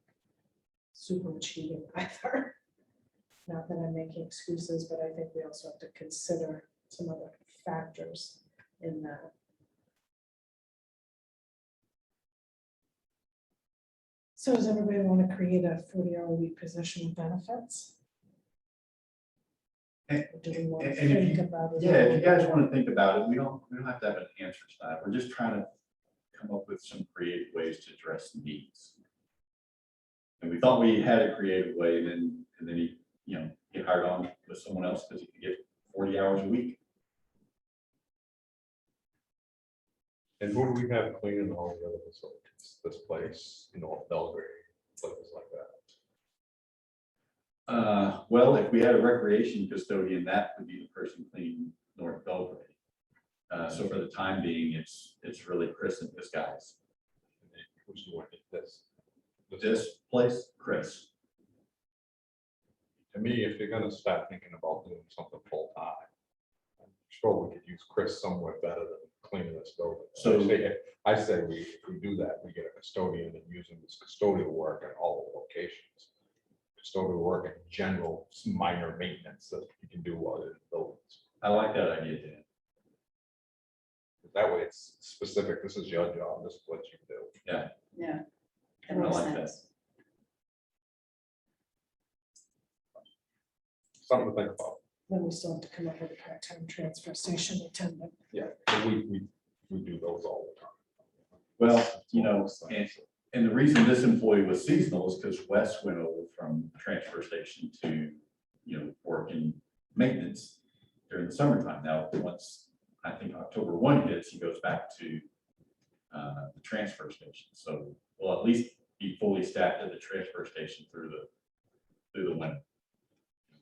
super achieving either. Not that I'm making excuses, but I think we also have to consider some other factors in that. So does everybody want to create a 40-hour-a-week position with benefits? And- Or do we want to and if think you- about it? Yeah, if you guys want to think about it, we don't have to have an answer tonight. We're just trying to come up with some creative ways to address needs. And we thought we had a creative way, and then he, get hired on with someone else because he could get 40 hours a week. And who do we have cleaning all the other facilities, this place, North Belgrade, places like that? Well, if we had a recreation custodian, that would be the person cleaning North Belgrade. So for the time being, it's really Chris and this guys. Who's doing this? This place, Chris. To me, if you're gonna start thinking about doing something full time, I'm sure we could use Chris somewhere better than cleaning this building. So- I say if we do that, we get a custodian and using this custodial work at all the locations. Custodial work and general minor maintenance that you can do while in buildings. I like that idea, Dan. That way it's specific, this is your job, this is what you do. Yeah. Yeah. I That makes like that. sense. Something to think about. Then we still have to come up with a part-time transfer station attendant. Yeah, but we do those all the time. Well, you know, and the reason this employee was seasonal is because Wes went over from transfer station to, you know, work in maintenance during the summertime. Now, once I think October 1 hits, he goes back to the transfer station. So we'll at least be fully staffed at the transfer station through the winter,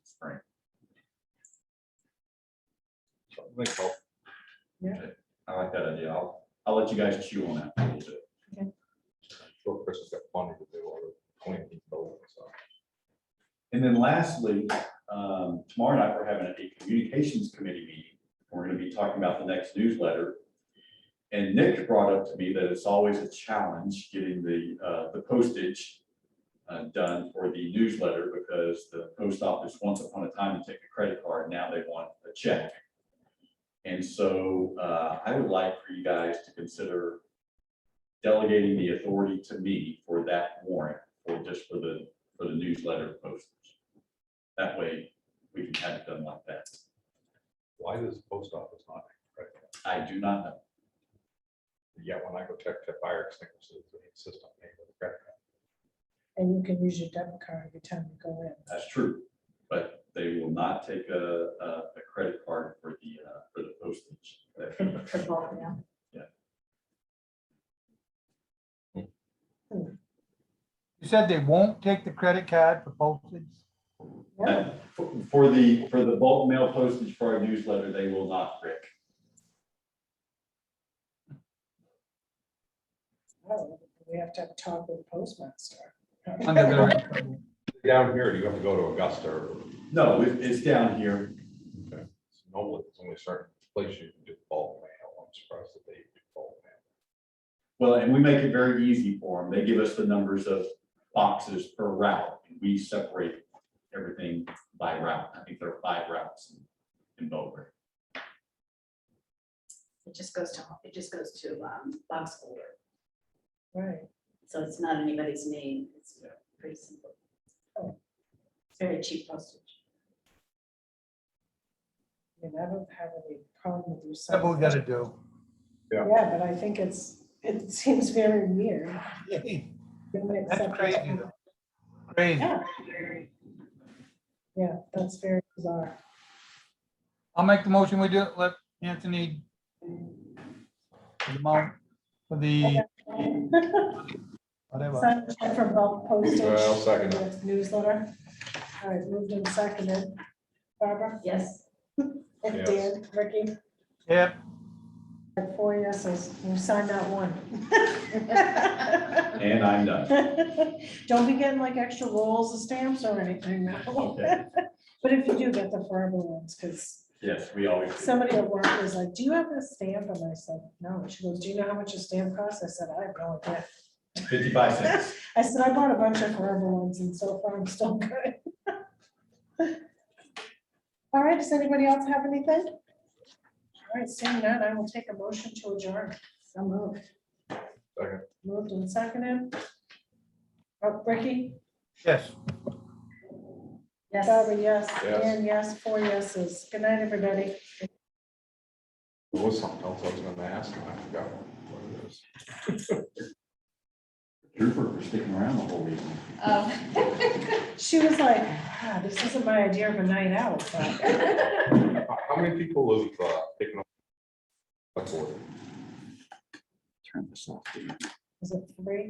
spring. Something to think about. Okay, I like that idea. I'll let you guys chew on that a little bit. Sure, Chris has got plenty to do all the cleaning these buildings. So. And then lastly, tomorrow night, we're having a communications committee meeting. We're going to be talking about the next newsletter. And Nick brought up to me that it's always a challenge getting the postage done for the newsletter because the post office once upon a time to take a credit card, now they want a check. And so I would like for you guys to consider delegating the authority to me for that warrant, or just for the newsletter postage. That way we can have it done like that. Why does the post office not? I do not know. Yeah, when I go check fire extinguishers, they insist on paying with a credit card. And you can use your debit card every time you go in. That's true, but they will not take a credit card for the postage. For both, yeah. You said they won't take the credit card for postage? Yeah. For the bulk mail postage for our newsletter, they will not, Rick. Oh, we have to have a talk with the postmaster. Under the- Down here, do you have to go to Augusta? Or, No, it's down here. normally, it's only a certain place you can do bulk mail. I'm surprised that they do bulk mail. Well, and we make it very easy for them. They give us the numbers of boxes per route, and we separate everything by route. I think there are 5 routes in Boulder. It just goes to box holder. Right. So it's not anybody's name. It's pretty simple. Oh. It's very cheap postage. I mean, I don't have any problem with you. That's what we gotta do. Yeah. Yeah, but I think it seems very weird. That's crazy though. Crazy. Yeah. Yeah, that's very bizarre. I'll make the motion. We do, let Anthony. For the amount, for the, whatever. Sign the check for bulk postage. Well, second. for the Newsletter. All right, moved and seconded. Barbara? Yes. And Yes. Dan, Ricky? Yep, 4 yeses. You signed that one. And I'm done. Don't be getting like extra rolls of stamps or anything now. Okay. But if you do, get the forever ones, because Yes, we always. do. somebody at work was like, do you have a stamp? And I said, no. She goes, do you know how much a stamp costs? I said, I have no idea. 55 cents. I said, I bought a bunch of forever ones and so far I'm still good. All right, does anybody else have anything? All right, seeing none, I will take a motion to adjourn. So moved. Second. Moved and seconded. Oh, Ricky? yes. Yes. Barbara, yes. Yes. Dan, yes. 4 yeses. Good night, everybody. There was something else I was gonna ask, and I forgot what it is. Trooper for sticking around the whole evening. She was like, this isn't my idea of a night out, but How many people have taken up? That's what. Turn this off. is it 3?